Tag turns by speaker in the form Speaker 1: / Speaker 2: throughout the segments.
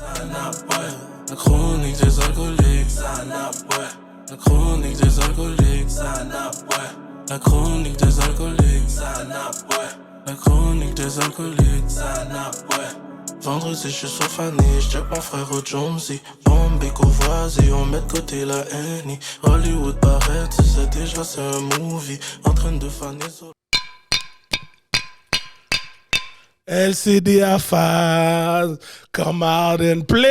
Speaker 1: La chronique des alcooliques. La chronique des alcooliques. La chronique des alcooliques. La chronique des alcooliques. Vendredi, je suis sur Fanny, j'check mon frère au Jonesy. Bombay, Courvoisier, on met de côté la Annie. Hollywood paraît, tu sais déjà c'est un movie. En train de faner sur...
Speaker 2: LCD à phase, come out and play.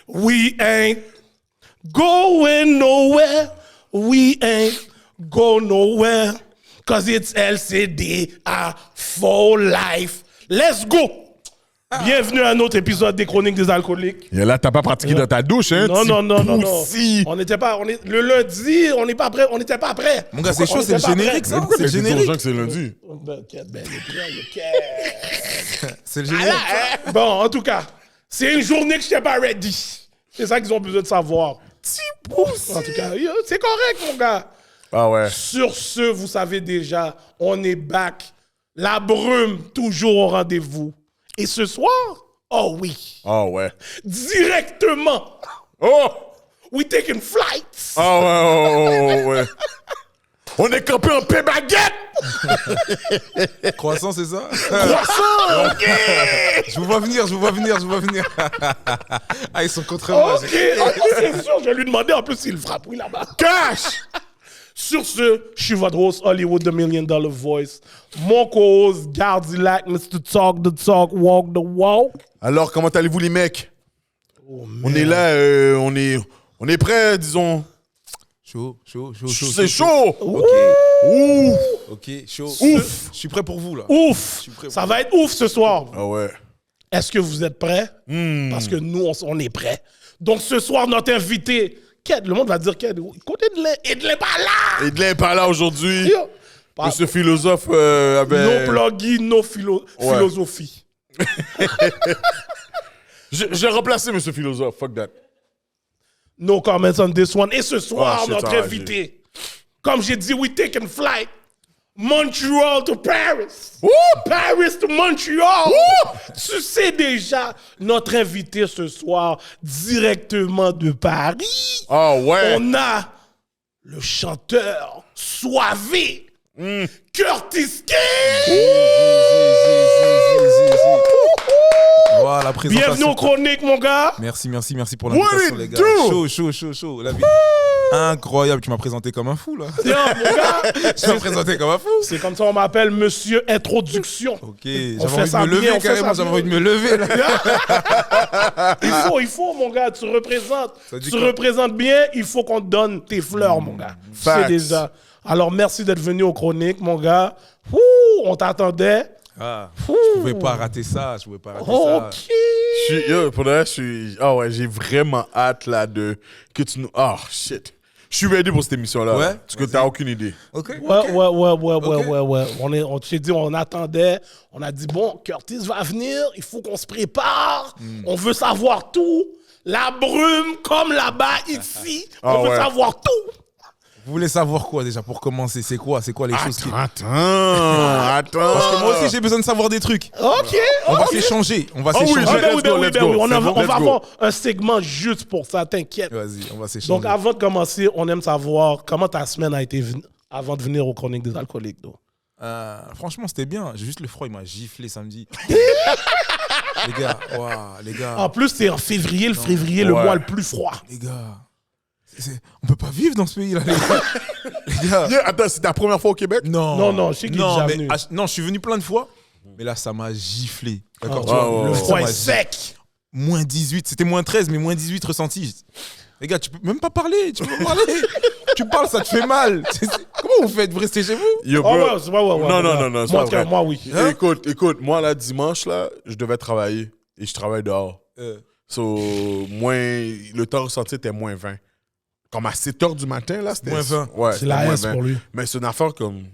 Speaker 2: We ain't going nowhere. We ain't go nowhere. Cause it's LCD for life. Let's go! Bienvenue à un autre épisode des Chroniques des alcooliques.
Speaker 3: Et là, t'as pas pratiqué dans ta douche, hein?
Speaker 2: Non.
Speaker 3: Si.
Speaker 2: On n'était pas. Le lundi, on n'est pas prêt. On n'était pas prêt.
Speaker 4: Mon gars, c'est chaud, c'est le générique, ça.
Speaker 3: Pourquoi
Speaker 4: C'est le
Speaker 3: t'as dit aux
Speaker 4: générique.
Speaker 3: gens que c'est lundi?
Speaker 4: C'est le générique.
Speaker 2: Bon, en tout cas, c'est une journée que je n'étais pas ready. C'est ça qu'ils ont besoin de savoir. En tout cas, c'est correct, mon gars.
Speaker 3: Ah ouais.
Speaker 2: Sur ce, vous savez déjà, on est back. La brume, toujours au rendez-vous. Et ce soir, oh oui,
Speaker 3: Ah ouais.
Speaker 2: directement,
Speaker 3: Oh!
Speaker 2: we taking flights.
Speaker 3: Ah ouais. On est campé en paix baguette!
Speaker 4: Croissant, c'est ça?
Speaker 2: Croissant, ok.
Speaker 4: Je vous vois venir. Ah, ils sont contre moi.
Speaker 2: Ok, c'est sûr, je vais lui demander en plus s'il frappe, oui, là-bas. Cash! Sur ce, je suis votre host, Hollywood, the $1 Million Voice. Mon co-host, Gardilac, Mr. Talk the Talk, Walk the Walk.
Speaker 3: Alors, comment allez-vous, les mecs? On est là, on est prêts, disons.
Speaker 4: Chaud.
Speaker 3: C'est chaud!
Speaker 4: Ok.
Speaker 3: Ouf!
Speaker 4: Ok, chaud.
Speaker 3: Ouf.
Speaker 4: Je suis prêt pour vous, là.
Speaker 2: Ouf!
Speaker 4: suis prêt,
Speaker 2: Ça va être ouf ce soir.
Speaker 3: Ah ouais.
Speaker 2: Est-ce que vous êtes prêts? Parce que nous, on est prêts. Donc ce soir, notre invité, Ked, le monde va dire Ked, côté de l'un, et de l'un pas là!
Speaker 3: Et de là, pas là aujourd'hui.
Speaker 2: Yo.
Speaker 3: Monsieur philosophe avait...
Speaker 2: No plugin, no philosophie.
Speaker 3: J'ai remplacé Monsieur philosophe, fuck that.
Speaker 2: No comments on this one. Et ce soir,
Speaker 3: Ah, shit,
Speaker 2: notre
Speaker 3: ah,
Speaker 2: invité, comme j'ai dit, we taking flight. Montreal to Paris.
Speaker 3: Woo!
Speaker 2: Paris to Montreal.
Speaker 3: Woo!
Speaker 2: Tu sais déjà, notre invité ce soir, directement de Paris.
Speaker 3: Ah ouais.
Speaker 2: On a le chanteur Soivé, Curtis King.
Speaker 4: Voilà, présentation.
Speaker 2: Bienvenue aux chroniques, mon gars.
Speaker 4: Merci pour l'invitation, les gars. Chaud. La vie. Incroyable, tu m'as présenté comme un fou, là.
Speaker 2: Tiens, mon gars.
Speaker 4: Tu m'as présenté comme un fou.
Speaker 2: C'est comme ça on m'appelle Monsieur Introduction.
Speaker 4: Ok,
Speaker 2: On
Speaker 4: j'avais
Speaker 2: fait
Speaker 4: envie de me
Speaker 2: ça bien,
Speaker 4: lever,
Speaker 2: on fait
Speaker 4: carrément,
Speaker 2: ça
Speaker 4: j'avais
Speaker 2: bien.
Speaker 4: envie de me lever, là.
Speaker 2: Il faut, mon gars, tu représentes.
Speaker 4: Ça dit
Speaker 2: Tu
Speaker 4: quoi?
Speaker 2: représentes bien, il faut qu'on te donne tes fleurs, mon gars. C'est
Speaker 3: Facts.
Speaker 2: déjà. Alors, merci d'être venu aux chroniques, mon gars. Ouh, on t'attendait.
Speaker 4: Ah,
Speaker 2: Ouh.
Speaker 4: je pouvais pas rater ça,
Speaker 2: Ok.
Speaker 3: Pour le reste, ah ouais, j'ai vraiment hâte là que tu nous. Ah shit. Je suis ready pour cette émission-là.
Speaker 4: Ouais?
Speaker 3: Parce que t'as aucune idée.
Speaker 4: Ok.
Speaker 2: Ouais. On s'est dit, on attendait. On a dit, bon, Curtis va venir, il faut qu'on se prépare. On veut savoir tout. La brume, comme là-bas, ici.
Speaker 3: Ah
Speaker 2: On veut
Speaker 3: ouais.
Speaker 2: savoir tout.
Speaker 4: Vous voulez savoir quoi déjà pour commencer? C'est quoi les choses qui...
Speaker 3: Attends.
Speaker 4: Parce que moi aussi j'ai besoin de savoir des trucs.
Speaker 2: Ok.
Speaker 4: On va
Speaker 2: ok.
Speaker 4: s'échanger.
Speaker 3: oui,
Speaker 2: Ah,
Speaker 3: let's
Speaker 2: ben oui,
Speaker 3: go,
Speaker 2: ben
Speaker 3: let's
Speaker 2: oui.
Speaker 3: go.
Speaker 2: On
Speaker 3: C'est
Speaker 2: va
Speaker 3: bon, let's go.
Speaker 2: avoir un segment juste pour ça, t'inquiète.
Speaker 4: Vas-y, on va s'échanger.
Speaker 2: Donc, avant de commencer, on aime savoir comment ta semaine a été avant de venir aux Chroniques des alcooliques. Donc.
Speaker 4: Franchement, c'était bien. J'ai juste le froid, il m'a giflé samedi. les gars,
Speaker 2: En plus, c'est en février, le février, le
Speaker 3: Ouais.
Speaker 2: mois le plus froid.
Speaker 4: les gars. On peut pas vivre dans ce pays-là, les gars. Les gars.
Speaker 3: Yeah, attends, c'est ta première fois au Québec?
Speaker 2: Non, je sais qu'il est déjà
Speaker 4: mais,
Speaker 2: venu.
Speaker 4: non, je suis venu plein de fois, mais là, ça m'a giflé. D'accord,
Speaker 2: Ah,
Speaker 4: tu vois,
Speaker 3: ouais,
Speaker 2: le
Speaker 3: ouais.
Speaker 2: froid
Speaker 4: ça
Speaker 2: est
Speaker 4: m'a
Speaker 2: sec.
Speaker 4: Moins 18, c'était moins 13, mais moins 18 ressenti. Les gars, tu peux même pas parler, tu peux pas parler. Tu parles, ça te fait mal. Comment vous faites? Vous restez chez vous?
Speaker 3: Yo,
Speaker 2: Oh,
Speaker 3: bro.
Speaker 2: ouais, c'est- ouais.
Speaker 3: Non, c'est
Speaker 2: Moi,
Speaker 3: pas vrai.
Speaker 2: moi, oui.
Speaker 4: Hein?
Speaker 3: Écoute, moi, là, dimanche, là, je devais travailler. Et je travaille dehors. So, le temps ressenti était moins 20. Comme à 7 h du matin, là, c'était...
Speaker 4: Moins 20.
Speaker 3: Ouais,
Speaker 2: C'est
Speaker 3: c'était
Speaker 2: la
Speaker 3: moins
Speaker 2: S
Speaker 3: 20.
Speaker 2: pour lui.
Speaker 3: Mais c'est une affaire comme...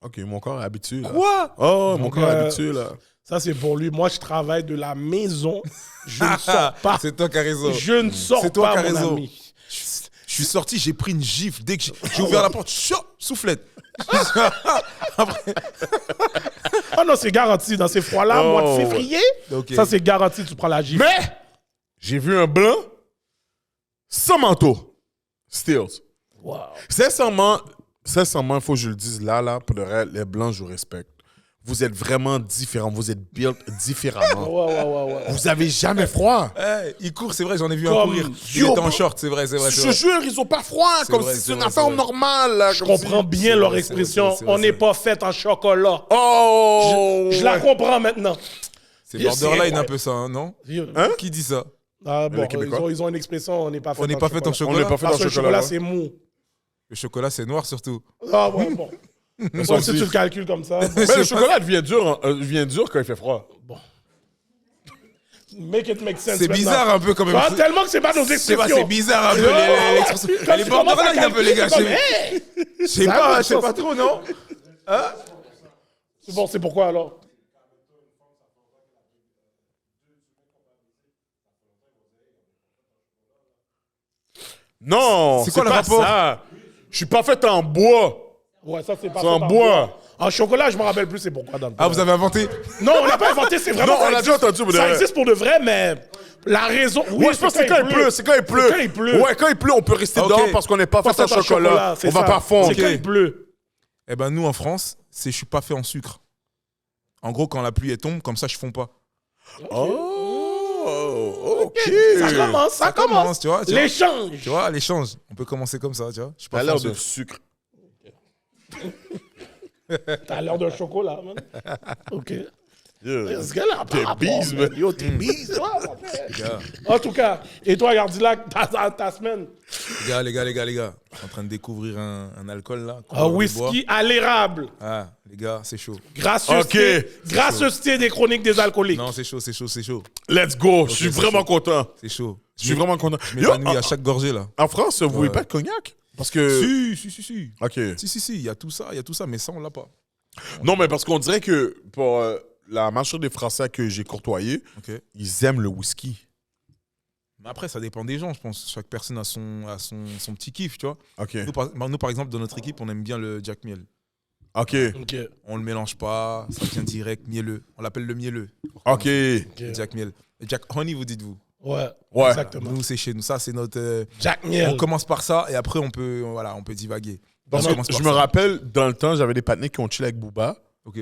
Speaker 3: OK, mon corps est habitué, là.
Speaker 4: Quoi?
Speaker 3: Oh, mon
Speaker 2: Donc,
Speaker 3: corps est habitué, là.
Speaker 2: Ça, c'est pour lui. Moi, je travaille de la maison. Je ne sors pas.
Speaker 4: C'est toi qui as raison.
Speaker 2: Je ne sors
Speaker 4: C'est toi
Speaker 2: pas,
Speaker 4: qui as
Speaker 2: mon
Speaker 4: raison.
Speaker 2: ami.
Speaker 4: Je suis sorti, j'ai pris une gifle. Dès que j'ai ouvert la porte, soufflette.
Speaker 2: Ah non, c'est garanti. Dans ces froids-là,
Speaker 3: Oh,
Speaker 2: mois de février,
Speaker 4: Ok.
Speaker 2: ça, c'est garanti, tu prends la gifle.
Speaker 3: Mais, j'ai vu un blanc sans manteau. Stills.
Speaker 2: Wow.
Speaker 3: Sincèrement, il faut que je le dise là, pour le reste, les blancs, je vous respecte. Vous êtes vraiment différents. Vous êtes built différemment.
Speaker 2: Ouais.
Speaker 3: Vous avez jamais froid.
Speaker 4: Hey, il court, c'est vrai, j'en ai vu un
Speaker 2: Comme-
Speaker 4: courir. Il
Speaker 3: Yo,
Speaker 4: était en
Speaker 3: bro.
Speaker 4: short, c'est vrai, c'est vrai.
Speaker 3: Je te jure, ils ont pas froid.
Speaker 4: C'est
Speaker 3: Comme
Speaker 4: vrai,
Speaker 3: si
Speaker 4: c'est
Speaker 3: c'est une
Speaker 4: vrai,
Speaker 3: affaire
Speaker 4: c'est vrai.
Speaker 3: normale. Là,
Speaker 2: Je comprends bien leur
Speaker 4: vrai,
Speaker 2: expression.
Speaker 4: c'est vrai,
Speaker 2: On n'est pas fait en chocolat.
Speaker 3: Oh!
Speaker 2: Je la comprends maintenant.
Speaker 4: C'est
Speaker 2: Yes,
Speaker 4: borderline
Speaker 2: c'est-
Speaker 4: un peu ça, hein, non?
Speaker 3: Hein?
Speaker 4: Qui dit ça?
Speaker 2: Ah, bon,
Speaker 3: Les Québécois.
Speaker 2: ils ont une expression, on n'est pas fait
Speaker 4: On n'est pas fait en
Speaker 3: On
Speaker 4: chocolat.
Speaker 3: n'est pas fait
Speaker 2: Parce
Speaker 3: dans
Speaker 2: que
Speaker 3: le
Speaker 2: le chocolat,
Speaker 3: chocolat.
Speaker 2: c'est mou.
Speaker 4: Le chocolat, c'est noir surtout.
Speaker 2: Ah, ouais, bon. Ouais, si
Speaker 3: aussi.
Speaker 2: tu le calcules comme ça. bon.
Speaker 3: Mais le chocolat devient dur quand il fait froid.
Speaker 2: Make it make sense.
Speaker 4: C'est
Speaker 2: maintenant.
Speaker 4: bizarre un peu quand même.
Speaker 2: Ah, tellement que c'est pas nos
Speaker 4: C'est
Speaker 2: expressions.
Speaker 4: c'est bizarre un peu
Speaker 2: Yo,
Speaker 4: l'expression.
Speaker 2: quand
Speaker 4: Elle est
Speaker 2: tu commences à
Speaker 4: borderline un peu, les gars.
Speaker 2: calculer,
Speaker 4: Je sais
Speaker 2: Ça a
Speaker 4: pas,
Speaker 2: pas de
Speaker 4: je sais
Speaker 2: sens.
Speaker 4: pas trop, non?
Speaker 2: C'est bon, c'est pourquoi alors?
Speaker 3: Non,
Speaker 4: C'est quoi le
Speaker 3: pas
Speaker 4: rapport?
Speaker 3: ça. Je suis pas fait en bois.
Speaker 2: Ouais, ça c'est pas
Speaker 3: C'est
Speaker 2: fait
Speaker 3: en
Speaker 2: par
Speaker 3: bois.
Speaker 2: En chocolat, je me rappelle plus c'est pourquoi dans le
Speaker 4: Ah, vous avez inventé?
Speaker 2: Non, on l'a pas inventé, c'est vraiment
Speaker 3: Non,
Speaker 2: ça
Speaker 3: on l'a
Speaker 2: existe.
Speaker 3: déjà entendu pour de
Speaker 2: Ça
Speaker 3: vrai.
Speaker 2: existe pour de vrai, mais la raison. Oui,
Speaker 3: Ouais, je pense que c'est quand il pleut. C'est quand il pleut.
Speaker 2: C'est quand il pleut.
Speaker 3: Ouais, quand il pleut, on peut rester
Speaker 4: Ok.
Speaker 3: dehors parce qu'on n'est pas
Speaker 2: Pas
Speaker 3: fait en
Speaker 2: fait en
Speaker 3: chocolat.
Speaker 2: c'est
Speaker 3: On va
Speaker 2: ça.
Speaker 3: pas fondre.
Speaker 2: C'est quand il pleut.
Speaker 4: Eh ben, nous, en France, c'est je suis pas fait en sucre. En gros, quand la pluie elle tombe, comme ça, je fonds pas.
Speaker 3: Oh, ok.
Speaker 2: Ça commence.
Speaker 4: tu vois. Tu vois,
Speaker 2: L'échange.
Speaker 4: tu vois, l'échange. On peut commencer comme ça, tu vois. Je suis pas
Speaker 3: T'as
Speaker 4: fait en
Speaker 3: l'air de
Speaker 4: sucre.
Speaker 3: sucre.
Speaker 2: T'as l'air d'un chocolat, man. OK.
Speaker 3: Yeah.
Speaker 2: Ce gars-là,
Speaker 3: T'es
Speaker 2: par
Speaker 3: bise,
Speaker 2: rapport,
Speaker 3: man.
Speaker 2: Yo, t'es bise. Ouais, mon frère.
Speaker 4: Gars.
Speaker 2: En tout cas, et toi, Gardilac, ta semaine?
Speaker 4: Les gars. Je suis en train de découvrir un alcool là. qu'on
Speaker 2: Un
Speaker 4: va boire.
Speaker 2: whisky à l'érable.
Speaker 4: Ah, les gars, c'est chaud.
Speaker 2: Gracieuseté des chroniques des alcooliques.
Speaker 4: Non, c'est chaud.
Speaker 3: Let's go. Je suis
Speaker 4: c'est
Speaker 3: vraiment
Speaker 4: chaud.
Speaker 3: content.
Speaker 4: C'est chaud.
Speaker 3: Je suis vraiment content.
Speaker 4: Je
Speaker 3: Yo,
Speaker 4: m'épanouis à chaque gorgée là.
Speaker 3: en France, vous voulez pas de cognac? Parce que.
Speaker 4: Si.
Speaker 3: Ok.
Speaker 4: Si, il y a tout ça, mais ça, on l'a pas.
Speaker 3: Non, mais parce qu'on dirait que pour la majorité des Français que j'ai courtoyés,
Speaker 4: Ok.
Speaker 3: ils aiment le whisky.
Speaker 4: Mais après, ça dépend des gens, je pense. Chaque personne a son petit kiff, tu vois.
Speaker 3: Ok.
Speaker 4: Nous, par exemple, dans notre équipe, on aime bien le Jack Miel.
Speaker 3: Ok.
Speaker 2: OK.
Speaker 4: On le mélange pas, ça vient direct, mielleux. On l'appelle le mielleux.
Speaker 3: Ok.
Speaker 4: Le Jack Miel. Le Jack Honey, vous dites-vous.
Speaker 2: Ouais,
Speaker 3: Ouais.
Speaker 2: exactement.
Speaker 4: Nous, c'est chez nous. Ça, c'est notre.
Speaker 2: Jack Miel.
Speaker 4: On commence par ça et après, on peut divaguer.
Speaker 3: Parce
Speaker 4: On
Speaker 3: que
Speaker 4: commence par
Speaker 3: je
Speaker 4: ça.
Speaker 3: me rappelle, dans le temps, j'avais des partenaires qui ont chillé avec Booba.
Speaker 4: Ok.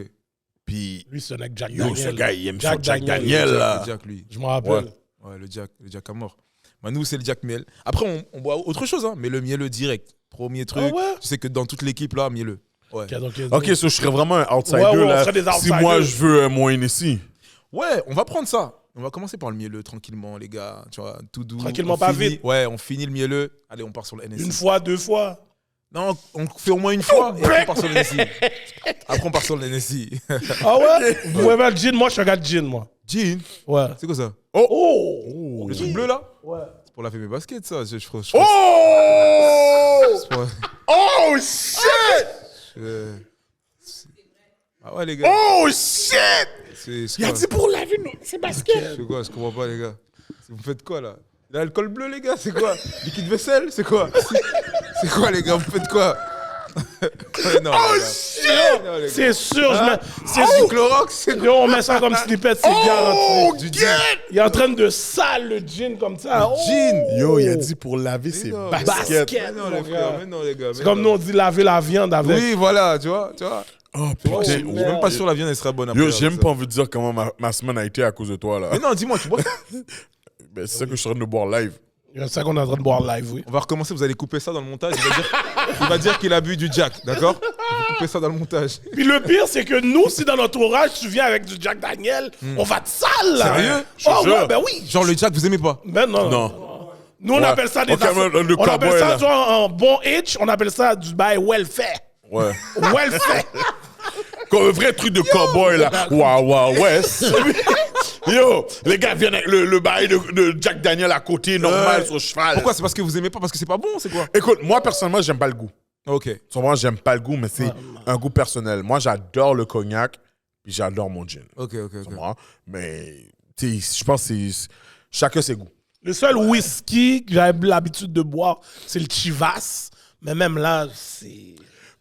Speaker 3: Puis,
Speaker 2: Lui, c'est un mec Jack
Speaker 3: yo,
Speaker 2: Daniel.
Speaker 3: ce gars, il aime
Speaker 2: Jack
Speaker 3: son Jack
Speaker 2: Daniel.
Speaker 3: Daniel,
Speaker 4: Le
Speaker 3: là.
Speaker 4: Jack, lui.
Speaker 2: Je me rappelle.
Speaker 4: Ouais, le Jack à mort. Bah, nous, c'est le Jack Miel. Après, on boit autre chose, hein, mais le mielleux direct. Premier truc.
Speaker 2: Ah ouais?
Speaker 4: Tu sais que dans toute l'équipe, là, mielleux. Ouais.
Speaker 2: Ok, donc,
Speaker 3: Ok, so je serais vraiment un outsider,
Speaker 2: Ouais, on
Speaker 3: là.
Speaker 2: serait des
Speaker 3: Si
Speaker 2: outsiders.
Speaker 3: moi, je veux moins ici.
Speaker 4: Ouais, on va prendre ça. On va commencer par le mielleux tranquillement, les gars. Tu vois, tout doux.
Speaker 2: Tranquillement,
Speaker 4: On
Speaker 2: pas
Speaker 4: finit-
Speaker 2: vite.
Speaker 4: Ouais, on finit le mielleux. Allez, on part sur le NSI.
Speaker 2: Une fois, deux fois.
Speaker 4: Non, on fait au moins une fois et après on part sur le NSI. Après, on part sur le NSI.
Speaker 2: Ah ouais? Vous pouvez pas le gin? Moi, je suis un gars de gin, moi.
Speaker 4: Jean,
Speaker 2: Ouais.
Speaker 4: c'est quoi ça?
Speaker 2: Oh!
Speaker 4: Le truc bleu là?
Speaker 2: Ouais.
Speaker 4: C'est pour laver mes baskets, ça.
Speaker 3: Oh!
Speaker 4: C'est pour-
Speaker 3: Oh, shit!
Speaker 4: Ah ouais, les gars.
Speaker 3: Oh, shit!
Speaker 4: C'est
Speaker 3: Il a
Speaker 4: quoi?
Speaker 3: dit pour laver ses baskets.
Speaker 4: C'est quoi? Je comprends pas, les gars. Vous faites quoi là? L'alcool bleu, les gars, c'est quoi? Liquide vaisselle, c'est quoi? C'est quoi, les gars? Vous faites quoi? Ouais, non,
Speaker 3: Oh,
Speaker 4: les gars.
Speaker 3: shit!
Speaker 4: Non, les gars.
Speaker 2: C'est sûr, je mets. C'est
Speaker 4: Du Clorox, c'est quoi?
Speaker 2: Yo, on met ça comme snippet, c'est
Speaker 3: Oh,
Speaker 2: garanti.
Speaker 3: get!
Speaker 2: Il est en train de sale le gin comme ça. Oh!
Speaker 4: Gin.
Speaker 3: Yo, il a dit pour laver ses
Speaker 4: non,
Speaker 3: baskets.
Speaker 4: Mais non, les frères, mais non, les gars.
Speaker 2: C'est comme nous, on dit laver la viande avec.
Speaker 4: Oui, voilà, tu vois.
Speaker 3: Oh,
Speaker 4: Je suis
Speaker 3: putain.
Speaker 4: même pas sûr la viande elle sera bonne après.
Speaker 3: Yo,
Speaker 4: là,
Speaker 3: j'ai même
Speaker 4: ça.
Speaker 3: pas envie de dire comment ma semaine a été à cause de toi, là.
Speaker 4: Mais non, dis-moi, tu bois.
Speaker 3: Ben, c'est ça que je suis en train de boire live.
Speaker 2: C'est ça qu'on est en train de boire live, oui.
Speaker 4: On va recommencer, vous allez couper ça dans le montage. Il va dire qu'il a bu du Jack, d'accord? Vous coupez ça dans le montage.
Speaker 2: Puis le pire, c'est que nous, si dans notre orage, tu viens avec du Jack Daniel, on va te sale, là.
Speaker 4: Sérieux?
Speaker 2: Oh,
Speaker 3: Je te
Speaker 2: ouais,
Speaker 3: jure.
Speaker 2: ben oui.
Speaker 4: Genre le Jack, vous aimez pas?
Speaker 2: Ben non.
Speaker 3: Non.
Speaker 2: Nous, on
Speaker 3: Ouais.
Speaker 2: appelle ça des
Speaker 3: Ok, le
Speaker 2: on appelle
Speaker 3: cowboy,
Speaker 2: ça,
Speaker 3: là.
Speaker 2: tu vois, en bon hitch, on appelle ça du bail welfare.
Speaker 3: Ouais.
Speaker 2: Welfare.
Speaker 3: Comme un vrai truc de cowboy, là. Waouh, West. Yo, les gars viennent avec le bail de Jack Daniel à côté, normal, sur le cheval.
Speaker 4: Pourquoi? C'est parce que vous aimez pas? Parce que c'est pas bon? C'est quoi?
Speaker 3: Écoute, moi, personnellement, j'aime pas le goût.
Speaker 4: Ok.
Speaker 3: Souvent, j'aime pas le goût, mais c'est un goût personnel. Moi, j'adore le cognac, puis j'adore mon gin.
Speaker 4: Ok.
Speaker 3: Tu comprends? Mais, tu sais, je pense que c'est chacun ses goûts.
Speaker 2: Le seul whisky que j'avais l'habitude de boire, c'est le Chivas. Mais même là, c'est...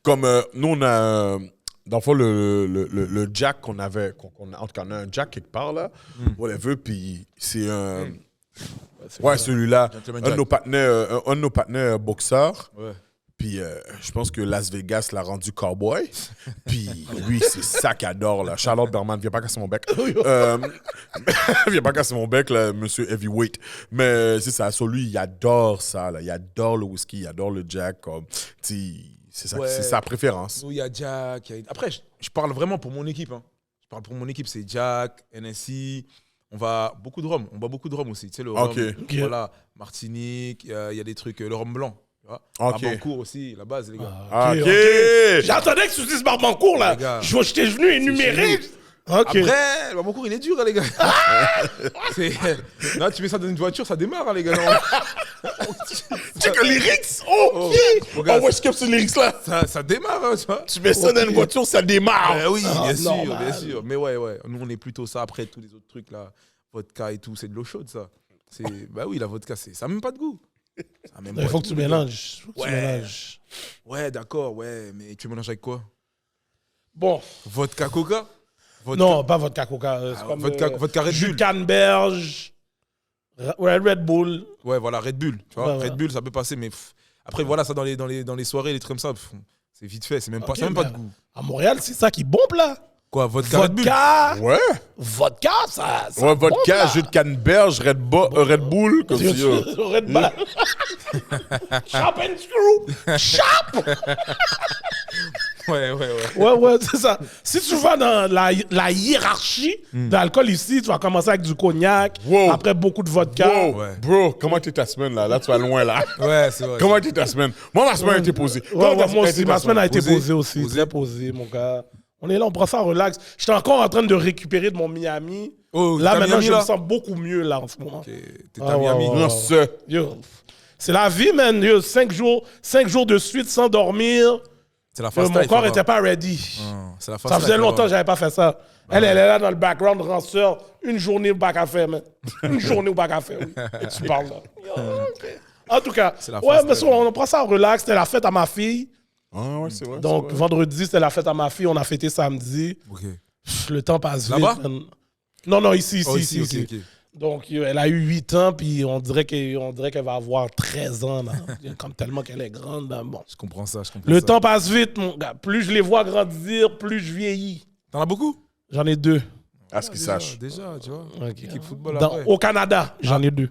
Speaker 3: Comme nous, on a dans le fond, le jack qu'on avait, en tout cas, on a un jack quelque part, là, whatever, puis c'est un... Ouais, celui-là,
Speaker 4: Gentleman
Speaker 3: un de
Speaker 4: Jack.
Speaker 3: nos partenaires boxeurs.
Speaker 4: Ouais.
Speaker 3: Puis je pense que Las Vegas l'a rendu cowboy. Puis lui, c'est ça qu'il adore, là. Charlotte Berman, viens pas casser mon bec. Viens pas casser mon bec, là, monsieur Heavyweight. Mais c'est ça, sur lui, il adore ça, là. Il adore le whisky, il adore le jack. Comme, c'est ça,
Speaker 4: Ouais.
Speaker 3: c'est sa préférence.
Speaker 4: Nous, il y a Jack. Après, je parle vraiment pour mon équipe. Hein. Je parle pour mon équipe, c'est Jack, NSI. On va beaucoup de rhum. On boit beaucoup de rhum aussi. Tu sais, le rhum,
Speaker 3: Ok.
Speaker 4: voilà, Martinique, il y a des trucs, le rhum blanc. Tu vois.
Speaker 3: Ok.
Speaker 4: Barbancourt aussi, la base, les gars.
Speaker 3: OK.
Speaker 2: J'attendais que tu dises Barbancourt, là.
Speaker 4: Les gars.
Speaker 2: J'étais venu énumérer. OK.
Speaker 4: Après, le Barbancourt, il est dur, hein, les gars. Là, tu mets ça dans une voiture, ça démarre, hein, les gars. Non.
Speaker 3: Check le lyrics! Oh,
Speaker 4: regarde.
Speaker 3: ouais, je capte ce lyrics-là.
Speaker 4: Ça démarre, hein, tu vois.
Speaker 3: Tu mets ça dans une voiture, ça démarre.
Speaker 4: Oui, bien sûr,
Speaker 2: normal.
Speaker 4: bien sûr. Mais ouais. Nous, on est plutôt ça. Après, tous les autres trucs, là, vodka et tout, c'est de l'eau chaude, ça. Bah oui, la vodka, ça n'a même pas de goût. Ça a même
Speaker 2: Il
Speaker 4: pas
Speaker 2: faut
Speaker 4: de
Speaker 2: que tu
Speaker 4: goût, les
Speaker 2: mélanges.
Speaker 4: Ouais. Ouais, d'accord, ouais. Mais tu mélanges avec quoi?
Speaker 2: Bon,
Speaker 4: Vodka Coca? Vodka-
Speaker 2: non, pas vodka Coca. C'est
Speaker 4: Ah,
Speaker 2: comme
Speaker 4: vodka Red
Speaker 2: jus
Speaker 4: Bull.
Speaker 2: de canneberge, Red Bull.
Speaker 4: Ouais, voilà, Red Bull. Tu vois,
Speaker 2: Ouais.
Speaker 4: Red Bull, ça peut passer, mais après, voilà, ça dans les soirées, les trucs comme ça, c'est vite fait. C'est même pas,
Speaker 2: Ok,
Speaker 4: c'est même pas
Speaker 2: mais
Speaker 4: de goût.
Speaker 2: À Montréal, c'est ça qui bombe, là.
Speaker 4: Quoi, vodka Red Bull?
Speaker 2: Vodka,
Speaker 3: Ouais.
Speaker 2: vodka, ça
Speaker 3: Ouais,
Speaker 2: bombe,
Speaker 3: vodka,
Speaker 2: là.
Speaker 3: jus de canneberge, Red Bull, comme si...
Speaker 2: Red Bull. Chop and screw. Chop.
Speaker 4: Ouais.
Speaker 2: Ouais, c'est ça. Si tu vas dans la hiérarchie d'alcool ici, tu vas commencer avec du cognac,
Speaker 3: Wow.
Speaker 2: après beaucoup de vodka.
Speaker 3: Wow,
Speaker 4: Ouais.
Speaker 3: bro, comment t'es ta semaine, là? Là, tu vas loin, là.
Speaker 4: Ouais, c'est vrai.
Speaker 3: Comment t'es ta semaine? Moi, ma semaine a été posée.
Speaker 2: Ouais,
Speaker 3: Comment ta
Speaker 2: moi aussi,
Speaker 3: été
Speaker 2: ma
Speaker 3: ta
Speaker 2: semaine a été
Speaker 4: Posé.
Speaker 2: posée aussi.
Speaker 4: Posé.
Speaker 2: Très posée, mon gars. On est là, on prend ça en relax. J'étais encore en train de récupérer de mon Miami.
Speaker 4: Oh,
Speaker 2: Là,
Speaker 4: t'as
Speaker 2: maintenant,
Speaker 4: Miami,
Speaker 2: je
Speaker 4: là?
Speaker 2: me sens beaucoup mieux, là, en ce moment.
Speaker 4: Ok, t'es
Speaker 2: Ah,
Speaker 4: à Miami.
Speaker 2: ouais.
Speaker 3: Non, ça.
Speaker 2: Yo, c'est la vie, man. Yo, 5 jours de suite sans dormir.
Speaker 4: C'est la
Speaker 2: Yo,
Speaker 4: fast
Speaker 2: mon
Speaker 4: life.
Speaker 2: corps
Speaker 4: là-bas.
Speaker 2: n'était pas ready.
Speaker 4: C'est la fast
Speaker 2: Ça
Speaker 4: life,
Speaker 2: faisait
Speaker 4: là-bas.
Speaker 2: longtemps que j'avais pas fait ça. Elle est là dans le background, ranceur. Une journée au bac à faire, man. Une journée au bac à faire, oui. Et tu parles là. Yo, ok. En tout cas,
Speaker 4: la
Speaker 2: ouais,
Speaker 4: fast
Speaker 2: mais
Speaker 4: life.
Speaker 2: ça, on prend ça en relax. C'était la fête à ma fille.
Speaker 3: Ah, ouais, c'est vrai.
Speaker 2: Donc, vendredi, c'était la fête à ma fille. On a fêté samedi.
Speaker 4: Ok.
Speaker 2: Pff, le temps passe vite.
Speaker 4: Là-bas?
Speaker 2: man. Non, ici.
Speaker 4: Oh, ici, ok.
Speaker 2: Donc, elle a eu 8 ans, puis on dirait qu'elle va avoir 13 ans. Là. Comme tellement qu'elle est grande. Là. Bon.
Speaker 4: Je comprends ça.
Speaker 2: Le temps passe vite, mon gars. Plus je les vois grandir, plus je vieillis.
Speaker 4: T'en as beaucoup?
Speaker 2: J'en ai 2.
Speaker 3: À ce qu'ils sachent.
Speaker 4: Déjà, tu vois.
Speaker 2: Ok.
Speaker 4: Équipe football après.
Speaker 2: Au Canada, j'en ai 2.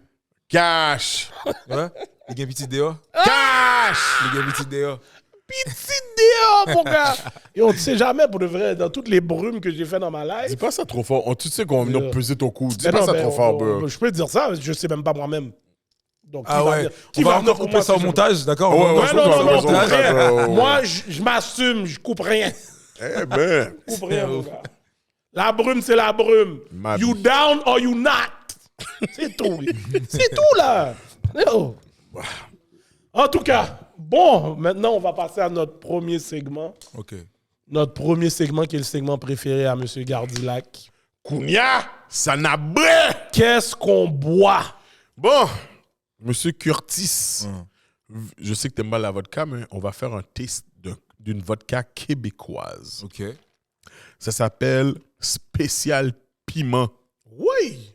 Speaker 3: Cash!
Speaker 4: Ouais. Les gars, petit DA.
Speaker 3: Cash!
Speaker 4: Les gars, petit DA.
Speaker 2: Petite DA, mon gars. Et on ne sait jamais, pour de vrai, dans toutes les brumes que j'ai fait dans ma life.
Speaker 3: Dis pas ça trop fort. Tu sais qu'on va venir peser ton cou. Dis
Speaker 2: Mais
Speaker 3: pas
Speaker 2: non,
Speaker 3: ça
Speaker 2: mais
Speaker 3: trop fort, bro.
Speaker 2: je peux te dire ça, je sais même pas moi-même. Donc,
Speaker 4: Ah ouais.
Speaker 2: qui
Speaker 4: On va
Speaker 2: venir
Speaker 4: encore
Speaker 2: pour
Speaker 4: couper
Speaker 2: moi
Speaker 4: ça
Speaker 2: si
Speaker 4: au
Speaker 2: je-
Speaker 4: montage, d'accord?
Speaker 3: Ouais,
Speaker 4: On va-
Speaker 3: ouais,
Speaker 2: Ouais, non,
Speaker 3: raison,
Speaker 2: rien.
Speaker 3: raison.
Speaker 2: Moi, je m'assume, je coupe rien.
Speaker 3: Eh ben.
Speaker 2: Je coupe rien, mon gars. La brume, c'est la brume.
Speaker 3: Ma
Speaker 2: You
Speaker 3: vie.
Speaker 2: down or you not. C'est tout. C'est tout, là. Yo. En tout cas, bon, maintenant, on va passer à notre premier segment.
Speaker 4: Ok.
Speaker 2: Notre premier segment qui est le segment préféré à M. Gardilac.
Speaker 3: Kounia! Ça n'a bré!
Speaker 2: Qu'est-ce qu'on boit?
Speaker 3: Bon, Monsieur Curtis, je sais que t'aimes pas la vodka, mais on va faire un test d'une vodka québécoise.
Speaker 4: Ok.
Speaker 3: Ça s'appelle Spécial Piment.
Speaker 2: Oui.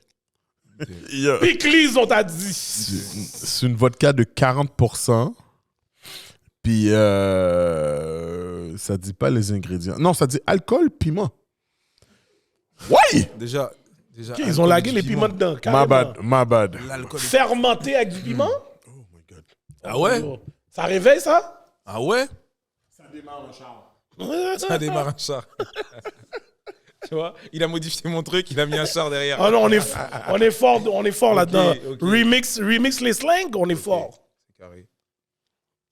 Speaker 3: Yeah.
Speaker 2: Piclis, on t'a dit.
Speaker 3: C'est une vodka de 40%. Puis, ça dit pas les ingrédients. Non, ça dit alcool, piment. Oui!
Speaker 4: Déjà.
Speaker 2: Ok, ils ont lagué les piments dedans.
Speaker 3: My bad, my bad.
Speaker 4: L'alcool.
Speaker 2: Fermenté avec du piment?
Speaker 3: Oh my God.
Speaker 4: Ah ouais?
Speaker 2: Ça réveille, ça?
Speaker 4: Ah ouais?
Speaker 2: Ça démarre un char.
Speaker 4: Ça démarre un char. Tu vois? Il a modifié mon truc, il a mis un char derrière.
Speaker 2: Ah non, on est fort là-dedans.
Speaker 4: ok.
Speaker 2: Remix les slangs, on est fort.
Speaker 4: C'est carré.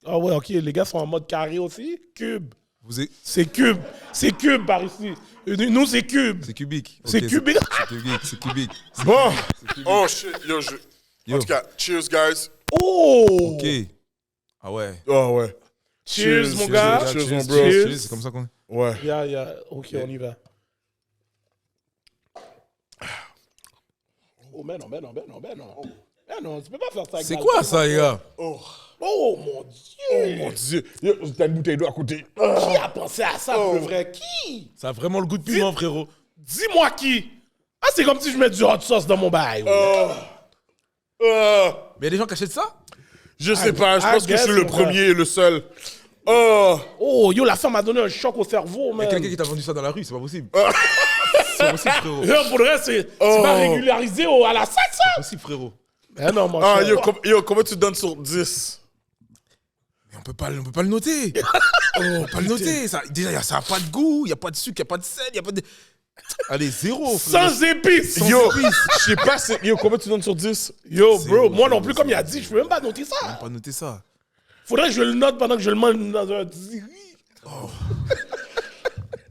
Speaker 2: Ah ouais, ok, les gars sont en mode carré aussi. Cube.
Speaker 4: Vous êtes...
Speaker 2: C'est cube. C'est cube par ici. Nous, c'est cube.
Speaker 4: C'est cubique.
Speaker 2: C'est
Speaker 4: Ok,
Speaker 2: cubique.
Speaker 4: C'est cubique, c'est cubique.
Speaker 3: Bon! Oh shit, yo,
Speaker 4: Yo.
Speaker 3: En tout cas, cheers, guys.
Speaker 2: Oh!
Speaker 4: Ok. Ah ouais.
Speaker 3: Oh ouais.
Speaker 2: Cheers, mon gars.
Speaker 3: Cheers, mon bro.
Speaker 2: Cheers.
Speaker 4: C'est comme ça qu'on...
Speaker 3: Ouais.
Speaker 2: Yeah. Ok, on y va. Oh, mais non. Mais non, tu peux pas faire ça avec
Speaker 4: C'est
Speaker 2: l'alcool.
Speaker 4: quoi ça, les gars?
Speaker 2: Oh mon Dieu!
Speaker 3: Oh mon Dieu. Yo, t'as une bouteille d'eau à côté.
Speaker 2: Qui a pensé à ça pour le vrai? Qui?
Speaker 4: Ça a vraiment le goût de piment, frérot.
Speaker 2: Dis-moi qui? Ah, c'est comme si je mets du hot sauce dans mon bail.
Speaker 3: Mais
Speaker 4: Mais il y a des gens qui achètent ça?
Speaker 3: je sais pas, je pense que je suis
Speaker 2: guess,
Speaker 3: le
Speaker 2: mon
Speaker 3: premier et le seul. Oh!
Speaker 2: Oh, yo, la femme m'a donné un choc au cerveau,
Speaker 4: Il y a
Speaker 2: man.
Speaker 4: quelqu'un qui t'a vendu ça dans la rue, c'est pas possible. C'est pas possible, frérot. C'est
Speaker 2: Yo, pour le reste, c'est pas régularisé à la sac, ça?
Speaker 4: pas possible, frérot.
Speaker 2: Ben non, mon
Speaker 3: Ah,
Speaker 2: cher.
Speaker 3: yo, comment tu donnes sur 10?
Speaker 4: Mais on peut pas le noter. On peut pas le noter. Ça, déjà, ça a pas de goût, il y a pas de sucre, il y a pas de sel, il y a pas de... Allez, 0, frérot.
Speaker 2: Sans épices!
Speaker 3: Yo, je sais pas, yo, comment tu donnes sur 10?
Speaker 2: Yo,
Speaker 4: Zéro,
Speaker 2: bro, moi non
Speaker 4: zéro,
Speaker 2: plus, comme il a
Speaker 4: zéro,
Speaker 2: dit, je peux même pas noter ça.
Speaker 4: On peut pas noter ça.
Speaker 2: Faudrait que je le note pendant que je le mange dans un...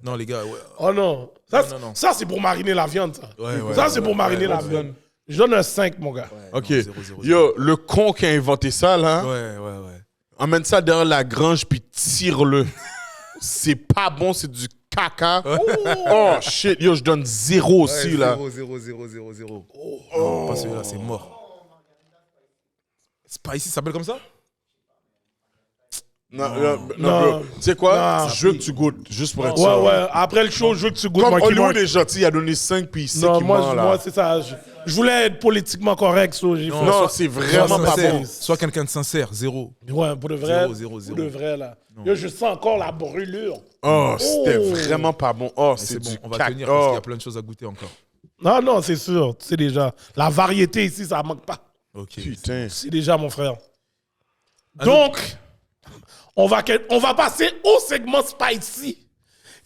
Speaker 4: Non, les gars, ouais.
Speaker 2: Oh non. Ça,
Speaker 4: Non.
Speaker 2: ça c'est pour mariner la viande, ça.
Speaker 4: Ouais,
Speaker 2: ça, c'est pour mariner la
Speaker 3: ouais.
Speaker 2: viande. Je donne un 5, mon gars.
Speaker 3: Ok.
Speaker 4: Non, 0, 0, 0.
Speaker 3: Yo, le con qui a inventé ça, là,
Speaker 4: Ouais.
Speaker 3: emmène ça derrière la grange puis tire-le. C'est pas bon, c'est du caca. Oh shit, yo, je donne 0 aussi, là.
Speaker 4: 0. Non, pas celui-là, c'est mort. Spicy, ça s'appelle comme ça?
Speaker 3: Non,
Speaker 2: Non.
Speaker 3: bro. Tu sais quoi?
Speaker 2: Non.
Speaker 3: Je veux que tu goûtes, juste pour être
Speaker 2: Ouais,
Speaker 3: sûr.
Speaker 2: ouais. Après le show, je veux que tu goûtes
Speaker 3: Comme
Speaker 2: moi qui
Speaker 3: Hollywood
Speaker 2: mange.
Speaker 3: est gentil, il a donné 5 puis il sait
Speaker 2: Non,
Speaker 3: qu'il ment, là.
Speaker 2: moi c'est ça. Je voulais être politiquement correct, so j'ai fait
Speaker 3: Non,
Speaker 2: ça.
Speaker 3: c'est vraiment pas
Speaker 4: sincère.
Speaker 3: bon.
Speaker 4: Sois quelqu'un de sincère, 0.
Speaker 2: Ouais, pour de vrai.
Speaker 4: 0,
Speaker 2: Pour de vrai, là. Yo, je sens encore la brûlure.
Speaker 3: Oh, c'était
Speaker 2: Oh.
Speaker 3: vraiment pas bon. Oh,
Speaker 4: C'est
Speaker 3: c'est
Speaker 4: bon,
Speaker 3: du
Speaker 4: on va
Speaker 3: caca.
Speaker 4: tenir parce qu'il y
Speaker 3: Oh.
Speaker 4: a plein de choses à goûter encore.
Speaker 2: Non, c'est sûr. Tu sais déjà. La variété ici, ça manque pas.
Speaker 4: Ok.
Speaker 3: Putain.
Speaker 2: C'est déjà, mon frère.
Speaker 4: Ah,
Speaker 2: Donc, on va passer au segment spicy,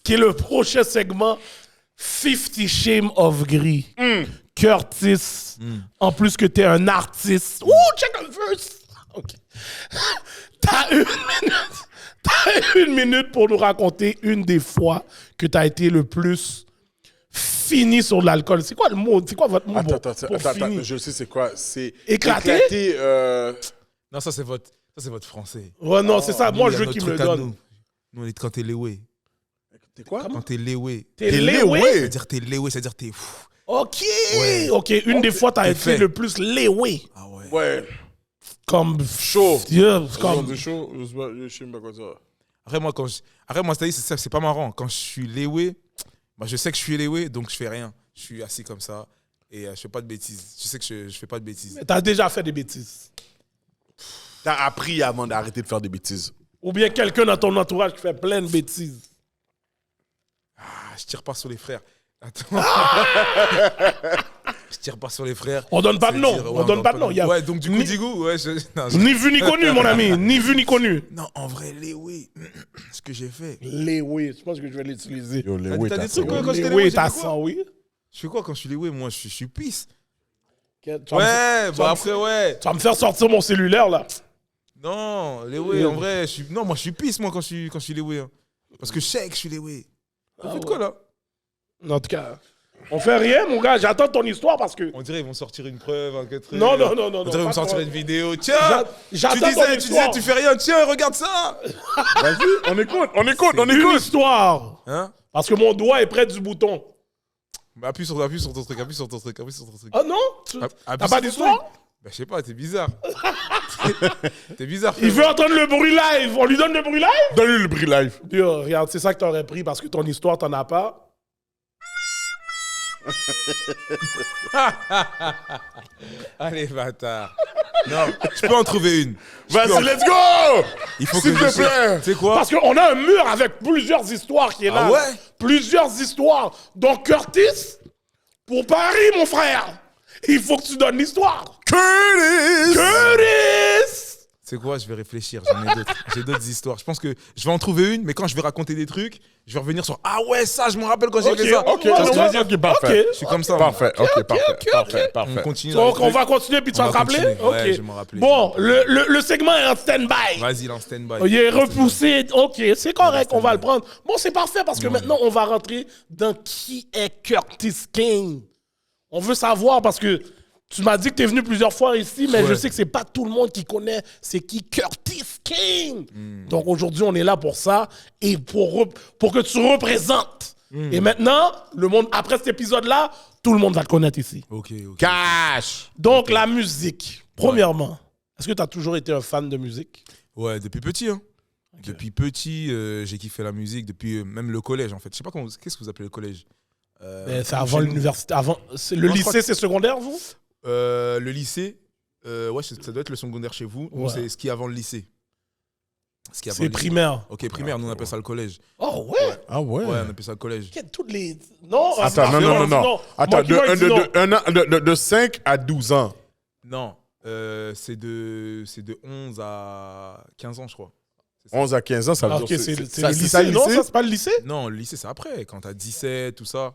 Speaker 2: qui est le prochain segment 50 Shades of Grey. Curtis, en plus que t'es un artiste. Ouh, check the verse. OK. T'as une minute pour nous raconter une des fois que t'as été le plus fini sur de l'alcool. C'est quoi le mot? C'est quoi votre mot
Speaker 3: Attends,
Speaker 2: pour fini?
Speaker 3: je sais c'est quoi. C'est
Speaker 2: Éclaté?
Speaker 4: Non, ça c'est votre français.
Speaker 2: Ouais, non, c'est ça. Moi,
Speaker 4: Nous,
Speaker 2: je
Speaker 4: il y a
Speaker 2: veux qu'il
Speaker 4: notre
Speaker 2: me le
Speaker 4: truc à
Speaker 2: donne.
Speaker 4: Nous, on est quand t'es léwé.
Speaker 3: T'es quoi?
Speaker 4: Quand t'es léwé.
Speaker 2: T'es
Speaker 3: T'es
Speaker 2: léwé?
Speaker 3: léwé?
Speaker 4: C'est-à-dire t'es léwé, c'est-à-dire t'es... pff.
Speaker 2: OK.
Speaker 4: Ouais.
Speaker 2: OK, une des fois, t'as
Speaker 4: T'es
Speaker 2: été
Speaker 4: fait.
Speaker 2: le plus léwé.
Speaker 4: Ah ouais.
Speaker 3: Ouais.
Speaker 2: Comme...
Speaker 3: Chaud.
Speaker 2: Yeah,
Speaker 3: Comme
Speaker 2: comme...
Speaker 3: de chaud, je sais pas quoi ça.
Speaker 4: Après, moi, c'est pas marrant. Quand je suis léwé, bah, je sais que je suis léwé, donc je fais rien. Je suis assis comme ça et je fais pas de bêtises. Je sais que je fais pas de bêtises.
Speaker 2: T'as déjà fait des bêtises.
Speaker 3: T'as appris avant d'arrêter de faire des bêtises.
Speaker 2: Ou bien quelqu'un dans ton entourage qui fait plein de bêtises.
Speaker 4: Ah, je tire pas sur les frères. Attends. Je tire pas sur les frères.
Speaker 2: On donne pas de nom.
Speaker 4: C'est-à-dire,
Speaker 2: On donne pas de nom. Il y a
Speaker 4: Ouais, donc du coup,
Speaker 2: ni-
Speaker 4: Digou, ouais. Non,
Speaker 2: Ni vu ni connu, mon ami. Ni vu ni connu.
Speaker 4: non, en vrai, léwé, ce que j'ai fait.
Speaker 2: Léwé, je pense que je vais l'utiliser.
Speaker 3: Yo, les
Speaker 4: T'as-
Speaker 3: oui,
Speaker 4: t'as
Speaker 3: t'as
Speaker 4: des
Speaker 3: ça.
Speaker 4: trucs, quand j'étais
Speaker 2: Léwé,
Speaker 4: léwé,
Speaker 2: t'as
Speaker 4: j'ai fait quoi
Speaker 2: 100, oui.
Speaker 4: Je fais quoi quand je suis léwé? Moi, je suis pisse.
Speaker 2: Tu vas me-
Speaker 4: Ouais,
Speaker 2: tu
Speaker 4: bah
Speaker 2: vas me-
Speaker 4: après, ouais.
Speaker 2: Tu vas me faire sortir mon cellulaire, là.
Speaker 4: Non, léwé, en vrai, moi, je suis pisse, moi, quand je suis léwé. Hein. Parce que je sais que je suis léwé. Vous faites quoi, là?
Speaker 2: En tout cas, on fait rien, mon gars. J'attends ton histoire parce que...
Speaker 4: On dirait ils vont sortir une preuve, un truc.
Speaker 2: Non.
Speaker 4: On dirait ils
Speaker 2: pas
Speaker 4: vont sortir
Speaker 2: de-
Speaker 4: une vidéo. Tiens,
Speaker 2: J'attends
Speaker 4: tu
Speaker 2: ton
Speaker 4: disais,
Speaker 2: histoire.
Speaker 4: tu fais rien. Tiens, regarde ça.
Speaker 3: Vas-y, on écoute.
Speaker 2: Une histoire.
Speaker 4: Hein?
Speaker 2: Parce que mon doigt est près du bouton.
Speaker 4: Bah, appuie sur ton truc.
Speaker 2: Ah non? T'as
Speaker 4: Appuie
Speaker 2: pas
Speaker 4: sur ton
Speaker 2: d'histoire?
Speaker 4: truc. Bah, je sais pas, t'es bizarre. T'es bizarre.
Speaker 2: Il
Speaker 4: frérot.
Speaker 2: veut entendre le bruit live. On lui donne le bruit live?
Speaker 3: Donne-lui le bris live.
Speaker 2: Yo, regarde, c'est ça que t'aurais pris parce que ton histoire, t'en as pas.
Speaker 4: Allez, bâtard. Non, je peux en trouver une.
Speaker 3: Vas-y, let's go!
Speaker 4: Il faut
Speaker 3: S'il
Speaker 4: que
Speaker 3: te
Speaker 4: je cherche.
Speaker 3: plaît.
Speaker 4: Tu sais quoi?
Speaker 2: Parce qu'on a un mur avec plusieurs histoires qui est là.
Speaker 4: Ah ouais?
Speaker 2: Plusieurs histoires. Donc, Curtis, pour Paris, mon frère, il faut que tu donnes l'histoire.
Speaker 3: Curtis!
Speaker 2: Curtis!
Speaker 4: C'est quoi? Je vais réfléchir. J'en ai d'autres. J'ai d'autres histoires. Je pense que je vais en trouver une, mais quand je vais raconter des trucs, je vais revenir sur ah ouais, ça, je me rappelle quand j'ai
Speaker 2: Ok,
Speaker 4: fait ça.
Speaker 2: ok,
Speaker 4: Tu vois ce que je veux
Speaker 2: ouais,
Speaker 4: dire?
Speaker 3: Ok, parfait.
Speaker 4: Je suis comme ça.
Speaker 3: Parfait, ok, parfait.
Speaker 4: On continue.
Speaker 2: Donc,
Speaker 4: dans les
Speaker 2: on va
Speaker 4: trucs.
Speaker 2: continuer puis tu
Speaker 4: On
Speaker 2: vas te
Speaker 4: va
Speaker 2: rappeler?
Speaker 4: continuer.
Speaker 2: Ok.
Speaker 4: Ouais, je vais me rappeler.
Speaker 2: Bon, le segment est en stand-by.
Speaker 4: Vas-y, là, en stand-by.
Speaker 2: Il est repoussé. Ok, c'est correct, on va le prendre. Bon, c'est parfait parce que maintenant, on va rentrer dans qui est Curtis King. On veut savoir parce que tu m'as dit que tu es venu plusieurs fois ici, mais
Speaker 4: Ouais.
Speaker 2: je sais que c'est pas tout le monde qui connaît c'est qui Curtis King. Donc aujourd'hui, on est là pour ça et pour que tu représentes. Et maintenant, le monde, après cet épisode-là, tout le monde va te connaître ici.
Speaker 4: Ok.
Speaker 3: Cash!
Speaker 2: Donc la musique, premièrement, Est-ce que tu as toujours été un fan de musique?
Speaker 4: Ouais, depuis petit. Hein. Depuis petit, j'ai kiffé la musique, depuis même le collège, en fait. Je sais pas qu'est-ce que vous appelez le collège.
Speaker 2: C'est avant
Speaker 4: chez nous.
Speaker 2: l'université. Le
Speaker 4: Non, je
Speaker 2: lycée,
Speaker 4: crois que-
Speaker 2: c'est secondaire, vous?
Speaker 4: Le lycée, ouais, ça doit être le secondaire chez vous. Nous,
Speaker 2: Ouais.
Speaker 4: c'est ce qui est avant le lycée. Ce qui est avant
Speaker 2: C'est
Speaker 4: le lycée.
Speaker 2: primaire.
Speaker 4: Ok, primaire, nous on appelle ça le collège.
Speaker 2: Oh, ouais?
Speaker 3: Ah ouais?
Speaker 4: Ouais, on appelle ça le collège.
Speaker 2: Toutes les... Non,
Speaker 3: Attends, non. Attends,
Speaker 2: Moi qui m'en dis non.
Speaker 3: de 5 à 12 ans.
Speaker 4: Non, c'est de 11 à 15 ans, je crois.
Speaker 3: 11 à 15 ans, ça veut
Speaker 2: Ah,
Speaker 3: dire
Speaker 2: ok, c'est le
Speaker 3: ça,
Speaker 2: lycée. Non, ça, c'est pas le lycée?
Speaker 4: Non, le lycée, c'est après, quand t'as 17, tout ça.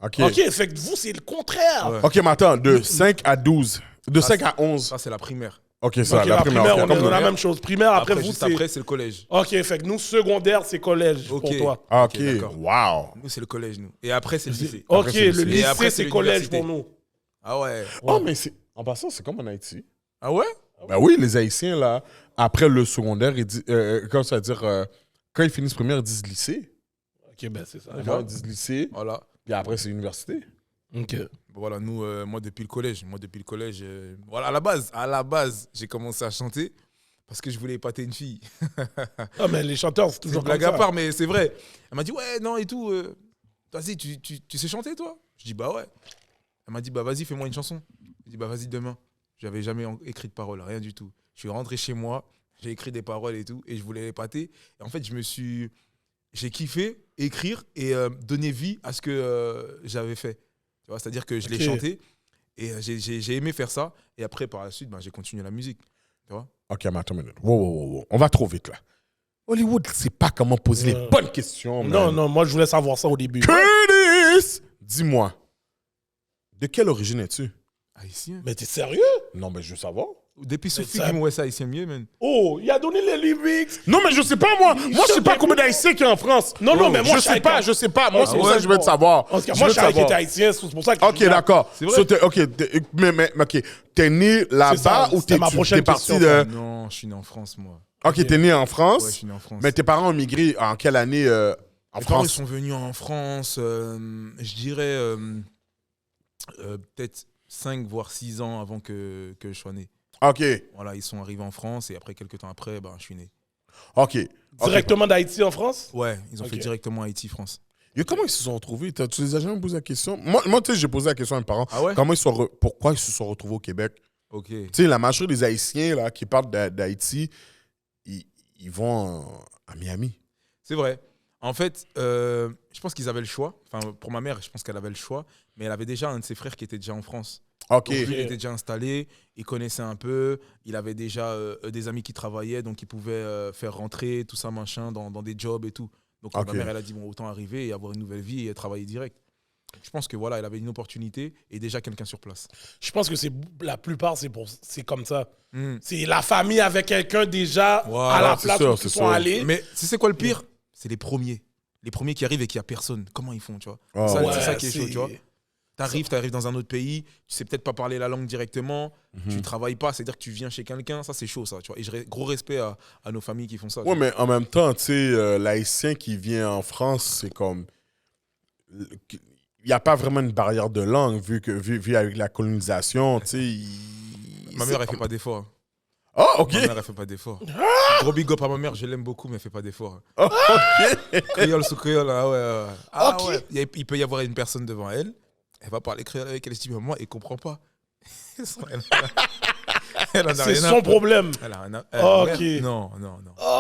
Speaker 3: OK.
Speaker 2: Ok, fait que vous, c'est le contraire.
Speaker 4: Ouais.
Speaker 3: OK, mais attends, de 5 à 12. De
Speaker 4: Ça,
Speaker 3: 5 à 11.
Speaker 4: Ça, c'est la primaire.
Speaker 3: OK, ça,
Speaker 2: Ok,
Speaker 3: la primaire.
Speaker 2: on
Speaker 3: ok,
Speaker 2: est dans
Speaker 3: comme
Speaker 2: la
Speaker 3: nous.
Speaker 2: même chose. Primaire, après vous,
Speaker 4: juste
Speaker 2: c'est...
Speaker 4: après, c'est le collège.
Speaker 2: Ok, fait que nous, secondaire, c'est collège
Speaker 4: Ok.
Speaker 2: pour toi.
Speaker 3: Ah,
Speaker 4: Ok,
Speaker 3: OK.
Speaker 4: d'accord.
Speaker 3: Wow.
Speaker 4: Nous, c'est le collège, nous. Et après, c'est le lycée.
Speaker 2: Ok,
Speaker 3: Après, c'est
Speaker 2: le
Speaker 3: le
Speaker 4: lycée. Et après,
Speaker 2: lycée,
Speaker 4: c'est
Speaker 2: c'est collège
Speaker 4: l'université.
Speaker 2: pour nous.
Speaker 4: Ah ouais.
Speaker 3: Oh, mais c'est... En passant, c'est comme en Haïti.
Speaker 4: Ah ouais?
Speaker 3: Ben oui, les Haïtiens, là, après le secondaire, ils disent... comment ça veut dire... quand ils finissent première, ils disent lycée.
Speaker 2: Ok, ben c'est ça.
Speaker 3: Ils disent lycée.
Speaker 4: Voilà.
Speaker 3: Puis après, c'est université.
Speaker 2: Ok.
Speaker 4: Voilà, nous, moi, depuis le collège, voilà, à la base, j'ai commencé à chanter parce que je voulais épater une fille.
Speaker 2: Ah, mais les chanteurs, c'est
Speaker 4: C'est
Speaker 2: toujours
Speaker 4: une
Speaker 2: comme
Speaker 4: blague à
Speaker 2: ça.
Speaker 4: part, mais c'est vrai. Elle m'a dit, ouais, non, et tout. Vas-y, tu sais chanter, toi? Je dis, bah ouais. Elle m'a dit, bah vas-y, fais-moi une chanson. Je dis, bah vas-y, demain. J'avais jamais écrit de paroles, rien du tout. Je suis rentré chez moi, j'ai écrit des paroles et tout, et je voulais l'épater. Et en fait, j'ai kiffé écrire et donner vie à ce que j'avais fait. Tu vois, c'est-à-dire que je l'ai
Speaker 2: Ok.
Speaker 4: chanté et j'ai aimé faire ça. Et après, par la suite, ben, j'ai continué la musique. Tu vois?
Speaker 3: OK, mais attends une minute. Wow. On va trop vite, là. Hollywood, c'est pas comment poser les bonnes questions, man.
Speaker 2: Non, moi, je voulais savoir ça au début.
Speaker 3: Curtis! Dis-moi, de quelle origine es-tu?
Speaker 4: Haïtien.
Speaker 2: Mais t'es sérieux?
Speaker 3: Non, mais je veux savoir.
Speaker 4: Depuis Sophie
Speaker 2: ça-
Speaker 4: qui m'a ça haïtien mieux, man.
Speaker 2: Oh, il a donné les lyrics.
Speaker 3: Non, mais je sais pas, moi. Moi, je sais pas combien d'Haïtiens qu'il y a en France.
Speaker 2: Non, mais moi,
Speaker 3: je sais pas. Moi, c'est pour
Speaker 2: ouais,
Speaker 3: ça que je veux te savoir.
Speaker 2: Parce que
Speaker 3: Je
Speaker 2: moi,
Speaker 3: veux
Speaker 2: je savais qu'il
Speaker 3: savoir.
Speaker 2: était haïtien, c'est pour ça que...
Speaker 3: OK, d'accord.
Speaker 4: C'est vrai?
Speaker 3: So, OK, t'es né
Speaker 2: C'est
Speaker 3: là-bas
Speaker 2: ça,
Speaker 3: ou
Speaker 2: c'était ma prochaine
Speaker 3: t'es parti
Speaker 2: question,
Speaker 3: de...
Speaker 4: Non, je suis né en France, moi.
Speaker 3: OK, t'es né en France,
Speaker 4: Ouais, je suis né en France.
Speaker 3: mais tes parents ont migré en quelle année en
Speaker 4: Mes parents, ils
Speaker 3: France?
Speaker 4: sont venus en France, je dirais, peut-être 5 voire 6 ans avant que je sois né.
Speaker 3: OK,
Speaker 4: Voilà, ils sont arrivés en France et après, quelques temps après, ben, je suis né.
Speaker 3: OK.
Speaker 2: Directement d'Haïti en France?
Speaker 4: Ouais, ils ont
Speaker 2: Ok.
Speaker 4: fait directement Haïti-France.
Speaker 3: Et comment ils se sont retrouvés? Tu les as jamais posé la question? Moi tu sais, j'ai posé la question à mes parents.
Speaker 4: Ah ouais?
Speaker 3: Pourquoi ils se sont retrouvés au Québec?
Speaker 4: Ok.
Speaker 3: Tu sais, la majorité des Haïtiens là, qui partent d'Haïti, ils vont à Miami.
Speaker 4: C'est vrai. En fait, je pense qu'ils avaient le choix. Enfin, pour ma mère, je pense qu'elle avait le choix. Mais elle avait déjà un de ses frères qui était déjà en France.
Speaker 3: OK.
Speaker 4: Donc, lui, il était déjà installé, il connaissait un peu, il avait déjà des amis qui travaillaient, donc il pouvait faire rentrer tout ça, machin, dans des jobs et tout. Donc
Speaker 3: Ok.
Speaker 4: ma mère, elle a dit, bon, autant arriver et avoir une nouvelle vie et travailler direct. Je pense que voilà, elle avait une opportunité et déjà quelqu'un sur place.
Speaker 2: Je pense que la plupart, c'est comme ça.
Speaker 4: Hmm.
Speaker 2: C'est la famille avec quelqu'un déjà
Speaker 4: Voilà,
Speaker 2: à la
Speaker 3: c'est
Speaker 2: place
Speaker 3: sûr,
Speaker 2: où
Speaker 3: c'est
Speaker 2: ils sont
Speaker 3: sûr.
Speaker 2: allés.
Speaker 4: Mais c'est quoi le pire? C'est les premiers. Les premiers qui arrivent et qu'il n'y a personne. Comment ils font, tu vois?
Speaker 3: Oh,
Speaker 4: Ça,
Speaker 3: ouais.
Speaker 4: c'est ça qui est chaud, tu vois? T'arrives dans un autre pays, tu sais peut-être pas parler la langue directement, tu travailles pas, c'est-à-dire que tu viens chez quelqu'un, ça c'est chaud, ça, tu vois. Et gros respect à nos familles qui font ça. tu
Speaker 3: Ouais,
Speaker 4: vois.
Speaker 3: mais en même temps, tu sais, l'Haïtien qui vient en France, c'est comme... Il n'y a pas vraiment une barrière de langue, vu avec la colonisation, tu sais.
Speaker 4: Ma mère, elle fait pas d'efforts.
Speaker 3: Oh, OK.
Speaker 4: Ma mère, elle fait pas d'efforts. Gros big up à ma mère, je l'aime beaucoup, mais elle fait pas d'efforts.
Speaker 3: Oh, OK.
Speaker 4: Créole sous créole, ah ouais. Ah
Speaker 2: Ok.
Speaker 4: ouais. Il peut y avoir une personne devant elle, elle va parler créole avec elle, elle se dit, mais moi, elle comprend pas. Elle en a
Speaker 2: C'est
Speaker 4: rien à
Speaker 2: son
Speaker 4: foutre.
Speaker 2: problème.
Speaker 4: Elle a rien
Speaker 2: Ok.
Speaker 4: Non.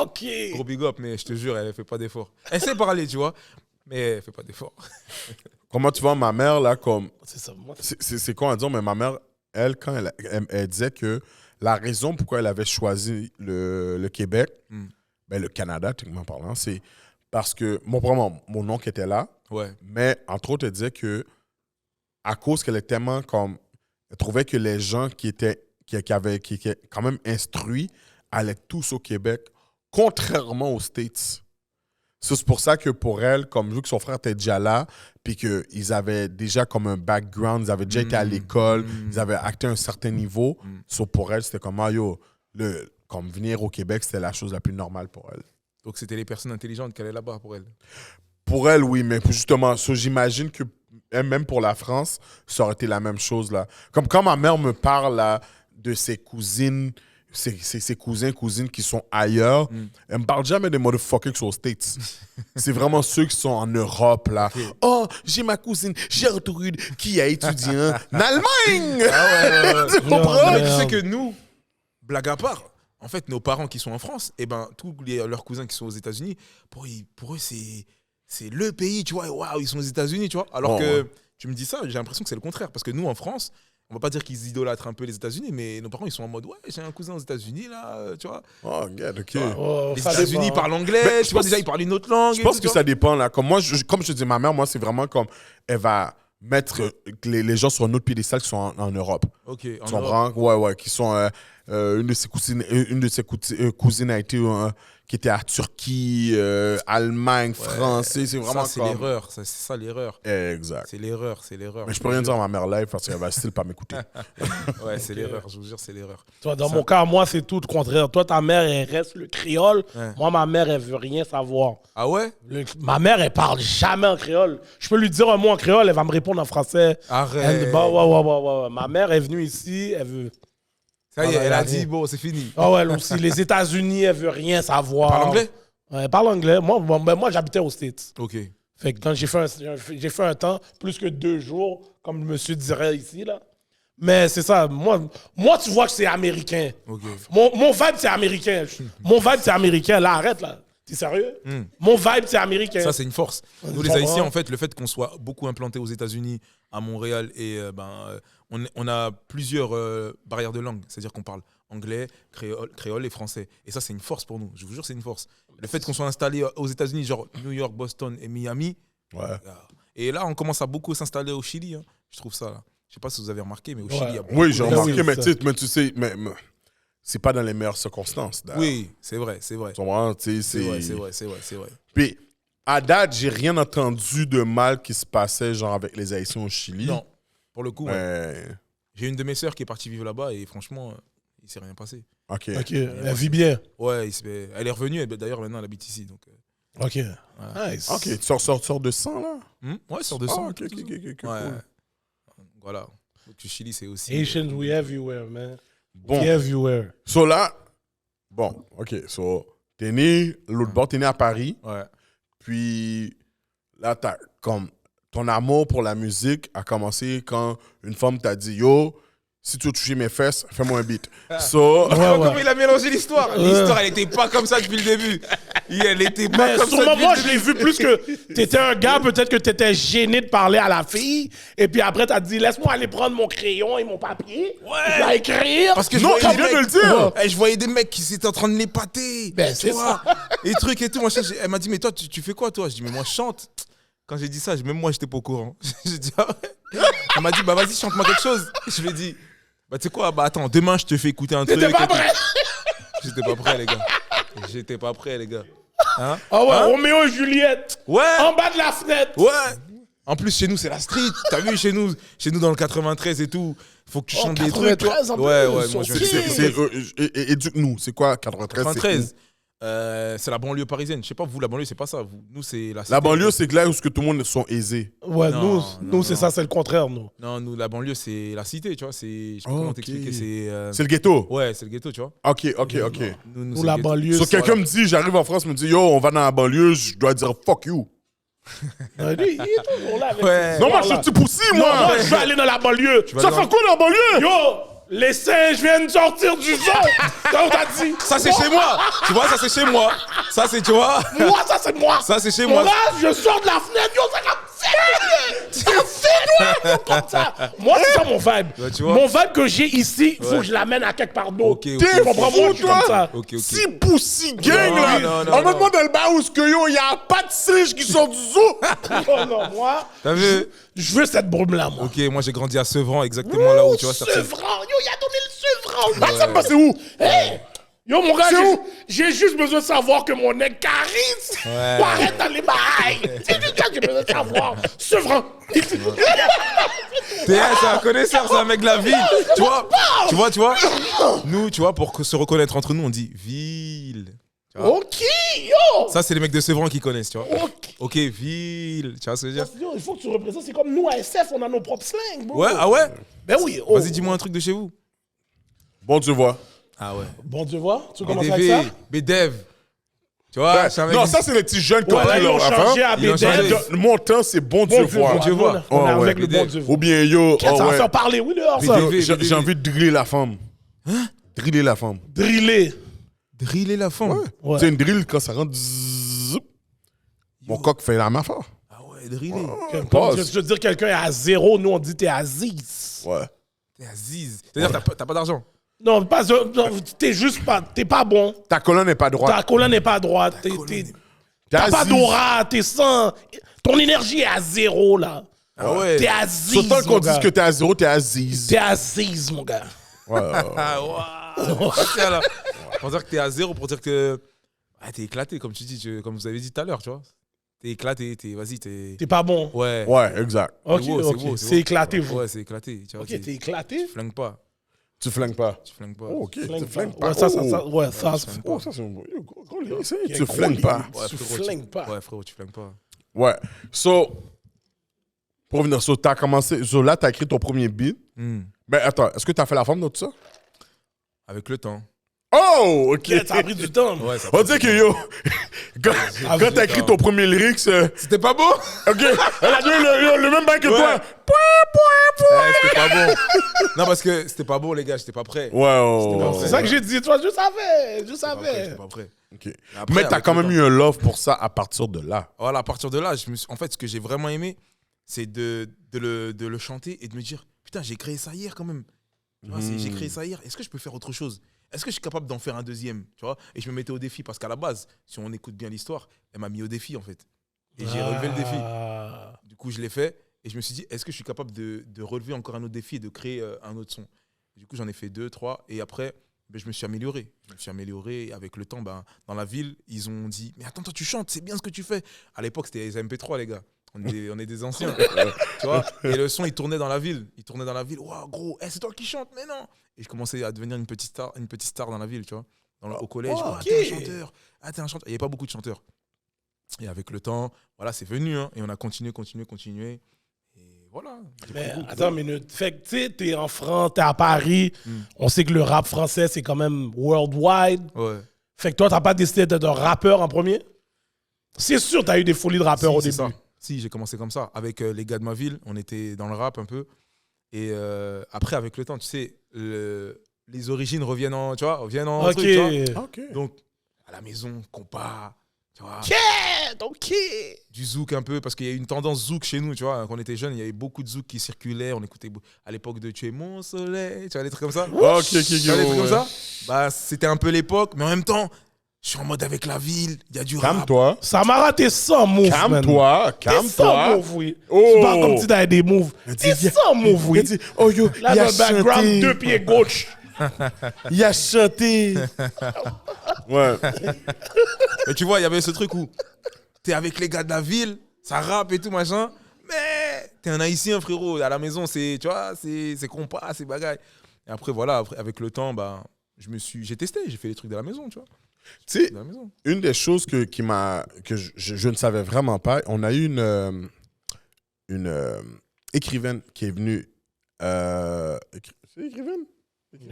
Speaker 2: OK.
Speaker 4: Gros big up, mais je te jure, elle fait pas d'efforts. Elle sait parler, tu vois, mais elle fait pas d'efforts.
Speaker 3: Comment tu vois ma mère, là, comme...
Speaker 2: C'est ça. Moi,
Speaker 3: C'est con à dire, mais ma mère, elle, quand elle disait que la raison pourquoi elle avait choisi le Québec, ben, le Canada, techniquement parlant, c'est parce que, mon oncle était là,
Speaker 4: Ouais.
Speaker 3: mais entre autres, elle disait que à cause qu'elle est tellement comme... Elle trouvait que les gens qui étaient quand même instruits allaient tous au Québec, contrairement aux States. Ça, c'est pour ça que pour elle, comme vu que son frère était déjà là, puis qu'ils avaient déjà comme un background, ils avaient déjà été à l'école, ils avaient acté à un certain niveau, so pour elle, c'était comme, comme venir au Québec, c'était la chose la plus normale pour elle.
Speaker 4: Donc c'était les personnes intelligentes qui allaient là-bas pour elle.
Speaker 3: Pour elle, oui, mais justement, so, j'imagine que même pour la France, ça aurait été la même chose, là. Comme quand ma mère me parle, là, de ses cousines ses cousins, cousines qui sont ailleurs, elle me parle jamais des motherfuckers qui sont aux States. C'est vraiment ceux qui sont en Europe, là. Oh, j'ai ma cousine Gertrude qui a étudié en Allemagne! Tu comprends?
Speaker 4: Mais tu sais que nous, blague à part, en fait, nos parents qui sont en France, eh ben, tous leurs cousins qui sont aux États-Unis, pour eux, c'est le pays, tu vois. Waouh, ils sont aux États-Unis, tu vois. Alors que tu me dis ça, j'ai l'impression que c'est le contraire. Parce que nous, en France, on va pas dire qu'ils idolâtrent un peu les États-Unis, mais nos parents, ils sont en mode, ouais, j'ai un cousin aux États-Unis, là, tu vois.
Speaker 3: Oh, regarde, OK.
Speaker 4: Les États-Unis, ils parlent anglais, tu vois, déjà, ils parlent une autre langue.
Speaker 3: Je pense que ça dépend, là. Comme moi, comme je te dis, ma mère, moi, c'est vraiment comme, elle va mettre les gens sur un autre piédestal qui sont en Europe.
Speaker 4: Ok,
Speaker 3: Tu comprends? Ouais, qui sont... une de ses cousines a été qui était à Turquie, Allemagne, français, c'est vraiment
Speaker 4: ça, c'est
Speaker 3: comme...
Speaker 4: l'erreur, c'est ça l'erreur.
Speaker 3: Exact.
Speaker 4: C'est l'erreur.
Speaker 3: Mais je peux rien dire à ma mère live parce qu'elle va still pas m'écouter.
Speaker 4: Ouais, c'est l'erreur, je vous jure, c'est l'erreur.
Speaker 2: Toi, dans mon cas, moi, c'est tout le contraire. Toi, ta mère, elle reste le créole.
Speaker 4: Ouais.
Speaker 2: Moi, ma mère, elle veut rien savoir.
Speaker 4: Ah ouais?
Speaker 2: Ma mère, elle parle jamais en créole. Je peux lui dire un mot en créole, elle va me répondre en français.
Speaker 4: Arrête.
Speaker 2: Ouais. Ma mère est venue ici, elle veut...
Speaker 4: Ça y est, elle a
Speaker 2: rien.
Speaker 4: dit, bon, c'est fini.
Speaker 2: Ah ouais, elle aussi, les États-Unis, elle veut rien savoir.
Speaker 4: Parle anglais?
Speaker 2: Ouais, elle parle anglais. Moi, j'habitais aux States.
Speaker 4: Ok.
Speaker 2: Fait que quand j'ai fait un temps, plus que 2 jours, comme le monsieur dirait ici, là. Mais c'est ça, moi, tu vois que c'est américain.
Speaker 4: Ok.
Speaker 2: Mon vibe, c'est américain. Mon vibe, c'est américain. Là, arrête, là. T'es sérieux? Mon vibe, c'est américain.
Speaker 4: Ça, c'est une force. Nous, les Haïtiens, en fait, le fait qu'on soit beaucoup implantés aux États-Unis, à Montréal, et on a plusieurs barrières de langue. C'est-à-dire qu'on parle anglais, créole et français. Et ça, c'est une force pour nous. Je vous jure, c'est une force. Le fait qu'on soit installé aux États-Unis, genre New York, Boston et Miami.
Speaker 3: Ouais.
Speaker 4: Et là, on commence à beaucoup s'installer au Chili. Hein. Je trouve ça, là. Je sais pas si vous avez remarqué, mais au Chili, il y a beaucoup
Speaker 3: Oui, j'ai remarqué,
Speaker 2: oui,
Speaker 3: mais
Speaker 2: ça.
Speaker 3: tu sais, mais c'est pas dans les meilleures circonstances.
Speaker 4: Oui, c'est vrai.
Speaker 3: Tu comprends? Tu sais,
Speaker 4: C'est vrai.
Speaker 3: Puis, à date, j'ai rien entendu de mal qui se passait, genre, avec les Haïtiens au Chili.
Speaker 4: Non, pour le coup, ouais.
Speaker 3: Mais...
Speaker 4: J'ai une de mes sœurs qui est partie vivre là-bas et franchement, il s'est rien passé.
Speaker 3: OK.
Speaker 2: OK, elle vit bien.
Speaker 4: Ouais, elle est revenue. D'ailleurs, maintenant, elle habite ici. Donc,
Speaker 2: OK. Nice.
Speaker 3: OK, tu sors de 100, là?
Speaker 4: ouais, sort de
Speaker 3: Ah,
Speaker 4: 100.
Speaker 3: OK,
Speaker 4: Ouais.
Speaker 3: cool.
Speaker 4: Voilà. Donc, le Chili, c'est aussi.
Speaker 2: Asians, we everywhere, man.
Speaker 3: Bon,
Speaker 2: We everywhere.
Speaker 3: so là, bon, OK, so, t'es né, l'autre bord, t'es né à Paris,
Speaker 4: Ouais.
Speaker 3: puis là, t'as comme, ton amour pour la musique a commencé quand une femme t'a dit, yo, si tu veux toucher mes fesses, fais-moi un beat. So,
Speaker 4: Comment il a mélangé l'histoire? L'histoire, elle était pas comme ça depuis le début. Elle était pas
Speaker 2: Mais
Speaker 4: comme ça.
Speaker 2: sûrement,
Speaker 4: depuis
Speaker 2: moi,
Speaker 4: le
Speaker 2: je l'ai vu plus que t'étais un gars, peut-être que t'étais gêné de parler à la fille, et puis après, t'as dit, laisse-moi aller prendre mon crayon et mon papier. Je vais écrire.
Speaker 4: Parce que
Speaker 3: Non, il vient de le dire.
Speaker 4: Je voyais des mecs qui étaient en train de l'épater.
Speaker 2: Ben,
Speaker 4: tu
Speaker 2: c'est
Speaker 4: vois. Et trucs et tout. Moi, elle m'a dit, mais toi, tu fais quoi, toi? Je dis, mais moi, je chante. Quand j'ai dit ça, même moi, j'étais pas au courant. J'ai dit, ah ouais. Elle m'a dit, bah vas-y, chante-moi quelque chose. Je lui ai dit, bah tu sais quoi, bah attends, demain, je te fais écouter un truc.
Speaker 2: T'étais pas prêt.
Speaker 4: J'étais pas prêt, les gars. J'étais pas prêt, les gars. Hein?
Speaker 2: Ah ouais,
Speaker 4: Hein?
Speaker 2: Roméo et Juliette.
Speaker 4: Ouais.
Speaker 2: En bas de la fenêtre.
Speaker 4: Ouais. En plus, chez nous, c'est la street. T'as vu, chez nous dans le 93 et tout, faut que tu chantes des trucs. tu vois.
Speaker 2: 93 en plus.
Speaker 4: Ouais, moi, je
Speaker 2: Ok.
Speaker 3: éduque-nous, c'est quoi 93?
Speaker 4: 93. C'est la banlieue parisienne. Je sais pas, vous, la banlieue, c'est pas ça. Nous, c'est la cité.
Speaker 3: La banlieue, c'est là où que tout le monde sont aisés.
Speaker 2: Ouais,
Speaker 4: Non,
Speaker 2: nous, c'est ça, c'est le contraire, nous.
Speaker 4: Non, nous, la banlieue, c'est la cité, tu vois. Je sais pas comment
Speaker 3: Ok.
Speaker 4: t'expliquer.
Speaker 3: C'est le ghetto?
Speaker 4: Ouais, c'est le ghetto, tu vois.
Speaker 3: OK.
Speaker 2: Nous,
Speaker 4: c'est
Speaker 2: la
Speaker 4: le ghetto.
Speaker 2: banlieue.
Speaker 3: So, quelqu'un me dit, j'arrive en France, me dit, yo, on va dans la banlieue, je dois dire fuck you.
Speaker 2: Lui, il est toujours là avec
Speaker 4: Ouais.
Speaker 2: ses
Speaker 3: Non, moi,
Speaker 2: histoires,
Speaker 3: je suis un
Speaker 2: là.
Speaker 3: petit poussi,
Speaker 2: Non,
Speaker 3: moi.
Speaker 2: moi, je vais aller dans la banlieue.
Speaker 4: vas
Speaker 3: Ça
Speaker 4: dans-
Speaker 3: fait quoi dans la banlieue?
Speaker 2: Yo, les singes viennent sortir du zoo. Donc, t'as dit.
Speaker 4: Ça, c'est chez moi. Tu vois, ça, c'est chez moi. Ça, c'est, tu vois.
Speaker 2: Moi, ça, c'est moi.
Speaker 4: Ça, c'est chez moi.
Speaker 2: Là, je sors de la fenêtre. Yo, ça comme ça. Moi, c'est ça mon vibe.
Speaker 4: Ouais, tu vois.
Speaker 2: Mon vibe que j'ai ici, il faut
Speaker 4: Ouais.
Speaker 2: que je l'amène à quelque part d'autre.
Speaker 4: Ok, ok.
Speaker 3: T'es
Speaker 2: Tu comprends? Moi, je suis comme ça.
Speaker 4: Ok.
Speaker 3: Si poussi gang,
Speaker 4: Non,
Speaker 3: là.
Speaker 4: non, non,
Speaker 3: En
Speaker 4: non.
Speaker 3: mode dans le bar où que yo, il y a pas de singe qui sort du zoo.
Speaker 2: Oh non, moi,
Speaker 4: T'as vu?
Speaker 2: je veux cette brume-là, moi.
Speaker 4: Ok, moi, j'ai grandi à Sevran, exactement là où tu vois.
Speaker 2: Sevran. Yo, il a donné le Sevran.
Speaker 3: Ah, ça me passe où?
Speaker 2: Hey! Yo, mon gars,
Speaker 3: C'est où?
Speaker 2: j'ai juste besoin de savoir que mon nez charisme.
Speaker 4: Ouais.
Speaker 2: Faut arrêter dans les bails. C'est juste ça que j'ai besoin de savoir. Sevran.
Speaker 4: C'est un connaisseur, c'est un mec de la ville. Tu vois. Nous, tu vois, pour se reconnaître entre nous, on dit ville. Tu vois.
Speaker 2: Ok, yo.
Speaker 4: Ça, c'est les mecs de Sevran qui connaissent, tu vois.
Speaker 2: Ok.
Speaker 4: Ok, ville. Tu vois ce que je veux dire?
Speaker 2: Yo, il faut que tu représentes. C'est comme nous, à SF, on a nos propres slangs, bro.
Speaker 4: Ouais, ah ouais?
Speaker 2: Ben oui. Oh.
Speaker 4: Vas-y, dis-moi un truc de chez vous.
Speaker 3: Bon, tu vois.
Speaker 4: Ah ouais.
Speaker 2: Bon Dieu, voir. Tu commences avec
Speaker 4: BDV,
Speaker 2: ça?
Speaker 4: BDev. Tu vois, je savais
Speaker 3: Non,
Speaker 4: que-
Speaker 3: ça, c'est les petits jeunes qui ont
Speaker 2: Ouais, là,
Speaker 3: pris
Speaker 2: ils ont
Speaker 3: leur
Speaker 2: changé
Speaker 3: affaire.
Speaker 2: à
Speaker 4: Ils ont changé.
Speaker 2: BDev.
Speaker 3: Mon temps, c'est bon Dieu voir.
Speaker 4: Bon Dieu voir.
Speaker 2: On est
Speaker 3: Ouais,
Speaker 2: avec
Speaker 3: ouais.
Speaker 2: le bon Dieu
Speaker 3: Ou
Speaker 2: voir.
Speaker 3: bien yo,
Speaker 2: Qu'est-ce que ça
Speaker 3: oh,
Speaker 2: va
Speaker 3: ouais.
Speaker 2: faire parler? Oui, dehors, ça.
Speaker 3: Yo,
Speaker 4: BDV.
Speaker 3: j'ai envie de driller la femme. Driller la femme.
Speaker 2: Driller.
Speaker 4: Driller la femme.
Speaker 2: Ouais.
Speaker 3: C'est une drill quand ça rentre. Zzz, mon coq fait la même affaire.
Speaker 4: Ah ouais, driller.
Speaker 3: Pause.
Speaker 2: Je veux dire, quelqu'un est à 0, nous on dit t'es à 10.
Speaker 3: Ouais.
Speaker 4: T'es Aziz. C'est-à-dire, t'as pas d'argent.
Speaker 2: Non, t'es juste pas, t'es pas bon.
Speaker 3: Ta colonne n'est pas droite.
Speaker 2: Ta colonne n'est pas droite. T'as pas
Speaker 3: Aziz.
Speaker 2: d'aura, t'es sans. Ton énergie est à 0 là.
Speaker 4: Ah ouais.
Speaker 2: T'es à 10.
Speaker 3: Autant qu'on dise que t'es à 0, t'es à Aziz.
Speaker 2: T'es à 6, mon gars.
Speaker 3: Ouais, ouais, ouais.
Speaker 4: Ah waouh. Tiens, là. Pour dire que t'es à 0, pour dire que. Ah, t'es éclaté, comme tu dis, comme vous avez dit tout à l'heure, tu vois. T'es éclaté, vas-y, t'es.
Speaker 2: T'es pas bon.
Speaker 4: Ouais.
Speaker 3: Ouais, exact.
Speaker 2: Ok,
Speaker 4: C'est beau, c'est
Speaker 2: ok.
Speaker 4: beau,
Speaker 2: C'est éclaté, vous.
Speaker 4: Ouais, c'est éclaté. Tu vois,
Speaker 2: Ok, t'es éclaté.
Speaker 4: Tu flingues pas.
Speaker 3: Tu flingues pas.
Speaker 4: Tu flingues pas.
Speaker 3: Oh, ok.
Speaker 2: Flingue
Speaker 3: Tu flingues
Speaker 2: pas.
Speaker 3: pas.
Speaker 2: Ouais, ça,
Speaker 3: Oh.
Speaker 2: ouais, ça.
Speaker 3: Oh, ça, c'est un bon. Yo, gros lyrique, ça.
Speaker 2: Ok,
Speaker 3: Tu
Speaker 2: gros
Speaker 3: flingues pas.
Speaker 2: lyrique. Tu
Speaker 4: frérot,
Speaker 2: flingues pas.
Speaker 4: Ouais, frérot, tu flingues pas.
Speaker 3: Ouais. So, pour revenir, t'as commencé. Là, t'as écrit ton premier beat. Mais attends, est-ce que t'as fait la forme de tout ça?
Speaker 4: Avec le temps.
Speaker 3: Oh, ok.
Speaker 2: Ok, ça a pris du temps.
Speaker 4: Ouais, ça
Speaker 3: On dirait que yo, quand t'as écrit ton premier lyrics,
Speaker 4: C'était pas beau?
Speaker 3: ok, elle a dit le même bail que toi.
Speaker 4: C'était pas bon. Non, parce que c'était pas bon, les gars, j'étais pas prêt.
Speaker 3: Ouais,
Speaker 2: C'est ça que j'ai dit, toi, je savais. Je
Speaker 4: J'étais
Speaker 2: savais.
Speaker 4: pas prêt.
Speaker 3: ok.
Speaker 4: Après,
Speaker 3: Mais t'as
Speaker 4: avec
Speaker 3: quand
Speaker 4: le
Speaker 3: même
Speaker 4: temps.
Speaker 3: eu un love pour ça à partir de là.
Speaker 4: Voilà, à partir de là, en fait, ce que j'ai vraiment aimé, c'est de le chanter et de me dire, putain, j'ai créé ça hier quand même. Tu vois, j'ai créé ça hier. Est-ce que je peux faire autre chose? Est-ce que je suis capable d'en faire un deuxième? Tu vois? Et je me mettais au défi parce qu'à la base, si on écoute bien l'histoire, elle m'a mis au défi en fait. Et j'ai relevé le défi.
Speaker 2: Ah.
Speaker 4: Du coup, je l'ai fait et je me suis dit, est-ce que je suis capable de relever encore un autre défi et de créer un autre son? Du coup, j'en ai fait 2, 3 et après, ben, je me suis amélioré. Je me suis amélioré et avec le temps, ben, dans la ville, ils ont dit, mais attends, toi, tu chantes, c'est bien ce que tu fais. À l'époque, c'était les MP3, les gars. On est des anciens. Tu vois? Et le son, il tournait dans la ville. Il tournait dans la ville. Waouh, gros, c'est toi qui chantes, mais non. Et je commençais à devenir une petite star dans la ville, tu vois. Au collège,
Speaker 2: Oh,
Speaker 4: ah,
Speaker 2: ok.
Speaker 4: t'es un chanteur. Ah, t'es un chanteur. Il n'y avait pas beaucoup de chanteurs. Et avec le temps, voilà, c'est venu. Hein, et on a continué. Et voilà.
Speaker 2: Mais attends une minute. Fait que tu sais, t'es en France, t'es à Paris. On sait que le rap français, c'est quand même worldwide.
Speaker 4: Ouais.
Speaker 2: Fait que toi, t'as pas décidé d'être un rappeur en premier? C'est sûr, t'as eu des folies de rappeur
Speaker 4: Si,
Speaker 2: au
Speaker 4: c'est
Speaker 2: début.
Speaker 4: ça. Si, j'ai commencé comme ça. Avec les gars de ma ville, on était dans le rap un peu. Et après, avec le temps, tu sais, les origines reviennent en truc, tu vois.
Speaker 3: Ok.
Speaker 4: Donc, à la maison, compas, tu vois.
Speaker 2: Ok.
Speaker 4: Du zouk un peu, parce qu'il y a eu une tendance zouk chez nous, tu vois. Quand on était jeunes, il y avait beaucoup de zouk qui circulaient. On écoutait à l'époque de Tu es mon soleil, tu vois, des trucs comme ça.
Speaker 3: Ok, ok,
Speaker 4: Tu vois, des trucs
Speaker 3: ouais.
Speaker 4: comme ça. Bah, c'était un peu l'époque, mais en même temps, je suis en mode avec la ville, il y a du rap.
Speaker 3: Calme-toi.
Speaker 2: Samara, t'es sans move, man.
Speaker 3: Calme-toi.
Speaker 2: T'es sans
Speaker 3: Calme-toi.
Speaker 2: move, oui.
Speaker 3: Oh.
Speaker 2: Tu parles comme si t'avais des moves. T'es sans move, oui.
Speaker 3: Il dit, oh yo,
Speaker 2: Là,
Speaker 3: il a
Speaker 2: dans le background,
Speaker 3: chanté.
Speaker 2: 2 pieds gauche.
Speaker 3: Il a chanté. Ouais.
Speaker 4: Mais tu vois, il y avait ce truc où t'es avec les gars de la ville, ça rappe et tout, machin, mais t'es un haïtien, frérot. À la maison, c'est, tu vois, c'est compas, c'est bagaille. Et après, voilà, avec le temps, bah, j'ai testé, j'ai fait les trucs de la maison, tu vois.
Speaker 3: Tu sais,
Speaker 4: De la maison.
Speaker 3: une des choses que je ne savais vraiment pas, on a eu une écrivaine qui est venue. C'est écrivaine?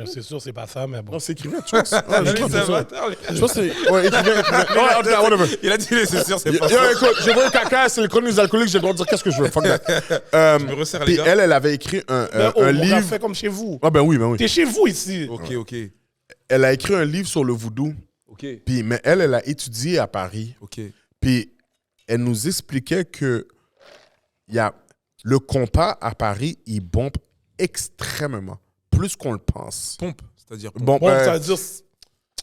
Speaker 2: C'est sûr, c'est pas ça, mais bon.
Speaker 3: Non, c'est écrivaine, tu vois. Ah, je pense que c'est- je pense que c'est. Ouais, écrivaine. Ouais, en tout cas, whatever.
Speaker 4: Il a dit, c'est sûr, c'est
Speaker 3: Yo,
Speaker 4: pas ça.
Speaker 3: écoute, j'ai vu un caca, c'est le chronique des alcooliques, j'ai le droit de dire qu'est-ce que je veux. Fuck that.
Speaker 4: Je me resserre,
Speaker 3: Puis
Speaker 4: les gars.
Speaker 3: elle avait écrit un
Speaker 2: Ben, on
Speaker 3: livre.
Speaker 2: fait comme chez vous.
Speaker 3: Ah, ben oui, ben oui.
Speaker 2: T'es chez vous ici.
Speaker 4: Ok.
Speaker 3: Elle a écrit un livre sur le voodoo. Puis, mais elle a étudié à Paris.
Speaker 4: Ok.
Speaker 3: Puis, elle nous expliquait que il y a le compas à Paris, il bombe extrêmement. Plus qu'on le pense.
Speaker 4: Pompe, c'est-à-dire pompe.
Speaker 3: Bon,
Speaker 2: Bon, ça veut dire.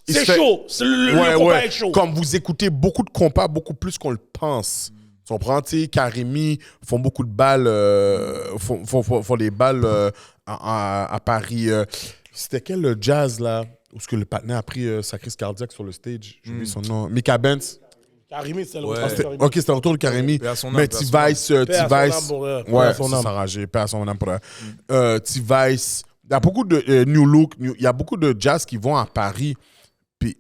Speaker 3: il
Speaker 2: C'est
Speaker 3: fait-
Speaker 2: chaud. Le combat est chaud.
Speaker 3: Comme vous écoutez beaucoup de compas, beaucoup plus qu'on le pense. Tu comprends? Tu sais, Karimi font beaucoup de balles, font des balles à Paris. C'était quel le jazz, là? Où ce que le partenaire a pris sa crise cardiaque sur le stage? J'ai oublié son nom. Mika Benz.
Speaker 2: Karimi, c'est le
Speaker 4: Ouais.
Speaker 2: retour de Karimi.
Speaker 3: Ok, c'était le retour de Karimi.
Speaker 4: Paix à son âme,
Speaker 3: Mais
Speaker 4: paix à son
Speaker 3: T-Vice,
Speaker 2: Paix à son âme pour eux. Paix à
Speaker 3: ouais,
Speaker 2: son
Speaker 3: c'est
Speaker 2: âme.
Speaker 3: ça, Ragé. Paix à son âme pour eux. T-Vice. Il y a beaucoup de New Look. Il y a beaucoup de jazz qui vont à Paris. Puis,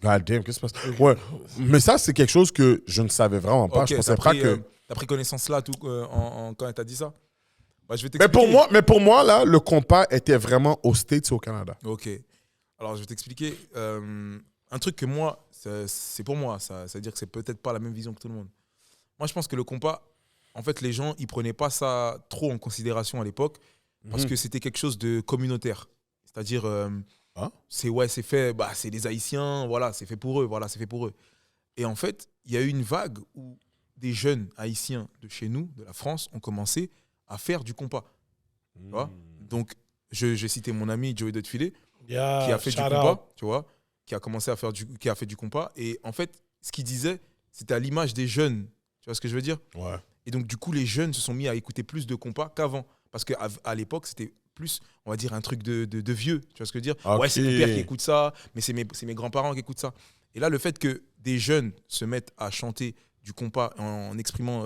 Speaker 3: god damn, qu'est-ce qui se passe? Ouais. Mais ça, c'est quelque chose que je ne savais vraiment pas.
Speaker 4: Ok,
Speaker 3: Je pensais pas que.
Speaker 4: t'as pris connaissance là, tout, quand elle t'a dit ça? Bah, je vais t'expliquer.
Speaker 3: Mais pour moi, là, le compas était vraiment aux States et au Canada.
Speaker 4: Ok. Alors, je vais t'expliquer. Un truc que moi, c'est pour moi, ça veut dire que c'est peut-être pas la même vision que tout le monde. Moi, je pense que le compas, en fait, les gens, ils prenaient pas ça trop en considération à l'époque parce que c'était quelque chose de communautaire. C'est-à-dire, c'est fait, c'est les Haïtiens, voilà, c'est fait pour eux, Et en fait, il y a eu une vague où des jeunes Haïtiens de chez nous, de la France, ont commencé à faire du compas. Tu vois. Donc, j'ai cité mon ami Joey Dotfilet, qui a fait du compas, tu vois, qui a commencé à faire qui a fait du compas. Et en fait, ce qu'il disait, c'était à l'image des jeunes. Tu vois ce que je veux dire?
Speaker 3: Ouais.
Speaker 4: Et donc, du coup, les jeunes se sont mis à écouter plus de compas qu'avant. Parce qu'à l'époque, c'était plus, on va dire, un truc de vieux. Tu vois ce que je veux dire?
Speaker 3: Okay.
Speaker 4: Ouais, c'est mon père qui écoute ça, mais c'est mes grands-parents qui écoutent ça. Et là, le fait que des jeunes se mettent à chanter du compas en exprimant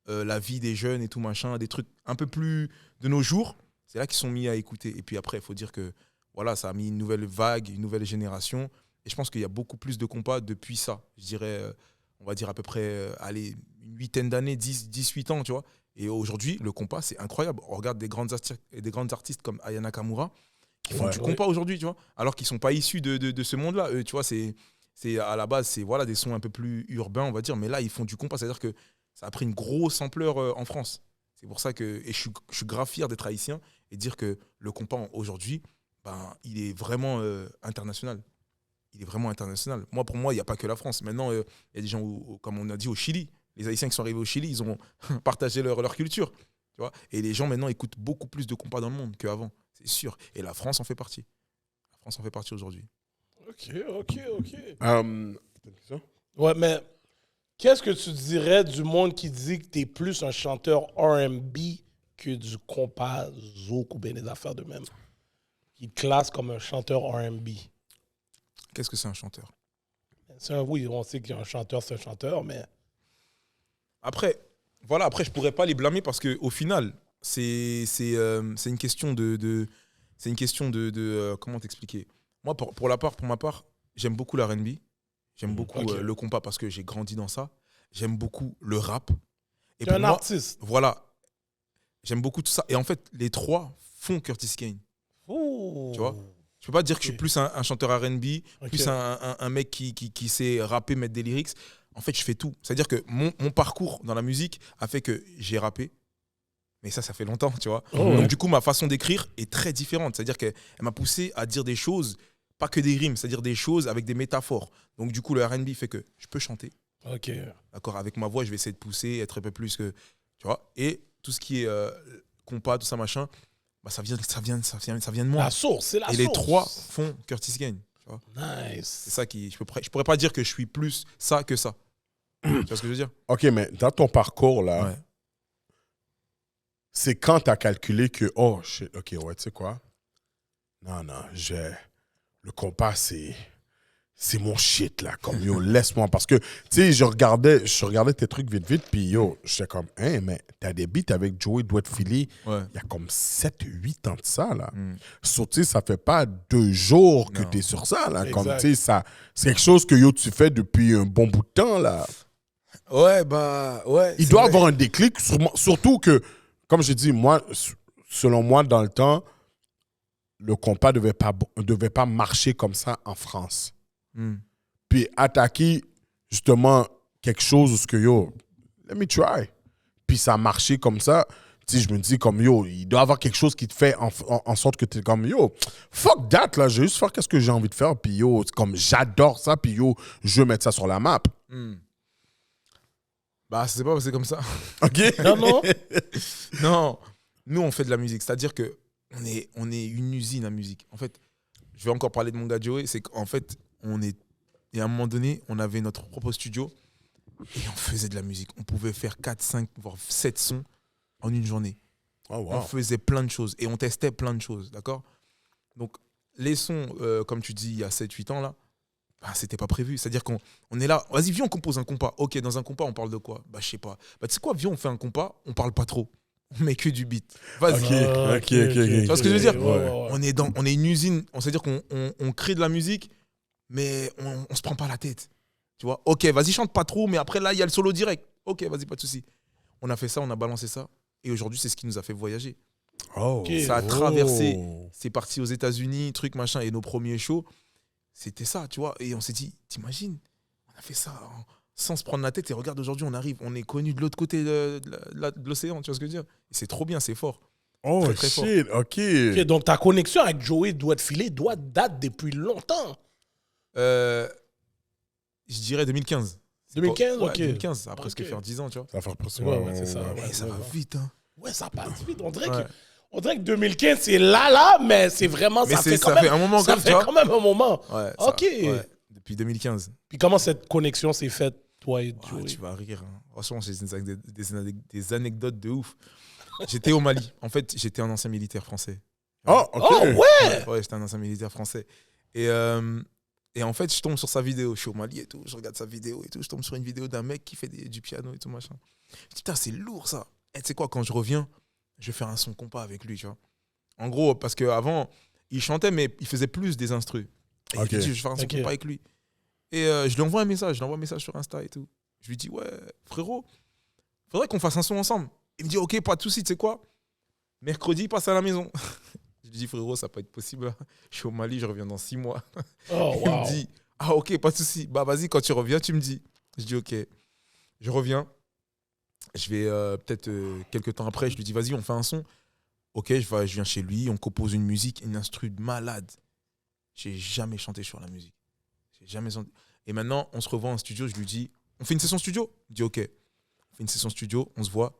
Speaker 4: la vie des jeunes et tout machin, des trucs un peu plus de nos jours, c'est là qu'ils sont mis à écouter. Et puis après, il faut dire que voilà, ça a mis une nouvelle vague, une nouvelle génération. Et je pense qu'il y a beaucoup plus de compas depuis ça. Je dirais, on va dire à peu près, une huitaine d'années, 18 ans, tu vois. Et aujourd'hui, le compas, c'est incroyable. On regarde des grandes artistes comme Aya Nakamura qui font du compas aujourd'hui, tu vois, alors qu'ils ne sont pas issus de ce monde-là. Eux, tu vois, c'est à la base, c'est des sons un peu plus urbains, on va dire. Mais là, ils font du compas. C'est-à-dire que ça a pris une grosse ampleur en France. C'est pour ça que je suis grave fier d'être haïtien et de dire que le compas, aujourd'hui, il est vraiment international. Il est vraiment international. Pour moi, il n'y a pas que la France. Maintenant, il y a des gens, comme on a dit, au Chili. Les Haïtiens qui sont arrivés au Chili, ils ont partagé leur culture. Tu vois. Et les gens, maintenant, écoutent beaucoup plus de compas dans le monde qu'avant. C'est sûr. Et la France en fait partie. La France en fait partie aujourd'hui.
Speaker 2: OK.
Speaker 3: Ouais,
Speaker 2: mais qu'est-ce que tu dirais du monde qui dit que tu es plus un chanteur R&B que du compas, zouk ou bien des affaires de même? Qui te classe comme un chanteur R&B.
Speaker 4: Qu'est-ce que c'est un chanteur?
Speaker 2: Oui, on sait qu'un chanteur, c'est un chanteur, mais...
Speaker 4: Après, je pourrais pas les blâmer parce qu'au final, c'est une question de comment t'expliquer? Moi, pour ma part, j'aime beaucoup la R&B. J'aime beaucoup le compas parce que j'ai grandi dans ça. J'aime beaucoup le rap.
Speaker 2: Et t'es un artiste.
Speaker 4: Voilà. J'aime beaucoup tout ça. Et en fait, les trois font Curtis Kane.
Speaker 2: Oh.
Speaker 4: Tu vois? Je peux pas dire que je suis plus un chanteur R&B, plus un mec qui sait rapper, mettre des lyrics. En fait, je fais tout. C'est-à-dire que mon parcours dans la musique a fait que j'ai rappé. Mais ça fait longtemps, tu vois. Donc, du coup, ma façon d'écrire est très différente. C'est-à-dire qu'elle m'a poussé à dire des choses, pas que des rimes, c'est-à-dire des choses avec des métaphores. Donc, du coup, le R&B fait que je peux chanter.
Speaker 2: OK.
Speaker 4: D'accord, avec ma voix, je vais essayer de pousser, être un peu plus que... Tu vois. Et tout ce qui est compas, tout ça, machin, ça vient de moi.
Speaker 2: La source, c'est la source.
Speaker 4: Et les trois font Curtis Kane. Tu vois.
Speaker 2: Nice.
Speaker 4: C'est ça qui... Je pourrais pas dire que je suis plus ça que ça. Tu vois ce que je veux dire?
Speaker 3: OK, mais dans ton parcours, là,
Speaker 4: Ouais.
Speaker 3: c'est quand tu as calculé que, oh, shit, OK, ouais, tu sais quoi? Non, le compas, c'est mon shit, là. Comme, yo, laisse-moi. Parce que, tu sais, je regardais tes trucs vite, puis yo, j'étais comme, hein, mais t'as des beats avec Joey Dotfilet, il y a comme 7-8 ans de ça, là. So, tu sais, ça fait pas 2 jours que t'es sur ça, là. Comme, tu sais, c'est quelque chose que, yo, tu fais depuis un bon bout de temps, là.
Speaker 4: Ouais.
Speaker 3: Il doit avoir un déclic, surtout que, comme j'ai dit, moi, selon moi, dans le temps, le compas devait pas marcher comme ça en France. Puis attaquer, justement, quelque chose où ce que, yo, let me try. Puis ça a marché comme ça. Tu sais, je me dis, comme, yo, il doit y avoir quelque chose qui te fait en sorte que tu es comme, yo, fuck that, là, je vais juste faire qu'est-ce que j'ai envie de faire. Puis, yo, comme, j'adore ça. Puis, yo, je veux mettre ça sur la map.
Speaker 4: C'est pas passé comme ça.
Speaker 3: OK?
Speaker 2: Non.
Speaker 4: Non. Nous, on fait de la musique. C'est-à-dire que on est une usine à musique. En fait, je vais encore parler de mon gars Joey. C'est qu'en fait, et à un moment donné, on avait notre propre studio et on faisait de la musique. On pouvait faire 4, 5, voire 7 sons en une journée.
Speaker 3: Oh, wow.
Speaker 4: On faisait plein de choses et on testait plein de choses. D'accord? Donc, les sons, comme tu dis, il y a 7-8 ans, là, c'était pas prévu. C'est-à-dire qu'on est là, vas-y, viens, on compose un compas. Ok, dans un compas, on parle de quoi? Je sais pas. Tu sais quoi, viens, on fait un compas, on parle pas trop. On met que du beat. Vas-y.
Speaker 3: OK.
Speaker 4: Tu vois ce que je veux dire?
Speaker 2: Ouais.
Speaker 4: On est une usine. C'est-à-dire qu'on crée de la musique, mais on se prend pas la tête. Tu vois? Ok, vas-y, chante pas trop, mais après, là, il y a le solo direct. Ok, vas-y, pas de souci. On a fait ça, on a balancé ça. Et aujourd'hui, c'est ce qui nous a fait voyager.
Speaker 3: Oh.
Speaker 4: Ça a traversé. C'est parti aux États-Unis, truc, machin. Et nos premiers shows, c'était ça, tu vois. Et on s'est dit, t'imagines, on a fait ça sans se prendre la tête. Et regarde, aujourd'hui, on arrive, on est connu de l'autre côté de l'océan, tu vois ce que je veux dire. Et c'est trop bien, c'est fort.
Speaker 3: Oh,
Speaker 4: Très, très fort.
Speaker 3: shit, OK.
Speaker 2: Ok, donc ta connexion avec Joey doit te filer, doit date depuis longtemps.
Speaker 4: Je dirais 2015.
Speaker 2: 2015,
Speaker 4: Ouais,
Speaker 2: ok.
Speaker 4: 2015, ça a presque
Speaker 2: Ok.
Speaker 4: faire 10 ans, tu vois.
Speaker 3: Ça va faire presque...
Speaker 2: Ouais, c'est ça.
Speaker 3: ouais.
Speaker 2: Ouais,
Speaker 4: Ça va vite, hein.
Speaker 2: Ouais, ça passe vite. On dirait,
Speaker 4: Ouais.
Speaker 2: on dirait que 2015, c'est là, mais c'est vraiment.
Speaker 4: Mais
Speaker 2: ça fait, quand
Speaker 4: ça
Speaker 2: même,
Speaker 4: fait un moment
Speaker 2: ça
Speaker 4: que,
Speaker 2: fait
Speaker 4: tu vois.
Speaker 2: quand même un moment.
Speaker 4: Ouais,
Speaker 2: Ok.
Speaker 4: ouais, depuis 2015.
Speaker 2: Puis comment cette connexion s'est faite, toi et
Speaker 4: Ah,
Speaker 2: Joey?
Speaker 4: tu vas rire. Hein. Franchement, j'ai des anecdotes de ouf. J'étais au Mali. En fait, j'étais un ancien militaire français.
Speaker 3: Oh, OK.
Speaker 2: Oh, ouais!
Speaker 4: Ouais, j'étais un ancien militaire français. Et en fait, je tombe sur sa vidéo. Je suis au Mali et tout. Je regarde sa vidéo et tout. Je tombe sur une vidéo d'un mec qui fait du piano et tout, machin. Je dis, putain, c'est lourd ça. Et tu sais quoi, quand je reviens, je vais faire un son compas avec lui, tu vois. En gros, parce qu'avant, il chantait, mais il faisait plus des instrus. Et
Speaker 3: Ok.
Speaker 4: il dit, je vais faire un son
Speaker 2: Ok.
Speaker 4: compas avec lui. Et je lui envoie un message. Je lui envoie un message sur Insta et tout. Je lui dis, ouais, frérot, faudrait qu'on fasse un son ensemble. Il me dit, ok, pas de souci, tu sais quoi. Mercredi, passe à la maison. Je lui dis, frérot, ça peut être possible. Je suis au Mali, je reviens dans 6 mois.
Speaker 2: Oh,
Speaker 4: Il
Speaker 2: wow.
Speaker 4: me dit, ah ok, pas de souci. Bah vas-y, quand tu reviens, tu me dis. Je dis, ok. Je reviens. Je vais peut-être quelques temps après, je lui dis, vas-y, on fait un son. Ok, je viens chez lui, on compose une musique, une instru de malade. J'ai jamais chanté sur la musique. J'ai jamais chanté. Et maintenant, on se revoit en studio, je lui dis, on fait une session studio? Il dit, ok. On fait une session studio, on se voit.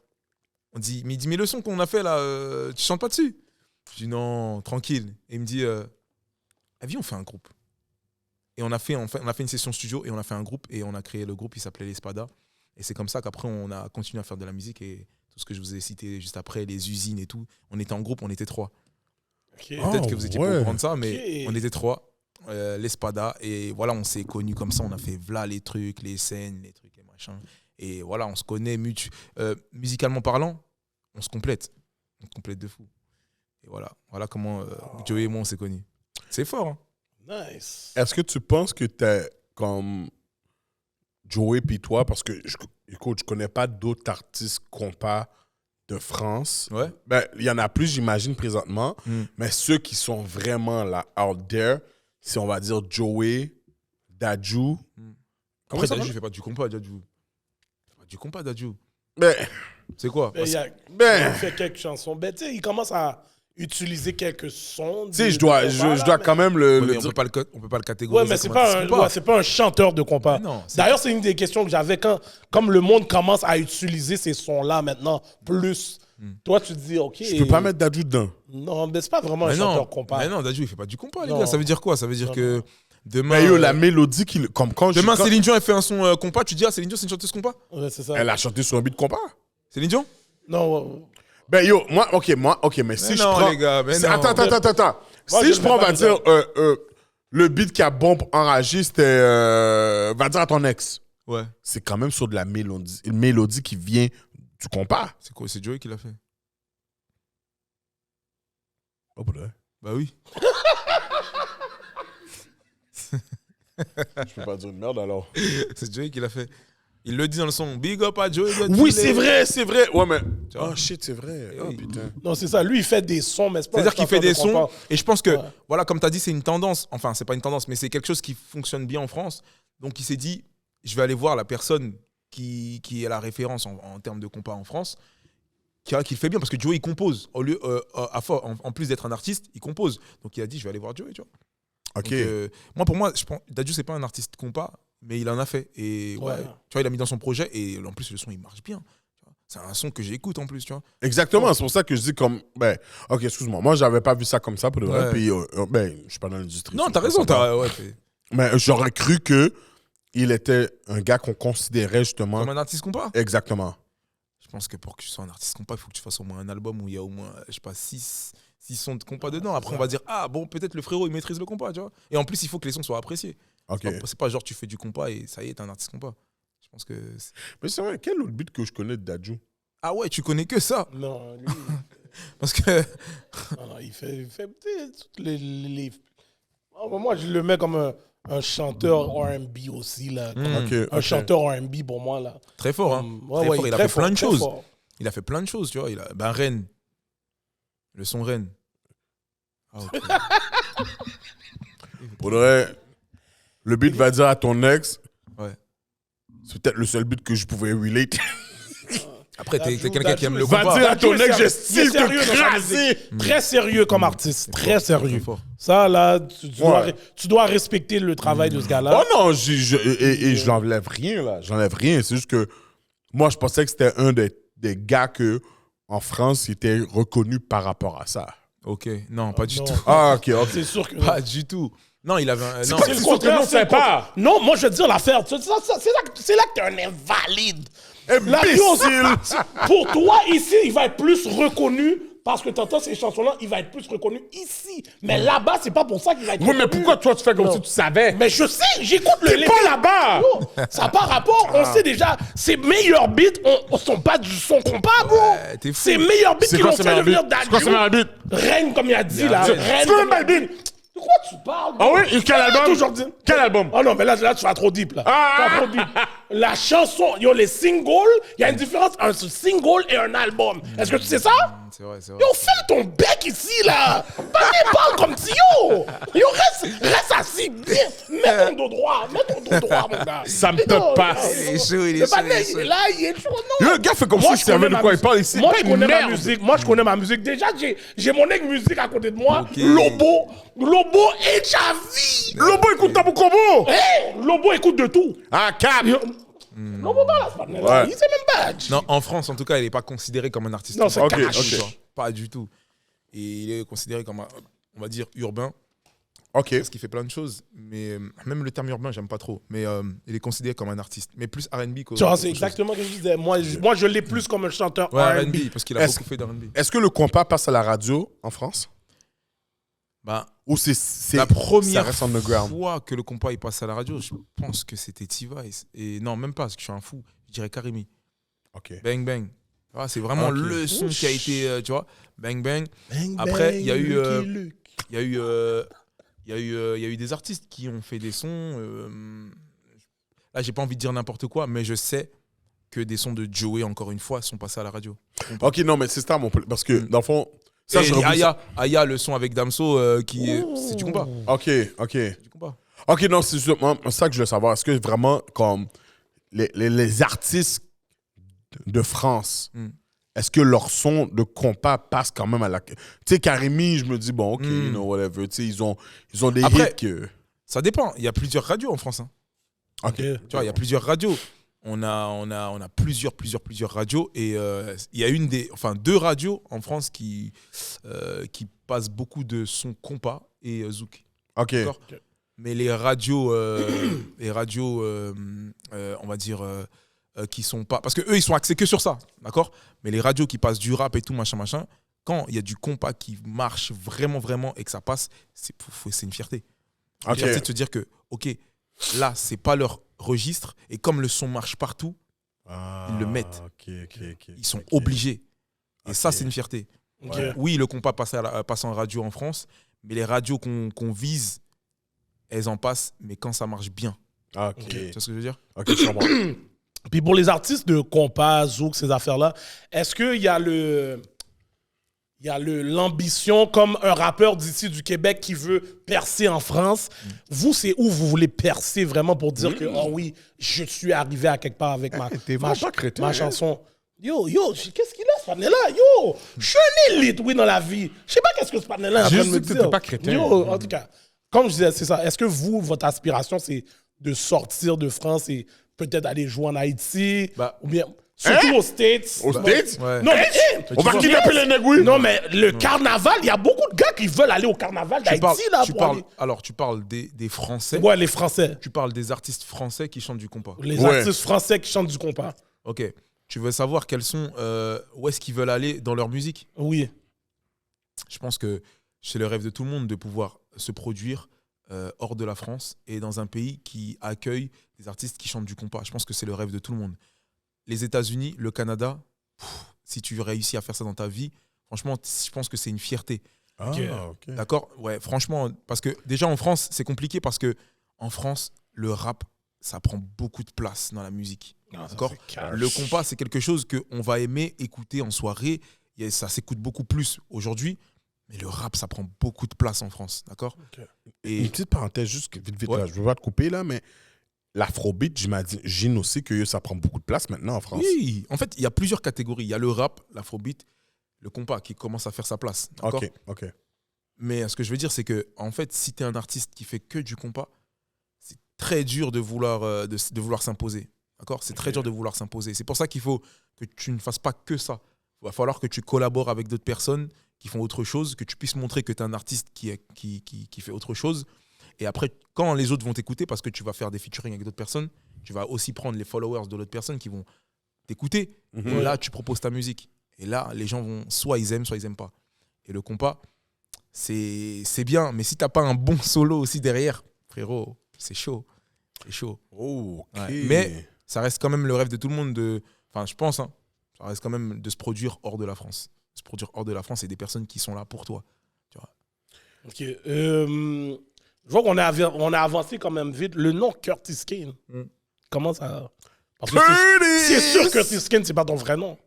Speaker 4: On dit, mais il dit, mais le son qu'on a fait là, tu chantes pas dessus? Je dis, non, tranquille. Et il me dit, ah, viens, on fait un groupe. Et on a fait une session studio et on a fait un groupe et on a créé le groupe, il s'appelait l'Espada. Et c'est comme ça qu'après, on a continué à faire de la musique et tout ce que je vous ai cité juste après, les usines et tout. On était en groupe, on était 3.
Speaker 2: Ok.
Speaker 4: Peut-être que vous étiez pas
Speaker 3: ouais.
Speaker 4: au courant de ça, mais
Speaker 2: Ok.
Speaker 4: on était 3. L'Espada. Et voilà, on s'est connus comme ça. On a fait voilà les trucs, les scènes, les trucs, les machins. Et voilà, on se connaît musicalement parlant, on se complète. On se complète de fou. Et voilà comment Joey et moi, on s'est connus. C'est fort, hein.
Speaker 2: Nice.
Speaker 3: Est-ce que tu penses que t'es comme Joey puis toi, parce que écoute, je connais pas d'autres artistes compas de France.
Speaker 4: Ouais.
Speaker 3: Ben, il y en a plus, j'imagine, présentement, mais ceux qui sont vraiment là, out there, c'est, on va dire, Joey, Dadju.
Speaker 4: Après,
Speaker 3: ça
Speaker 4: Dadju,
Speaker 3: va?
Speaker 4: il fait pas du compas, Dadju. Il fait pas du compas, Dadju.
Speaker 3: Ben,
Speaker 4: C'est quoi?
Speaker 2: Ben, il
Speaker 3: ben,
Speaker 2: fait quelques chansons. Ben, tu sais, il commence à utiliser quelques sons.
Speaker 3: tu sais, je dois quand même le
Speaker 4: Ouais, mais on
Speaker 3: dire.
Speaker 4: peut pas le catégoriser.
Speaker 2: Ouais, mais c'est
Speaker 4: comme
Speaker 2: pas,
Speaker 4: artiste compas.
Speaker 2: c'est pas un chanteur de compas.
Speaker 4: Mais non, c'est
Speaker 2: D'ailleurs, c'est une des questions que j'avais comme le monde commence à utiliser ces sons-là maintenant plus. Toi, tu te dis, OK.
Speaker 3: Je peux pas mettre Dadju dedans.
Speaker 2: Non, mais c'est pas vraiment un
Speaker 4: Mais
Speaker 2: chanteur
Speaker 4: non,
Speaker 2: compas.
Speaker 4: mais non, Dadju, il fait pas du compas, les
Speaker 2: Non.
Speaker 4: gars. Ça veut dire quoi? Ça veut dire
Speaker 2: Non,
Speaker 4: que
Speaker 2: non.
Speaker 4: demain.
Speaker 3: Mais yo, la mélodie, comme quand
Speaker 4: Demain,
Speaker 3: quand-
Speaker 4: Céline Dion, elle fait un son compas. Tu dis, ah, Céline Dion, c'est une chanteuse compas?
Speaker 2: Ouais, c'est ça.
Speaker 3: elle a chanté sur un beat compas.
Speaker 4: Céline Dion?
Speaker 2: Non,
Speaker 3: Ben yo, ok, mais si
Speaker 4: Mais
Speaker 3: je
Speaker 4: non,
Speaker 3: prends...
Speaker 4: les gars, mais
Speaker 3: C'est-
Speaker 4: non.
Speaker 3: Attends.
Speaker 2: Moi,
Speaker 3: Si
Speaker 2: je
Speaker 3: je
Speaker 2: le
Speaker 3: prends,
Speaker 2: mets
Speaker 3: on
Speaker 2: pas
Speaker 3: va dire,
Speaker 2: dedans.
Speaker 3: le beat qui a bombe enragé, c'était, va dire à ton ex.
Speaker 4: Ouais.
Speaker 3: C'est quand même sur de la mélodie, une mélodie qui vient du compas.
Speaker 4: C'est quoi? C'est Joey qui l'a fait?
Speaker 3: Oh, pour de vrai.
Speaker 4: Bah oui.
Speaker 3: Je peux pas dire une merde alors.
Speaker 4: C'est Joey qui l'a fait. Il le dit dans le son. Big up à Joey.
Speaker 3: Oui, c'est vrai. Ouais, mais...
Speaker 4: Tu vois?
Speaker 3: Oh shit, c'est vrai. Oh
Speaker 4: oui.
Speaker 3: putain.
Speaker 2: non, c'est ça. Lui, il fait des sons, mais c'est pas un
Speaker 4: C'est-à-dire qu'il fait
Speaker 2: chanteur
Speaker 4: des
Speaker 2: de
Speaker 4: sons.
Speaker 2: compas.
Speaker 4: Et je pense que,
Speaker 2: Ouais.
Speaker 4: voilà, comme tu as dit, c'est une tendance. Enfin, c'est pas une tendance, mais c'est quelque chose qui fonctionne bien en France. Donc, il s'est dit, je vais aller voir la personne qui est la référence en termes de compas en France, qui le fait bien. Parce que Joey, il compose. En plus d'être un artiste, il compose. Donc, il a dit, je vais aller voir Joey, tu vois.
Speaker 3: Ok.
Speaker 4: Donc, pour moi, je pense, Dadju, c'est pas un artiste compas, mais il en a fait. Et ouais,
Speaker 2: Ouais.
Speaker 4: tu vois, il a mis dans son projet. Et en plus, le son, il marche bien. Tu vois. C'est un son que j'écoute en plus, tu vois.
Speaker 3: Exactement, c'est pour ça que je dis comme... Ben, ok, excuse-moi. Moi, j'avais pas vu ça comme ça, pour de vrai.
Speaker 4: Ouais.
Speaker 3: Puis, ben, je suis pas dans l'industrie.
Speaker 4: Non,
Speaker 3: c'est
Speaker 4: t'as
Speaker 3: pas
Speaker 4: raison.
Speaker 3: ça.
Speaker 4: Ouais,
Speaker 3: Mais j'aurais cru que il était un gars qu'on considérait justement...
Speaker 4: comme un artiste compas.
Speaker 3: Exactement.
Speaker 4: Je pense que pour que tu sois un artiste compas, il faut que tu fasses au moins un album où il y a au moins, je sais pas, 6 sons de compas dedans. Après, on va dire, ah bon, peut-être le frérot, il maîtrise le compas, tu vois. Et en plus, il faut que les sons soient appréciés.
Speaker 3: Ok.
Speaker 4: C'est pas genre, tu fais du compas et ça y est, t'es un artiste compas. Je pense que.
Speaker 3: Mais c'est vrai, quel autre beat que je connais de Dadju?
Speaker 4: Ah ouais, tu connais que ça.
Speaker 2: Non, lui,
Speaker 4: Parce que.
Speaker 2: non, il fait tu sais, toutes les... Oh, moi, je le mets comme un chanteur R&B aussi, là. Comme
Speaker 3: Ok,
Speaker 2: un
Speaker 3: ok.
Speaker 2: chanteur R&B pour moi, là.
Speaker 4: Très fort, hein.
Speaker 2: Ouais,
Speaker 4: Très
Speaker 2: ouais,
Speaker 4: fort. Il a
Speaker 2: très
Speaker 4: fait plein de
Speaker 2: très
Speaker 4: choses.
Speaker 2: fort.
Speaker 4: Il a fait plein de choses, tu vois. Ben, Rennes. Le son Rennes. Ah, ok.
Speaker 3: Faudrait. Le beat va dire à ton ex.
Speaker 4: Ouais.
Speaker 3: C'est peut-être le seul beat que je pouvais relate.
Speaker 4: Après, t'es
Speaker 2: Dadju,
Speaker 4: quelqu'un qui aime le
Speaker 3: Va
Speaker 4: combat.
Speaker 3: dire à ton
Speaker 2: Dadju est
Speaker 3: ex, j'ai
Speaker 2: sérieux.
Speaker 3: style
Speaker 2: Il est sérieux
Speaker 3: de
Speaker 2: dans sa
Speaker 3: crasser.
Speaker 2: musique. Très sérieux comme artiste. Très sérieux.
Speaker 4: Très fort.
Speaker 2: Ça, là, tu
Speaker 3: Ouais.
Speaker 2: dois respecter le travail de ce gars-là.
Speaker 3: Oh non, et je l'enlève rien, là. J'enlève rien. C'est juste que moi, je pensais que c'était un des gars que, en France, il était reconnu par rapport à ça.
Speaker 4: Ok, non, pas du
Speaker 2: Non.
Speaker 4: tout.
Speaker 3: Ah, ok, ok.
Speaker 2: C'est sûr que
Speaker 4: Pas du tout. Non, il avait un. Non,
Speaker 3: pas
Speaker 2: c'est le
Speaker 3: sûr
Speaker 2: contraire,
Speaker 3: que non,
Speaker 2: c'est le
Speaker 3: c'est pas.
Speaker 2: contraire. Non, moi, je veux dire l'affaire. C'est là que t'es un invalide. Là,
Speaker 3: Imbécile.
Speaker 2: pour toi, ici, il va être plus reconnu parce que t'entends ces chansons-là, il va être plus reconnu ici. Mais là-bas, c'est pas pour ça qu'il va être
Speaker 3: Oui, mais
Speaker 2: reconnu.
Speaker 3: pourquoi toi, tu fais comme
Speaker 2: Non.
Speaker 3: si tu savais?
Speaker 2: Mais je sais, j'écoute le
Speaker 3: T'es pas là-bas.
Speaker 2: Yo, ça n'a pas rapport. On sait déjà, ses meilleurs beats sont pas du son compas, bro.
Speaker 4: t'es fou.
Speaker 2: Ses meilleurs beats
Speaker 3: C'est
Speaker 2: qui
Speaker 3: quoi
Speaker 2: l'ont
Speaker 3: ses
Speaker 2: fait
Speaker 3: meilleurs
Speaker 2: devenir
Speaker 3: beats? C'est quoi ses meilleurs
Speaker 2: Dadju.
Speaker 3: beats?
Speaker 2: Reine, comme il a dit, là.
Speaker 4: C'est
Speaker 2: Reine.
Speaker 3: C'est pas
Speaker 2: comme
Speaker 3: un
Speaker 2: il a
Speaker 3: bel
Speaker 2: dit.
Speaker 3: beat.
Speaker 2: De quoi tu parles?
Speaker 3: Ah oui? Et quel album?
Speaker 2: Toujours dit.
Speaker 3: Quel album?
Speaker 2: Oh non, mais là, tu vas trop deep, là.
Speaker 3: Ah!
Speaker 2: Tu vas trop deep. La chanson, yo, les singles, il y a une différence entre un single et un album. Est-ce que tu sais ça?
Speaker 4: C'est vrai, c'est vrai.
Speaker 2: Yo, ferme ton bec ici, là. Parle comme si, yo. Yo, reste assis bien. Mets ton dos droit. Mets ton dos droit, mon gars.
Speaker 3: Ça me
Speaker 2: Yo,
Speaker 3: peut pas.
Speaker 2: yo,
Speaker 4: Il est
Speaker 2: yo.
Speaker 4: chaud, il est
Speaker 2: Le
Speaker 4: chaud,
Speaker 2: panel,
Speaker 4: il est chaud.
Speaker 2: il est là, il est chaud, non.
Speaker 3: Le gars fait comme
Speaker 2: Moi,
Speaker 3: si
Speaker 2: je
Speaker 3: tu savais
Speaker 2: connais
Speaker 3: de
Speaker 2: ma
Speaker 3: quoi il
Speaker 2: musique.
Speaker 3: parle ici.
Speaker 2: Moi,
Speaker 3: Pas
Speaker 2: je
Speaker 3: une
Speaker 2: connais ma
Speaker 3: merde.
Speaker 2: musique. Moi, je connais ma musique. Déjà, j'ai mon ex musique à côté de moi.
Speaker 4: Ok.
Speaker 2: Lobo HAV.
Speaker 3: Lobo écoute Tabou Combo.
Speaker 2: Hey, Lobo écoute de tout.
Speaker 3: Ah, cap.
Speaker 2: Lobo dans la semaine,
Speaker 3: Ouais.
Speaker 2: il sait même pas.
Speaker 4: Non, en France, en tout cas, il n'est pas considéré comme un artiste.
Speaker 2: Non, c'est
Speaker 3: Ok,
Speaker 2: cash.
Speaker 3: ok.
Speaker 4: Tu vois, pas du tout. Et il est considéré comme un, on va dire, urbain,
Speaker 3: Ok.
Speaker 4: parce qu'il fait plein de choses. Mais même le terme urbain, j'aime pas trop. Mais il est considéré comme un artiste. Mais plus R&B qu'autre
Speaker 2: Tu vois, c'est
Speaker 4: chose.
Speaker 2: exactement ce que je disais. Moi, je l'ai plus comme un chanteur
Speaker 4: Ouais,
Speaker 2: R&B.
Speaker 4: R&B, parce qu'il a
Speaker 3: Est-ce-
Speaker 4: beaucoup fait d'R&B.
Speaker 3: Est-ce que le compas passe à la radio en France?
Speaker 4: Bah,
Speaker 3: Ou c'est
Speaker 4: la
Speaker 3: ça
Speaker 4: première
Speaker 3: reste underground?
Speaker 4: fois que le compas il passe à la radio, je pense que c'était T-Vice. Et non, même pas, parce que je suis un fou. Je dirais Karimi.
Speaker 3: Ok.
Speaker 4: Bang Bang. Tu vois, c'est vraiment
Speaker 3: Ok.
Speaker 4: le son qui a été, tu vois, Bang Bang.
Speaker 2: Bang,
Speaker 4: Après,
Speaker 2: bang,
Speaker 4: il y a eu,
Speaker 2: Lucky Luke.
Speaker 4: Il y a eu des artistes qui ont fait des sons. Là, j'ai pas envie de dire n'importe quoi, mais je sais que des sons de Joey, encore une fois, sont passés à la radio.
Speaker 3: Ok, non, mais c'est ça mon problème. Parce que, dans le fond, ça,
Speaker 4: Et
Speaker 3: je revois ça.
Speaker 4: Aya, le son avec Damso, c'est du combat.
Speaker 3: Ok, ok.
Speaker 4: Du combat.
Speaker 3: Ok, non, c'est justement ça que je veux savoir. Est-ce que vraiment, comme les artistes de France,
Speaker 4: Mm.
Speaker 3: est-ce que leur son de compas passe quand même à la. Tu sais, Karimi, je me dis, bon, ok, you know, whatever. Tu sais, ils ont des
Speaker 4: Après-
Speaker 3: hits que.
Speaker 4: Ça dépend. Il y a plusieurs radios en France. Hein.
Speaker 3: Ok.
Speaker 4: Tu vois, il y a plusieurs radios. On a plusieurs radios. Et il y a deux radios en France qui passent beaucoup de sons compas et zouk.
Speaker 3: Ok.
Speaker 4: D'accord. Mais les radios, on va dire, qui sont pas. Parce que eux, ils sont axés que sur ça. D'accord. Mais les radios qui passent du rap et tout, machin, quand il y a du compas qui marche vraiment, vraiment et que ça passe, c'est une fierté.
Speaker 3: Ok.
Speaker 4: Une fierté de se dire que, OK, là, c'est pas leur registre. Et comme le son marche partout, ils le mettent.
Speaker 3: Ok.
Speaker 4: ils sont obligés. Et ça, c'est une fierté.
Speaker 2: Ok.
Speaker 4: Oui, le compas passe en radio en France, mais les radios qu'on vise, elles en passent, mais quand ça marche bien.
Speaker 3: Ok.
Speaker 4: Tu vois ce que je veux dire?
Speaker 3: Ok, je comprends.
Speaker 2: Puis pour les artistes de compas, zouk, ces affaires-là, est-ce qu'il y a l'ambition comme un rappeur d'ici du Québec qui veut percer en France? Vous, c'est où vous voulez percer vraiment pour dire que, oh oui, je suis arrivé à quelque part avec
Speaker 3: t'es vraiment pas crétin,
Speaker 2: ma
Speaker 3: hein?
Speaker 2: chanson. Yo, qu'est-ce qu'il a, ce panel-là? Yo, je suis un élite, oui, dans la vie. Je sais pas qu'est-ce que ce panel-là est en
Speaker 3: J'ai
Speaker 2: train de
Speaker 3: juste
Speaker 2: me
Speaker 3: dit que
Speaker 2: dire.
Speaker 3: t'étais pas crétin.
Speaker 2: Yo, en tout cas, comme je disais, c'est ça. Est-ce que vous, votre aspiration, c'est de sortir de France et peut-être aller jouer en Haïti?
Speaker 4: Bah,
Speaker 2: ou bien, surtout aux States?
Speaker 3: Aux States?
Speaker 4: Ouais.
Speaker 2: Non, mais,
Speaker 3: On va
Speaker 4: vois-
Speaker 3: kidnapper les nègres, oui.
Speaker 2: non, mais le carnaval, il y a beaucoup de gars qui veulent aller au carnaval d'Haïti, là, pour aller.
Speaker 4: Alors, tu parles des Français.
Speaker 2: Ouais, les Français.
Speaker 4: Tu parles des artistes français qui chantent du compas.
Speaker 2: Les
Speaker 3: Ouais.
Speaker 2: artistes français qui chantent du compas.
Speaker 4: Ok. Tu veux savoir quels sont, où est-ce qu'ils veulent aller dans leur musique?
Speaker 2: Oui.
Speaker 4: Je pense que c'est le rêve de tout le monde de pouvoir se produire hors de la France et dans un pays qui accueille des artistes qui chantent du compas. Je pense que c'est le rêve de tout le monde. Les États-Unis, le Canada, si tu réussis à faire ça dans ta vie, franchement, je pense que c'est une fierté.
Speaker 3: Ah, ok.
Speaker 4: D'accord? Ouais, franchement, parce que déjà en France, c'est compliqué parce que en France, le rap, ça prend beaucoup de place dans la musique. D'accord? Le compas, c'est quelque chose qu'on va aimer écouter en soirée ça s'écoute beaucoup plus aujourd'hui. Mais le rap, ça prend beaucoup de place en France, d'accord?
Speaker 3: Une petite parenthèse, juste vite,
Speaker 4: Ouais.
Speaker 3: là, je veux pas te couper, là, mais l'afrobeat, j'imagine aussi que ça prend beaucoup de place maintenant en France.
Speaker 4: Oui, en fait, il y a plusieurs catégories. Il y a le rap, l'afrobeat, le compas qui commence à faire sa place, d'accord?
Speaker 3: OK.
Speaker 4: Mais ce que je veux dire, c'est que, en fait, si tu es un artiste qui fait que du compas, c'est très dur de vouloir, de vouloir s'imposer. D'accord? C'est très dur de vouloir s'imposer. C'est pour ça qu'il faut que tu ne fasses pas que ça. Il va falloir que tu collabores avec d'autres personnes qui font autre chose, que tu puisses montrer que tu es un artiste qui fait autre chose. Et après, quand les autres vont t'écouter, parce que tu vas faire des featuring avec d'autres personnes, tu vas aussi prendre les followers de l'autre personne qui vont t'écouter. Et là, tu proposes ta musique. Et là, les gens vont, soit ils aiment pas. Et le compas, c'est bien. Mais si t'as pas un bon solo aussi derrière, frérot, c'est chaud. C'est chaud.
Speaker 3: Oh, OK.
Speaker 4: Ouais. Mais ça reste quand même le rêve de tout le monde enfin, je pense, hein, ça reste quand même de se produire hors de la France. Se produire hors de la France et des personnes qui sont là pour toi. Tu vois.
Speaker 2: OK. Je vois qu'on a avancé quand même vite. Le nom Curtis Kane, comment ça... Parce que c'est sûr que Curtis Kane, c'est pas ton vrai nom.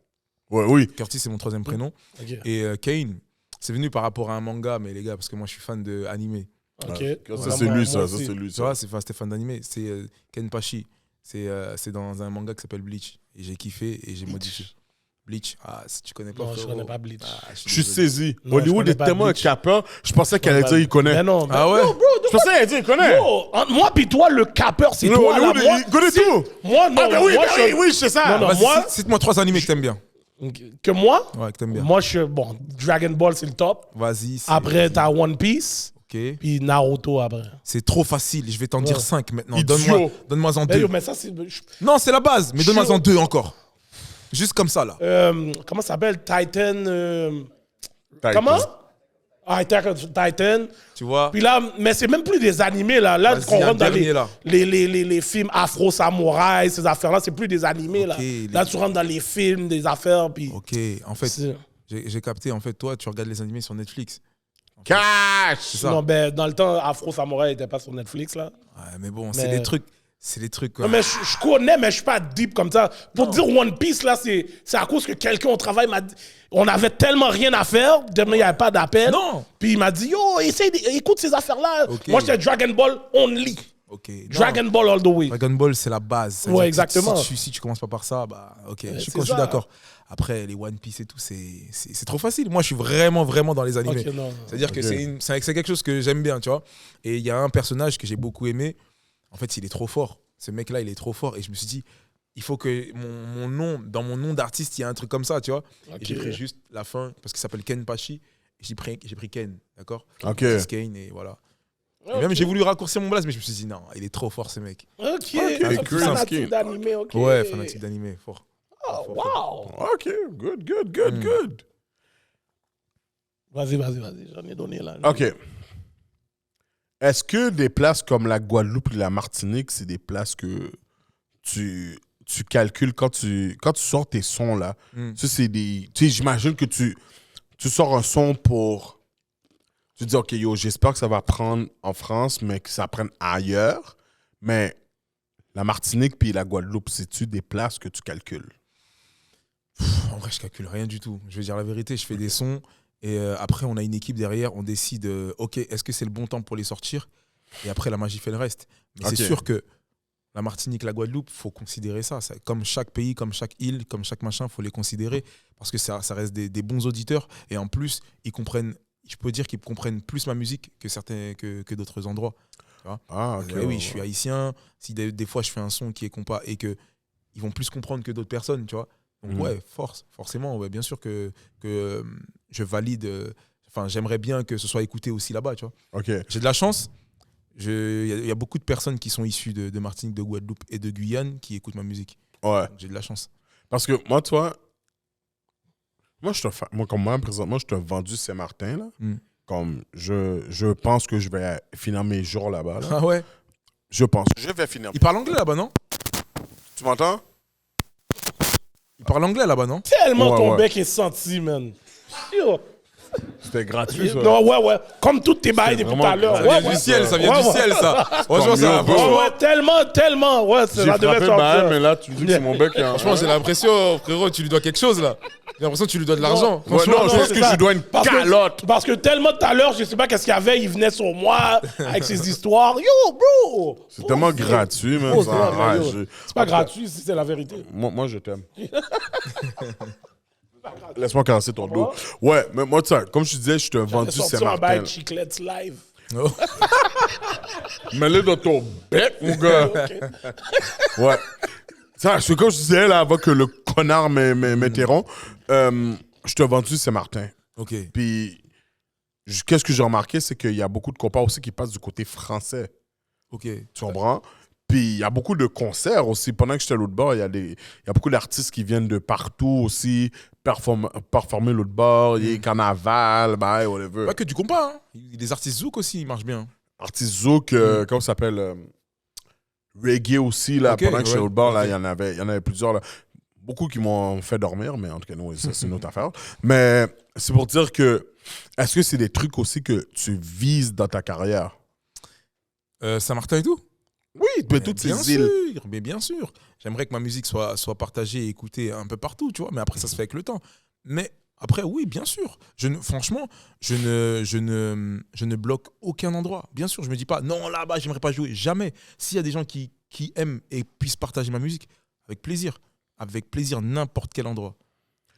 Speaker 3: Ouais, oui.
Speaker 4: Curtis, c'est mon troisième prénom.
Speaker 2: OK.
Speaker 4: Et Kane, c'est venu par rapport à un manga, mais les gars, parce que moi, je suis fan d'anime.
Speaker 2: OK.
Speaker 3: Ça, c'est lui, ça. Ça, c'est lui,
Speaker 4: Tu
Speaker 3: ça.
Speaker 4: vois, c'était fan d'anime. C'est Ken Pachi. C'est dans un manga qui s'appelle Bleach. Et j'ai kiffé et j'ai modifié. Bleach. Ah, si tu connais pas,
Speaker 2: Non, je
Speaker 4: frérot.
Speaker 2: connais pas Bleach.
Speaker 4: Ah,
Speaker 3: Je suis
Speaker 4: désolé.
Speaker 3: saisi.
Speaker 2: Non, je
Speaker 3: Hollywood
Speaker 2: connais
Speaker 3: est
Speaker 2: pas
Speaker 3: tellement un
Speaker 2: Bleach.
Speaker 3: capeur, je pensais qu'elle allait dire il connaît.
Speaker 2: Mais non.
Speaker 4: Ah ouais?
Speaker 3: Je pensais qu'elle allait dire il connaît.
Speaker 2: Yo, entre moi pis toi, le capeur, c'est
Speaker 3: Le
Speaker 2: toi, là.
Speaker 3: Hollywood,
Speaker 2: Moi,
Speaker 3: il connaît tout.
Speaker 2: moi, non.
Speaker 3: Ah, ben oui,
Speaker 2: moi,
Speaker 3: ben oui, c'est ça.
Speaker 2: Non, non.
Speaker 4: Vas-y,
Speaker 2: moi-
Speaker 4: cite-moi 3 animés que t'aimes bien.
Speaker 2: Que moi,
Speaker 4: Ouais, que t'aimes bien.
Speaker 2: moi, bon, Dragon Ball, c'est le top.
Speaker 4: Vas-y.
Speaker 2: Après, t'as One Piece,
Speaker 4: Ok.
Speaker 2: puis Naruto après.
Speaker 4: C'est trop facile. Je vais t'en dire 5 maintenant.
Speaker 3: Idiot.
Speaker 4: Donne-moi en
Speaker 2: Mais,
Speaker 4: 2.
Speaker 2: mais ça, c'est...
Speaker 4: Non, c'est la base. Mais donne-moi en 2 encore. Juste comme ça, là.
Speaker 2: comment ça s'appelle? Titan... Comment? Ah, Titan.
Speaker 4: Tu vois?
Speaker 2: Puis là, mais c'est même plus des animés, là. Là,
Speaker 4: Vas-y,
Speaker 2: qu'on
Speaker 4: un
Speaker 2: rentre dans
Speaker 4: dernier, là.
Speaker 2: les films afro-samouraï, ces affaires-là, c'est plus des animés,
Speaker 4: Ok,
Speaker 2: là.
Speaker 4: les-
Speaker 2: Là, tu rentres dans les films, des affaires, puis...
Speaker 4: Ok. En fait,
Speaker 2: C'est-
Speaker 4: j'ai capté. En fait, toi, tu regardes les animés sur Netflix.
Speaker 3: Cash.
Speaker 4: C'est ça.
Speaker 2: Non, ben, dans le temps, afro-samouraï n'était pas sur Netflix, là.
Speaker 4: Ouais, mais bon,
Speaker 2: Mais-
Speaker 4: c'est des trucs. C'est des trucs.
Speaker 2: Non, mais je connais, mais je suis pas deep comme ça. Pour dire One Piece, là, c'est à cause que quelqu'un au travail m'a dit... On avait tellement rien à faire, demain, il n'y avait pas d'appel.
Speaker 4: Non.
Speaker 2: Puis il m'a dit, yo, écoute ces affaires-là.
Speaker 4: Ok.
Speaker 2: Moi, j'étais Dragon Ball only.
Speaker 4: Ok. Non.
Speaker 2: Dragon Ball all the way.
Speaker 4: Dragon Ball, c'est la base.
Speaker 2: Ouais,
Speaker 4: C'est-à-dire que
Speaker 2: exactement.
Speaker 4: Si tu commences pas par ça, bah, ok, je
Speaker 2: c'est
Speaker 4: suis
Speaker 2: ça.
Speaker 4: d'accord. Après, les One Piece et tout, c'est trop facile. Moi, je suis vraiment dans les animés.
Speaker 2: Ok, non.
Speaker 4: C'est-à-dire que
Speaker 3: Ok.
Speaker 4: c'est quelque chose que j'aime bien, tu vois. Et il y a un personnage que j'ai beaucoup aimé. En fait, il est trop fort. Ce mec-là, il est trop fort. Et je me suis dit, il faut que mon nom, dans mon nom d'artiste, il y a un truc comme ça, tu vois.
Speaker 2: Ok.
Speaker 4: Et j'ai pris juste la fin, parce qu'il s'appelle Ken Pachi. Et j'ai pris Ken, d'accord?
Speaker 3: Ok.
Speaker 4: Chris Kane, et voilà. Et même, j'ai voulu raccourcir mon blaze, mais je me suis dit, non, il est trop fort, ce mec.
Speaker 2: Ok,
Speaker 3: Avec Chris
Speaker 2: fanatique
Speaker 3: Kane.
Speaker 2: d'animé, ok.
Speaker 4: Ouais, fanatique d'animé, fort.
Speaker 2: Oh, wow.
Speaker 3: OK, good.
Speaker 2: Vas-y, j'en ai donné là.
Speaker 3: OK. Est-ce que des places comme la Guadeloupe et la Martinique, c'est des places que tu calcules quand tu sors tes sons, là? Tu sais, c'est des... Tu sais, j'imagine que tu sors un son pour... Tu dis, OK, yo, j'espère que ça va prendre en France, mais que ça prenne ailleurs. Mais la Martinique puis la Guadeloupe, c'est-tu des places que tu calcules?
Speaker 4: En vrai, je calcule rien du tout. Je vais dire la vérité, je fais des sons et après, on a une équipe derrière, on décide, ok, est-ce que c'est le bon temps pour les sortir? Et après, la magie fait le reste. Mais
Speaker 3: Ok.
Speaker 4: c'est sûr que la Martinique, la Guadeloupe, faut considérer ça. Comme chaque pays, comme chaque île, comme chaque machin, faut les considérer parce que ça reste des bons auditeurs et en plus, ils comprennent. Je peux dire qu'ils comprennent plus ma musique que d'autres endroits. Tu vois.
Speaker 3: Ah, OK.
Speaker 4: Oui, je suis haïtien. Si des fois je fais un son qui est compas et que ils vont plus comprendre que d'autres personnes, tu vois. Donc ouais, forcément, ouais, bien sûr que je valide. Enfin, j'aimerais bien que ce soit écouté aussi là-bas, tu vois.
Speaker 3: OK.
Speaker 4: J'ai de la chance. Il y a beaucoup de personnes qui sont issues de Martinique, de Guadeloupe et de Guyane qui écoutent ma musique.
Speaker 3: Ouais.
Speaker 4: Donc, j'ai de la chance.
Speaker 3: Parce que moi, toi, comme moi, présentement, je t'ai vendu Saint-Martin, là. Comme je pense que je vais finir mes jours là-bas. Là.
Speaker 4: Ah ouais.
Speaker 3: Je pense. Je vais finir.
Speaker 4: Ils parlent anglais là-bas, non?
Speaker 3: Tu m'entends?
Speaker 4: Ils parlent anglais là-bas, non?
Speaker 2: Tellement
Speaker 3: Ouais,
Speaker 2: ton
Speaker 3: ouais.
Speaker 2: bec est senti, man. Yo.
Speaker 3: C'était gratuit, ça.
Speaker 2: Non, ouais. Comme toutes tes bails depuis tout à l'heure.
Speaker 3: Ça
Speaker 2: Ouais,
Speaker 3: vient
Speaker 2: ouais.
Speaker 3: du ciel,
Speaker 4: ça vient du ciel, ça. Franchement,
Speaker 3: Tant
Speaker 4: ça,
Speaker 3: mieux,
Speaker 4: franchement,
Speaker 2: Ouais, tellement. Ouais,
Speaker 3: J'ai
Speaker 2: ça devait
Speaker 3: frappé
Speaker 2: sortir.
Speaker 3: mal, mais là, tu me dis que c'est mon bec.
Speaker 4: franchement, j'ai l'impression, frérot, tu lui dois quelque chose là. J'ai l'impression que tu lui dois de l'argent.
Speaker 3: Ouais,
Speaker 4: Franchement,
Speaker 3: non, je pense que je dois une calotte.
Speaker 2: Parce que tellement tout à l'heure, je sais pas qu'est-ce qu'il y avait, il venait sur moi avec ses histoires. Yo, bro!
Speaker 3: C'est tellement gratuit, man.
Speaker 2: Oh,
Speaker 3: ça.
Speaker 2: c'est vrai,
Speaker 3: Ouais,
Speaker 2: yo. C'est pas gratuit, c'est la vérité.
Speaker 3: Moi, je t'aime. Laisse-moi caresser ton dos. Ouais, mais moi, tu sais, comme je te disais, je t'ai vendu
Speaker 2: Sorti un
Speaker 3: Saint-Martin.
Speaker 2: bail Chiclets live.
Speaker 3: Mets-le dans ton bec, mon gars. Ouais. Ça, c'est comme je disais, là, avant que le connard m'interrompt, je t'ai vendu Saint-Martin.
Speaker 4: Ok.
Speaker 3: Puis, qu'est-ce que j'ai remarqué, c'est qu'il y a beaucoup de compas aussi qui passent du côté français.
Speaker 4: Ok.
Speaker 3: Tu comprends? Puis, il y a beaucoup de concerts aussi. Pendant que j'étais à l'autre bord, il y a beaucoup d'artistes qui viennent de partout aussi performer l'autre bord. Il y a carnaval, bah, whatever.
Speaker 4: Pas que du compas, hein. Il y a des artistes zouk aussi, ils marchent bien.
Speaker 3: Artiste zouk, comment ça s'appelle? Reggae aussi, là.
Speaker 4: Ok,
Speaker 3: Pendant que j'étais à
Speaker 4: ouais,
Speaker 3: l'autre bord, là,
Speaker 4: ok.
Speaker 3: il y en avait plusieurs, là. Beaucoup qui m'ont fait dormir, mais en tout cas, non, ça, c'est une autre affaire. Mais c'est pour dire que, est-ce que c'est des trucs aussi que tu vises dans ta carrière?
Speaker 4: Saint-Martin et tout?
Speaker 3: Oui, mais toutes
Speaker 4: bien
Speaker 3: ces îles.
Speaker 4: sûr, mais bien sûr. J'aimerais que ma musique soit partagée et écoutée un peu partout, tu vois. Mais après, ça se fait avec le temps. Mais après, oui, bien sûr. Franchement, je ne bloque aucun endroit. Bien sûr, je me dis pas, non, là-bas, j'aimerais pas jouer. Jamais. S'il y a des gens qui aiment et puissent partager ma musique, avec plaisir. Avec plaisir, n'importe quel endroit.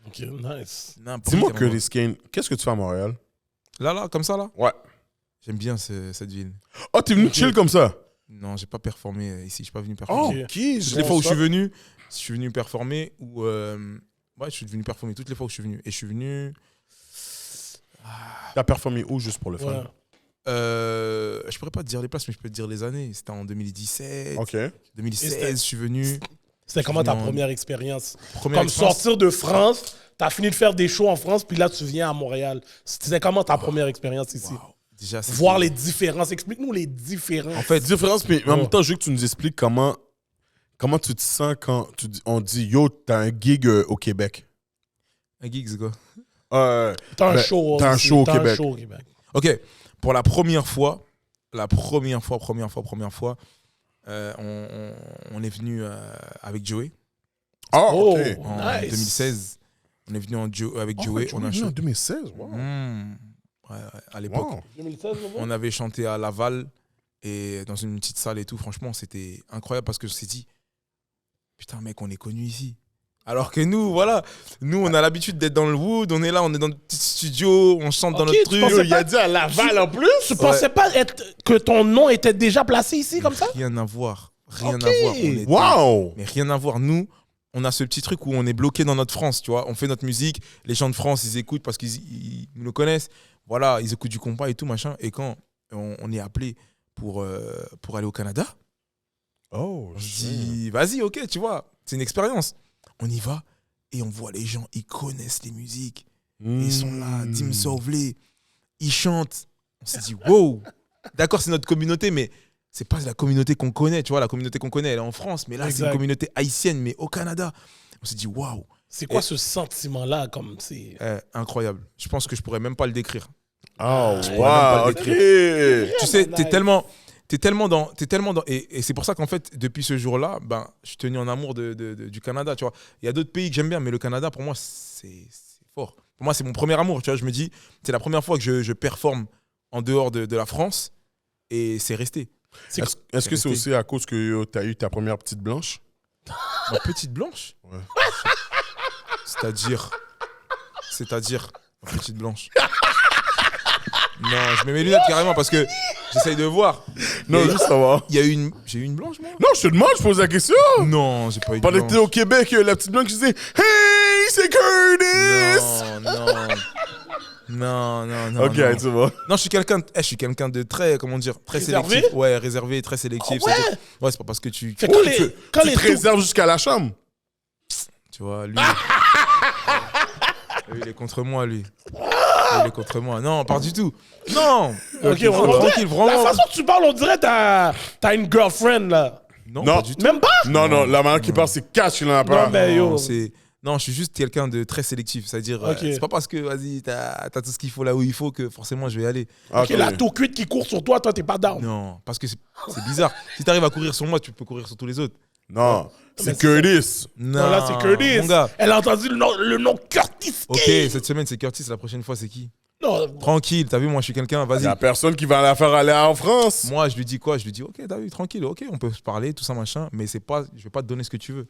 Speaker 2: Ok, nice.
Speaker 4: N'importe
Speaker 3: Dis-moi,
Speaker 4: quel endroit.
Speaker 3: Curtis Kane, qu'est-ce que tu fais à Montréal?
Speaker 4: Là, comme ça, là.
Speaker 3: Ouais.
Speaker 4: J'aime bien cette ville.
Speaker 3: Oh, t'es venu chill comme ça?
Speaker 4: Non, j'ai pas performé ici. Je suis pas venu
Speaker 3: Oh,
Speaker 4: performer.
Speaker 3: ok.
Speaker 4: Toutes les fois où je suis venu performer, ou ouais, je suis venu performer toutes les fois où je suis venu. Et je suis venu.
Speaker 3: T'as performé où, juste pour le fun?
Speaker 2: Ouais.
Speaker 4: Je pourrais pas te dire les places, mais je peux te dire les années. C'était en 2017,
Speaker 3: Ok.
Speaker 4: 2016, je suis venu.
Speaker 2: C'était comment ta
Speaker 4: Non.
Speaker 2: première expérience?
Speaker 4: Première
Speaker 2: Comme
Speaker 4: expérience.
Speaker 2: sortir de France, t'as fini de faire des shows en France, puis là, tu viens à Montréal. C'était comment ta première expérience ici?
Speaker 4: Waouh. Déjà, c'était-
Speaker 2: Voir les différences. Explique-nous les différences.
Speaker 3: En fait, différence, mais en même temps, je veux que tu nous expliques comment tu te sens quand on dit yo, t'as un gig au Québec.
Speaker 4: Un gigs, quoi.
Speaker 2: T'as un
Speaker 3: Ben,
Speaker 2: show
Speaker 3: t'as un
Speaker 2: aussi.
Speaker 3: show au
Speaker 2: T'as
Speaker 3: Québec.
Speaker 2: un show au Québec.
Speaker 4: Ok, pour la première fois, on est venu avec Joey
Speaker 3: Oh, ok.
Speaker 4: en
Speaker 2: Nice.
Speaker 4: 2016. On est venu avec Joey.
Speaker 3: Oh,
Speaker 4: On a
Speaker 3: en
Speaker 4: chanté.
Speaker 3: 2016, wow.
Speaker 4: Ouais, à l'époque.
Speaker 3: Wow.
Speaker 2: 2016,
Speaker 4: On avait chanté à Laval et dans une petite salle et tout. Franchement, c'était incroyable parce que je me suis dit, putain, mec, on est connu ici. Alors que nous, voilà, nous, on a l'habitude d'être dans le wood, on est là, on est dans notre petit studio, on chante dans
Speaker 2: Ok,
Speaker 4: notre
Speaker 2: tu
Speaker 4: truc.
Speaker 2: pensais
Speaker 3: Il a dit à Laval en plus?
Speaker 2: Tu pensais pas que ton nom était déjà placé ici comme ça?
Speaker 4: Rien à voir. Rien
Speaker 2: Ok.
Speaker 4: à voir. On était-
Speaker 3: Wow!
Speaker 4: Mais rien à voir. Nous, on a ce petit truc où on est bloqué dans notre France, tu vois. On fait notre musique, les gens de France, ils écoutent parce qu'ils nous connaissent. Voilà, ils écoutent du compas et tout, machin. Et quand on est appelé pour aller au Canada,
Speaker 3: Oh,
Speaker 4: on se dit, vas-y, ok, tu vois, c'est une expérience. On y va et on voit les gens, ils connaissent les musiques. Ils sont là, Dim Sauvelé, ils chantent. On s'est dit, wow, d'accord, c'est notre communauté, mais c'est pas la communauté qu'on connaît, tu vois. La communauté qu'on connaît, elle est en France, mais là, c'est
Speaker 2: Exact.
Speaker 4: une communauté haïtienne, mais au Canada. On s'est dit, waouh,
Speaker 2: C'est quoi ce sentiment-là comme c'est
Speaker 4: incroyable. Je pense que je pourrais même pas le décrire.
Speaker 3: Oh,
Speaker 4: même
Speaker 3: wow,
Speaker 4: pas le
Speaker 3: ok.
Speaker 4: Tu sais,
Speaker 2: nice.
Speaker 4: t'es tellement dans, et c'est pour ça qu'en fait, depuis ce jour-là, ben, je suis tenu en amour du Canada, tu vois. Il y a d'autres pays que j'aime bien, mais le Canada, pour moi, c'est fort. Pour moi, c'est mon premier amour, tu vois. Je me dis, c'est la première fois que je performe en dehors de la France, et c'est resté.
Speaker 3: Est-ce que c'est aussi à cause que tu as eu ta première petite blanche?
Speaker 4: Ma petite blanche?
Speaker 3: Ouais.
Speaker 4: C'est-à-dire, ma petite blanche. Non, je mets mes lunettes carrément parce que j'essaye de voir.
Speaker 3: Non,
Speaker 4: Et
Speaker 3: juste savoir.
Speaker 4: j'ai eu une blanche, moi?
Speaker 3: Non, je te demande, je pose la question.
Speaker 4: Non, j'ai pas eu de
Speaker 3: Pendant que
Speaker 4: blanche.
Speaker 3: t'es au Québec, la petite blanche qui disait Hey, c'est Curtis!
Speaker 4: Non.
Speaker 3: Ok,
Speaker 4: non.
Speaker 3: tu vois.
Speaker 4: Non, je suis quelqu'un de très, comment dire, très
Speaker 2: Réservé?
Speaker 4: sélectif. Ouais, réservé, très sélectif.
Speaker 2: Ah ouais?
Speaker 4: C'est-à-dire- ouais, c'est pas parce que tu
Speaker 2: Fait que quand
Speaker 3: Ouais,
Speaker 2: les, quand
Speaker 3: tu
Speaker 2: les
Speaker 3: te
Speaker 2: tout-
Speaker 3: réserves jusqu'à la chambre.
Speaker 4: Tu vois, lui. Lui, il est contre moi, lui. Il est contre moi. Non, pas du tout. Non.
Speaker 2: Ok, on va
Speaker 4: tranquille,
Speaker 2: La
Speaker 4: vraiment.
Speaker 2: façon que tu parles, on dirait que t'as une girlfriend, là.
Speaker 4: Non,
Speaker 3: Non.
Speaker 4: pas du tout.
Speaker 2: Même pas?
Speaker 3: Non, la manière qui parle, c'est cash, il en a pas.
Speaker 2: Non, mais yo.
Speaker 4: Non, je suis juste quelqu'un de très sélectif. C'est-à-dire,
Speaker 2: Ok.
Speaker 4: c'est pas parce que, vas-y, t'as tout ce qu'il faut là où il faut que forcément je vais y aller.
Speaker 2: Ok, la tour qui court sur toi, toi, t'es pas down.
Speaker 4: Non, parce que c'est bizarre. Si t'arrives à courir sur moi, tu peux courir sur tous les autres.
Speaker 3: Non,
Speaker 2: Mais
Speaker 3: c'est Curtis.
Speaker 2: Non, là, c'est Curtis.
Speaker 4: Mon gars.
Speaker 2: Elle a entendu le nom Curtis
Speaker 4: Ok,
Speaker 2: King.
Speaker 4: cette semaine, c'est Curtis. La prochaine fois, c'est qui?
Speaker 2: Non,
Speaker 4: Tranquille, t'as vu, moi, je suis quelqu'un.
Speaker 3: Il
Speaker 4: Vas-y.
Speaker 3: y a personne qui va la faire aller en France.
Speaker 4: Moi, je lui dis quoi? Je lui dis, ok, t'as vu, tranquille, ok, on peut se parler, tout ça, machin, mais c'est pas, je vais pas te donner ce que tu veux.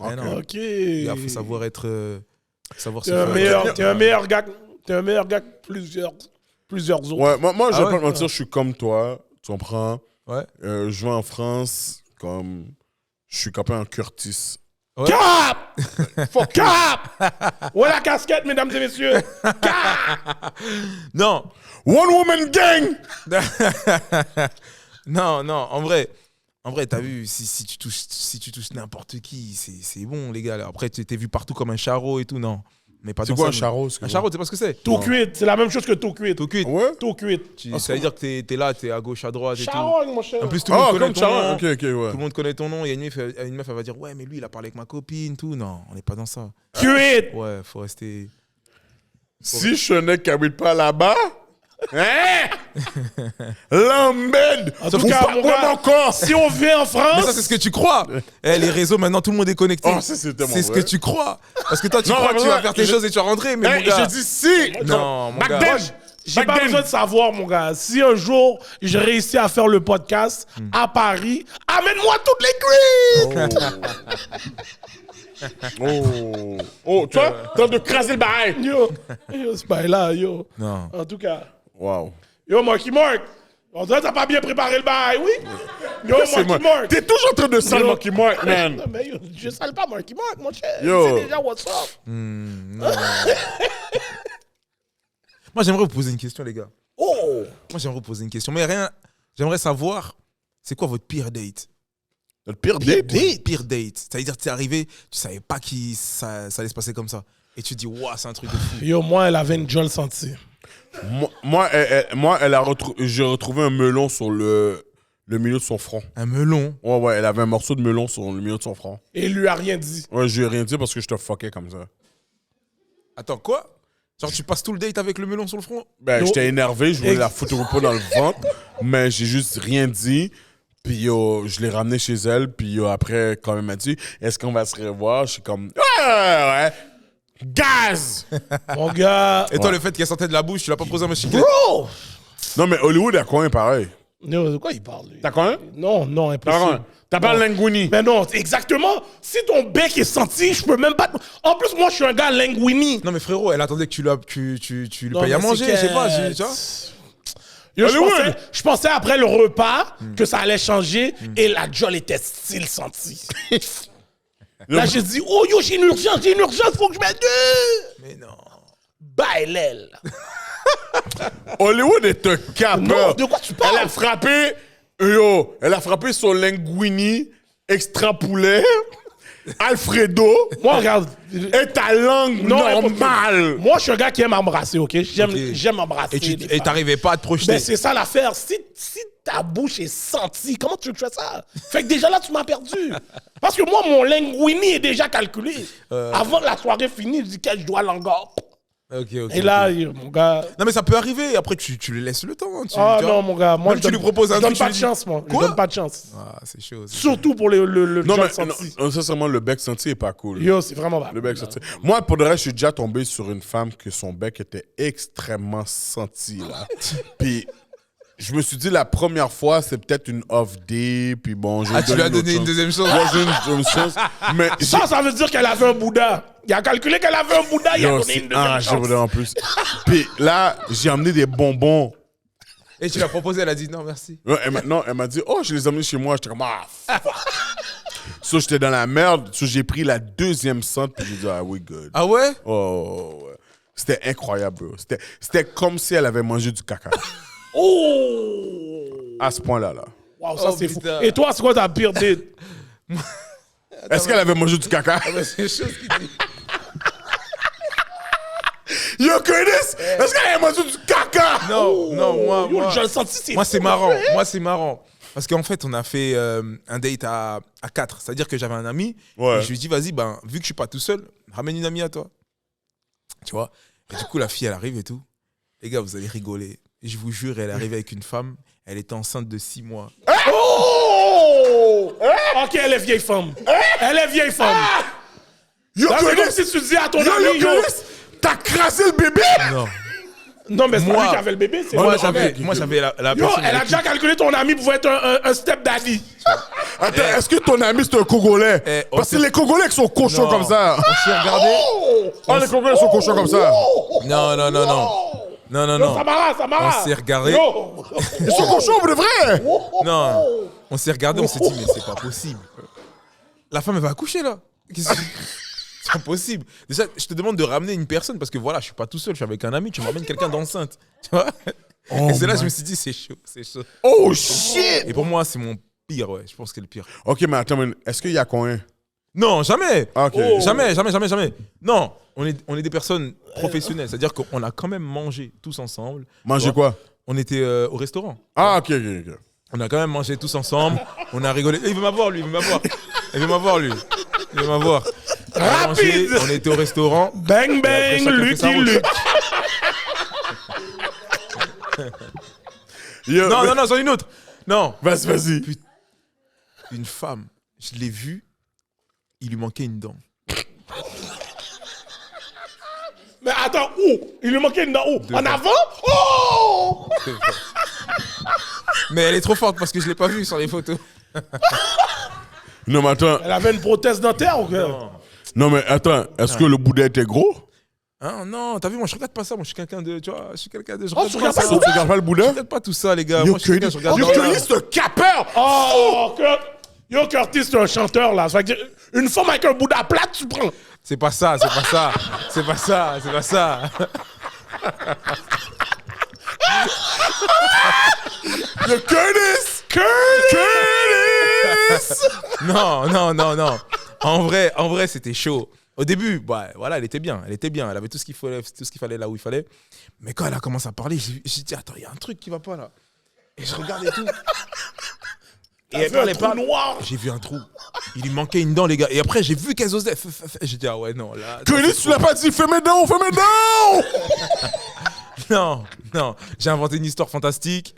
Speaker 4: Ouais, non.
Speaker 2: ok.
Speaker 4: Il faut savoir être. Savoir se
Speaker 2: T'es un
Speaker 4: faire.
Speaker 2: meilleur, t'es un meilleur gars. T'es un meilleur gars que plusieurs autres.
Speaker 3: Ouais, moi je
Speaker 4: Ah
Speaker 3: vais
Speaker 4: ouais?
Speaker 3: pas te mentir, je suis comme toi. Tu comprends?
Speaker 4: Ouais.
Speaker 3: Je vais en France comme. Je suis copain en Curtis.
Speaker 4: Ouais.
Speaker 2: Cap! Fuck cap! Où est la casquette, mesdames et messieurs?
Speaker 4: Non,
Speaker 3: One woman gang!
Speaker 4: non, en vrai, t'as vu, si tu touches n'importe qui, c'est bon, les gars. Là. Après, tu t'es vu partout comme un charreau et tout, non. Mais pas
Speaker 3: C'est
Speaker 4: dans
Speaker 3: quoi
Speaker 4: ça,
Speaker 3: un
Speaker 4: mais-
Speaker 3: charreau?
Speaker 4: Un charreau, tu sais pas ce que c'est?
Speaker 2: Tout cuit, c'est la même chose que tout cuit.
Speaker 4: Tout cuit.
Speaker 3: Ouais?
Speaker 2: Tout cuit.
Speaker 4: Ça veut dire que t'es là, t'es à gauche, à droite et tout.
Speaker 2: Charogne, mon cher.
Speaker 4: En plus, tout le monde
Speaker 3: Ah,
Speaker 4: connaît
Speaker 3: comme
Speaker 4: ton
Speaker 3: charreau.
Speaker 4: nom.
Speaker 3: Ok, ouais.
Speaker 4: Tout le monde connaît ton nom. Il y a une meuf, elle va dire, ouais, mais lui, il a parlé avec ma copine, tout. Non, on n'est pas dans ça.
Speaker 2: Cuit.
Speaker 4: Ouais, faut rester.
Speaker 3: Si je n'ai qui habite pas là-bas, hein? Lambed!
Speaker 2: En tout cas, mon gars,
Speaker 3: encore!
Speaker 2: si on vient en
Speaker 4: Mais
Speaker 2: France,
Speaker 4: ça, c'est ce que tu crois. Les réseaux, maintenant, tout le monde est connecté.
Speaker 3: Oh, ça, c'est tellement
Speaker 4: C'est ce que
Speaker 3: vrai.
Speaker 4: tu crois. Parce que toi, tu
Speaker 3: Non,
Speaker 4: crois que tu
Speaker 3: mais
Speaker 4: vas
Speaker 3: ouais,
Speaker 4: faire tes choses et tu vas rentrer. Mais mon gars.
Speaker 3: Je dis si!
Speaker 4: Non, mon
Speaker 3: Back
Speaker 4: gars.
Speaker 3: then,
Speaker 2: j'ai
Speaker 3: back
Speaker 2: pas
Speaker 3: then.
Speaker 2: besoin de savoir, mon gars. Si un jour, j'ai réussi à faire le podcast à Paris, amène-moi toutes les cuits!
Speaker 3: Oh, tu vois, t'as de craser le bail!
Speaker 2: Yo, ce bail-là, yo.
Speaker 4: Non.
Speaker 2: En tout cas,
Speaker 3: Wow.
Speaker 2: yo, Marky Mark, on dirait que t'as pas bien préparé le bail, oui? Yo,
Speaker 3: C'est moi.
Speaker 2: Marky Mark.
Speaker 3: T'es toujours en train de saler
Speaker 2: Yo.
Speaker 3: Marky Mark, man.
Speaker 2: Non, mais yo, je sale pas Marky Mark, mon cher.
Speaker 3: Yo.
Speaker 2: C'est déjà what's up.
Speaker 4: Moi, j'aimerais vous poser une question, les gars.
Speaker 2: Oh!
Speaker 4: Moi, j'aimerais vous poser une question. Mais rien. J'aimerais savoir, c'est quoi votre pire date?
Speaker 3: Notre pire date?
Speaker 4: Pire date. C'est-à-dire, tu es arrivé, tu savais pas que ça allait se passer comme ça. Et tu te dis, waouh, c'est un truc de fou.
Speaker 2: Yo, moi, elle avait une Joel senti.
Speaker 3: J'ai retrouvé un melon sur le milieu de son front.
Speaker 4: Un melon.
Speaker 3: Ouais, elle avait un morceau de melon sur le milieu de son front.
Speaker 2: Et il lui a rien dit.
Speaker 3: Ouais, je lui ai rien dit parce que je te fuckais comme ça.
Speaker 4: Attends, quoi? Genre, tu passes tout le date avec le melon sur le front?
Speaker 3: Ben,
Speaker 2: Yo.
Speaker 3: j'étais énervé, je voulais la foutre au pot dans le ventre, mais j'ai juste rien dit. Puis yo, je l'ai ramené chez elle, puis yo, après, quand elle m'a dit, est-ce qu'on va se revoir? Je suis comme, ouais. Gaz!
Speaker 2: Mon gars.
Speaker 4: Et toi, le fait qu'elle sortait de la bouche, tu l'as pas posé à ma chiclette?
Speaker 2: Bro!
Speaker 3: Non, mais Hollywood a combien pareil?
Speaker 2: Yo, de quoi il parle, lui?
Speaker 3: T'as combien?
Speaker 2: Non, impossible.
Speaker 3: T'as pas le linguini?
Speaker 2: Mais non, exactement. Si ton bec est senti, je peux même pas. En plus, moi, je suis un gars linguini.
Speaker 4: Non, mais frérot, elle attendait que tu lui
Speaker 2: Non,
Speaker 4: payes à
Speaker 2: mais
Speaker 4: manger,
Speaker 2: c'est
Speaker 4: je sais pas,
Speaker 2: que-
Speaker 4: tu vois?
Speaker 2: Yo,
Speaker 3: Hollywood.
Speaker 2: je pensais après le repas que ça allait changer et la Joel était style sentie. Là, j'ai dit, oh yo, j'ai une urgence, faut que je mette deux.
Speaker 4: Mais non.
Speaker 2: Bye, l'aile.
Speaker 3: Hollywood est un capeur.
Speaker 2: Non, de quoi tu parles?
Speaker 3: Elle a frappé son linguini extra poulet, Alfredo,
Speaker 2: Moi, regarde.
Speaker 3: et ta langue
Speaker 2: Non,
Speaker 3: normale.
Speaker 2: Moi, je suis un gars qui aime embrasser, ok? J'aime
Speaker 4: Ok.
Speaker 2: j'aime embrasser.
Speaker 4: Et tu
Speaker 2: les
Speaker 4: et
Speaker 2: femmes.
Speaker 4: t'arrivais pas à te projeter.
Speaker 2: Ben, c'est ça l'affaire. Si ta bouche est sentie, comment tu veux que je fasse ça? Fait que déjà là, tu m'as perdu. Parce que moi, mon linguini est déjà calculé. Avant que la soirée finie, je dis que je dois l'engorger.
Speaker 4: Ok.
Speaker 2: Et là, mon gars.
Speaker 4: Non, mais ça peut arriver. Après, tu lui laisses le temps. Tu
Speaker 2: Ah
Speaker 4: vois.
Speaker 2: non, mon gars. Moi,
Speaker 4: Même tu lui proposes un
Speaker 2: je donne
Speaker 4: truc,
Speaker 2: pas
Speaker 4: tu
Speaker 2: de
Speaker 4: lui
Speaker 2: chance, moi. Je
Speaker 4: Quoi?
Speaker 2: donne pas de chance.
Speaker 4: Ah, c'est chaud. c'est
Speaker 2: Surtout pour le
Speaker 3: Non,
Speaker 2: Joel
Speaker 3: mais
Speaker 2: senti.
Speaker 3: sincèrement, le bec senti est pas cool.
Speaker 2: Yo, c'est vraiment bas.
Speaker 3: Le bec senti. Moi, pour de vrai, je suis déjà tombé sur une femme que son bec était extrêmement senti, là. Puis, je me suis dit, la première fois, c'est peut-être une off day, puis bon, je
Speaker 4: Ah, tu lui as donné une deuxième chance?
Speaker 3: Ouais, j'ai une deuxième chance. Mais
Speaker 2: Ça veut dire qu'elle avait un Bouddha. Il a calculé qu'elle avait un Bouddha, il a
Speaker 3: Yo,
Speaker 2: donné
Speaker 3: c'est
Speaker 2: une deuxième
Speaker 3: arraché
Speaker 2: chance.
Speaker 3: en plus. Puis là, j'ai amené des bonbons.
Speaker 4: Et tu l'as proposé, elle a dit non, merci.
Speaker 3: Ouais, et maintenant, elle m'a dit, oh, je les ai amenés chez moi. J'étais comme, ah, fuck. So, j'étais dans la merde. So, j'ai pris la deuxième cente, puis j'ai dit, ah, we good.
Speaker 4: Ah ouais?
Speaker 3: Oh, ouais. C'était incroyable, bro. C'était comme si elle avait mangé du caca.
Speaker 2: Oh!
Speaker 3: À ce point-là, là.
Speaker 2: Wow, ça
Speaker 4: Oh,
Speaker 2: c'est fou.
Speaker 4: putain.
Speaker 2: Et toi, c'est quoi ta pire date?
Speaker 3: Est-ce qu'elle avait mangé du caca?
Speaker 4: C'est chaud ce qu'il dit.
Speaker 3: Yo, Curtis! Est-ce qu'elle avait mangé du caca?
Speaker 4: Non, non,
Speaker 2: Yo,
Speaker 4: moi.
Speaker 2: j'ai senti, c'est
Speaker 4: Moi, c'est
Speaker 2: fou.
Speaker 4: marrant. Moi, c'est marrant. Parce qu'en fait, on a fait un date à 4. C'est-à-dire que j'avais un ami.
Speaker 3: Ouais.
Speaker 4: Et je lui ai dit, vas-y, ben, vu que je suis pas tout seul, ramène une amie à toi. Tu vois? Et du coup, la fille, elle arrive et tout. Les gars, vous allez rigoler. Et je vous jure, elle est arrivée avec une femme. Elle était enceinte de 6 mois.
Speaker 2: Oh! Ok, elle est vieille femme. Elle est vieille femme.
Speaker 3: Yo,
Speaker 2: Là, c'est comme
Speaker 3: Curtis!
Speaker 2: si tu dis à ton
Speaker 3: Yo,
Speaker 2: ami, yo.
Speaker 3: Curtis! T'as crasé le bébé?
Speaker 4: Non.
Speaker 2: Non, mais c'est pas
Speaker 4: Moi-
Speaker 2: lui qui avait le bébé, c'est
Speaker 4: Moi,
Speaker 2: le
Speaker 4: j'avais
Speaker 2: mec.
Speaker 4: la
Speaker 2: Yo,
Speaker 4: personne.
Speaker 2: elle a
Speaker 4: avec
Speaker 2: déjà calculé ton ami pouvait être un step-daddy.
Speaker 3: Attends, est-ce que ton ami c'est un Congolais?
Speaker 4: Eh, on
Speaker 3: Parce que
Speaker 4: s'est-
Speaker 3: les Congolais qui sont cochons
Speaker 4: Non.
Speaker 3: comme ça.
Speaker 4: qui- On s'est regardé.
Speaker 3: Ah, les Congolais sont cochons comme ça.
Speaker 4: Non, non, non, non. Non, non,
Speaker 2: Yo,
Speaker 4: non.
Speaker 2: Samara.
Speaker 4: On s'est regardé.
Speaker 2: Yo.
Speaker 3: Ils sont cochons pour de vrai.
Speaker 4: Non. On s'est regardé, on s'est dit, mais c'est pas possible. La femme, elle va accoucher, là. Qu'est-ce que- C'est impossible. Déjà, je te demande de ramener une personne parce que voilà, je suis pas tout seul, je suis avec un ami, tu m'emmènes quelqu'un d'enceinte. Tu vois? Et c'est là que je me suis dit, c'est chaud, c'est chaud.
Speaker 3: Oh shit!
Speaker 4: Et pour moi, c'est mon pire, ouais. Je pense que c'est le pire.
Speaker 3: Ok, mais attends, mais est-ce qu'il y a combien?
Speaker 4: Non, jamais.
Speaker 3: Ok.
Speaker 4: Jamais, jamais, jamais, jamais. Non, on est des personnes professionnelles. C'est-à-dire qu'on a quand même mangé tous ensemble.
Speaker 3: Manger quoi?
Speaker 4: On était au restaurant.
Speaker 3: Ah, ok, ok, ok.
Speaker 4: On a quand même mangé tous ensemble. On a rigolé. Il veut m'avoir, lui. Il veut m'avoir. Il veut m'avoir, lui. Il veut m'avoir. On a mangé,
Speaker 2: Rapide.
Speaker 4: on était au restaurant.
Speaker 2: Bang,
Speaker 4: après,
Speaker 2: bang,
Speaker 4: chacun fait sa
Speaker 2: Lucky
Speaker 4: route.
Speaker 2: Luke.
Speaker 3: Yo,
Speaker 4: Non,
Speaker 3: mais-
Speaker 4: non, non, c'en est une autre. Non.
Speaker 3: Vas-y, vas-y.
Speaker 4: Une femme, je l'ai vue. Il lui manquait une dent.
Speaker 2: Mais attends, où? Il lui manquait une dent où? En avant? Oh!
Speaker 4: Mais elle est trop forte parce que je l'ai pas vue sur les photos.
Speaker 3: Non, mais attends.
Speaker 2: Elle avait une prothèse dentaire ou quoi?
Speaker 3: Non, mais attends. Est-ce que le boudin était gros?
Speaker 4: Hein, non, t'as vu, moi je regarde pas ça. Moi je suis quelqu'un de. Tu vois, je suis quelqu'un de. Je
Speaker 2: Oh,
Speaker 4: regarde
Speaker 2: tu
Speaker 4: pas
Speaker 2: regardes
Speaker 4: ça.
Speaker 2: pas
Speaker 3: Tu regardes pas le
Speaker 4: Je
Speaker 3: boudin?
Speaker 4: regarde pas tout ça, les gars.
Speaker 3: Yo,
Speaker 4: Moi je suis quelqu'un,
Speaker 3: Curtis,
Speaker 4: je regarde
Speaker 3: yo,
Speaker 4: dans
Speaker 3: Curtis, c'est un capeur!
Speaker 2: Oh! Yo, Curtis, c'est un chanteur, là. Ça fait que une femme avec un Bouddha plat, tu prends.
Speaker 4: C'est pas ça, c'est pas ça. C'est pas ça, c'est pas ça.
Speaker 3: Yo, Curtis! Curtis!
Speaker 4: Non, non, non, non. En vrai, c'était chaud. Au début, bah, voilà, elle était bien. Elle avait tout ce qu'il fallait là où il fallait. Mais quand elle a commencé à parler, j'ai dit, attends, il y a un truc qui va pas là. Et je regardais tout. Et elle parlait pas.
Speaker 2: Noir.
Speaker 4: J'ai vu un trou. Il lui manquait une dent, les gars. Et après, j'ai vu qu'elle osait. J'ai dit, ah ouais, non, là.
Speaker 3: Curtis, tu l'as pas dit, fais mes dents, fais mes dents!
Speaker 4: Non, non. J'ai inventé une histoire fantastique.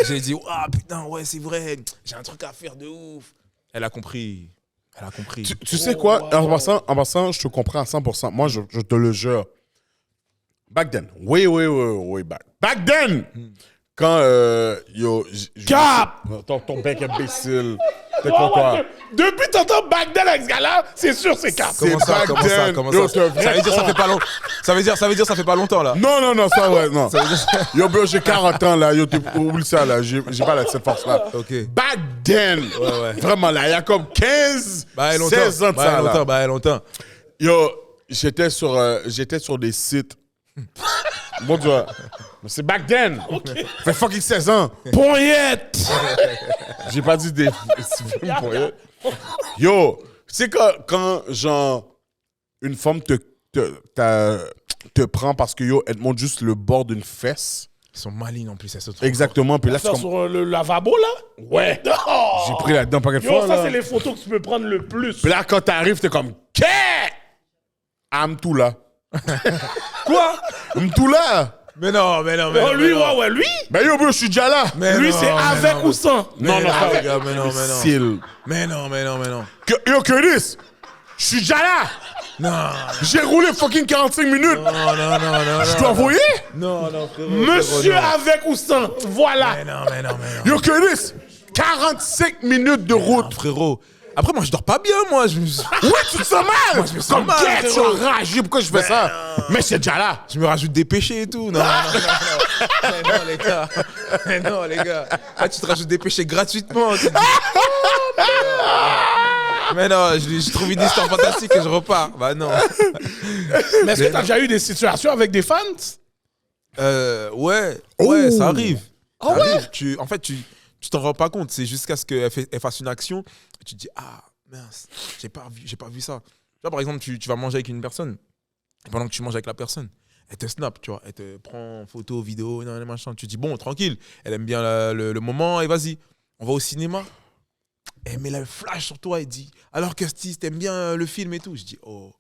Speaker 4: J'ai dit, ah putain, ouais, c'est vrai. J'ai un truc à faire de ouf. Elle a compris. Elle a compris.
Speaker 3: Tu sais quoi? En passant, je te comprends à 100%. Moi, je te le jure. Back then. Way back. Back then! Quand, yo...
Speaker 2: Cap!
Speaker 3: Ton bec imbécile. T'es quoi?
Speaker 2: Depuis t'entends back then avec ce gars-là, c'est sûr, c'est cap.
Speaker 3: C'est
Speaker 4: Comment ça,
Speaker 3: back
Speaker 4: comment ça,
Speaker 3: then.
Speaker 4: comment
Speaker 3: Yo,
Speaker 4: ça?
Speaker 3: t'es un vrai
Speaker 4: Ça veut dire ça
Speaker 3: con.
Speaker 4: fait pas longtemps. Ça veut dire ça fait pas longtemps là.
Speaker 3: Non, ça, ouais, non. Yo, bro, j'ai 40 ans, là. Yo, oublie ça, là. J'ai pas cette force-là.
Speaker 4: Ok.
Speaker 3: Back then!
Speaker 4: ouais.
Speaker 3: Vraiment, là, il y a comme 15,
Speaker 4: Bah, longtemps.
Speaker 3: 16 ans de ça, là.
Speaker 4: Bah, longtemps.
Speaker 3: Yo, j'étais sur des sites. Bon Dieu. Mais c'est back then. Ça fait fucking 16 ans.
Speaker 2: Poignette!
Speaker 3: J'ai pas dit des... Yo, tu sais quand genre, une femme te prend parce que, yo, elle te montre juste le bord d'une fesse.
Speaker 4: Ils sont malines en plus, elles se trouvent.
Speaker 3: Exactement. Puis là, c'est
Speaker 2: Ça
Speaker 3: comme...
Speaker 2: sur le lavabo, là? Ouais. Oh!
Speaker 3: J'ai pris là-dedans pas quelque
Speaker 2: Yo,
Speaker 3: fois,
Speaker 2: ça,
Speaker 3: là.
Speaker 2: c'est les photos que tu peux prendre le plus.
Speaker 3: Puis là, quand t'arrives, t'es comme... Qu'est? I'm tout là.
Speaker 4: Quoi?
Speaker 3: I'm tout là.
Speaker 4: Mais non, mais non, mais
Speaker 2: Oh,
Speaker 4: non.
Speaker 2: lui,
Speaker 4: mais non.
Speaker 2: ouais, lui?
Speaker 3: Ben yo, bro, je suis déjà là.
Speaker 4: Mais
Speaker 2: Lui,
Speaker 4: non,
Speaker 2: c'est
Speaker 4: mais
Speaker 2: avec
Speaker 4: non,
Speaker 2: ou sans?
Speaker 3: Non,
Speaker 4: mais
Speaker 3: non, pas
Speaker 4: les gars, mais non, mais non.
Speaker 3: Style.
Speaker 4: Mais non, mais non, mais non.
Speaker 3: Yo, Curtis, je suis déjà là.
Speaker 4: Non,
Speaker 3: J'ai roulé fucking 45 minutes.
Speaker 4: non, non, non.
Speaker 3: Je dois envoyer?
Speaker 4: Non, non, frérot.
Speaker 2: Monsieur
Speaker 4: frérot, non.
Speaker 2: avec ou sans? Voilà.
Speaker 4: Mais non, mais non, mais non.
Speaker 3: Yo, Curtis, 45 minutes de route.
Speaker 4: Frérot. Après, moi, je dors pas bien, moi. Je me,
Speaker 3: Ouais, tu te sens mal.
Speaker 4: je me sens
Speaker 3: Comme
Speaker 4: mal,
Speaker 3: qu'est-ce que tu
Speaker 4: frérot.
Speaker 3: es enragé? Pourquoi je fais ça? Mais c'est déjà là.
Speaker 4: je me rajoute des péchés et tout. Non, non, non, non. Mais non, les gars. Mais non, les gars. Là, tu te rajoutes des péchés gratuitement. Tu te dis, mais non, je trouve une histoire fantastique et je repars. Bah non.
Speaker 2: Mais est-ce que t'as déjà eu des situations avec des fans?
Speaker 4: Ouais,
Speaker 3: Oh.
Speaker 4: ça arrive.
Speaker 2: Ah
Speaker 4: Ça
Speaker 2: ouais?
Speaker 4: arrive. En fait, tu t'en rends pas compte. C'est jusqu'à ce qu'elle fasse une action. Et tu te dis, ah, mince, j'ai pas vu ça. Tu vois, par exemple, tu vas manger avec une personne. Et pendant que tu manges avec la personne, elle te snap, tu vois. Elle te prend photo, vidéo, non, machin. Tu te dis, bon, tranquille. Elle aime bien le moment. Et vas-y, on va au cinéma. Elle met le flash sur toi et dit, alors Curtis, t'aimes bien le film et tout. Je dis, oh,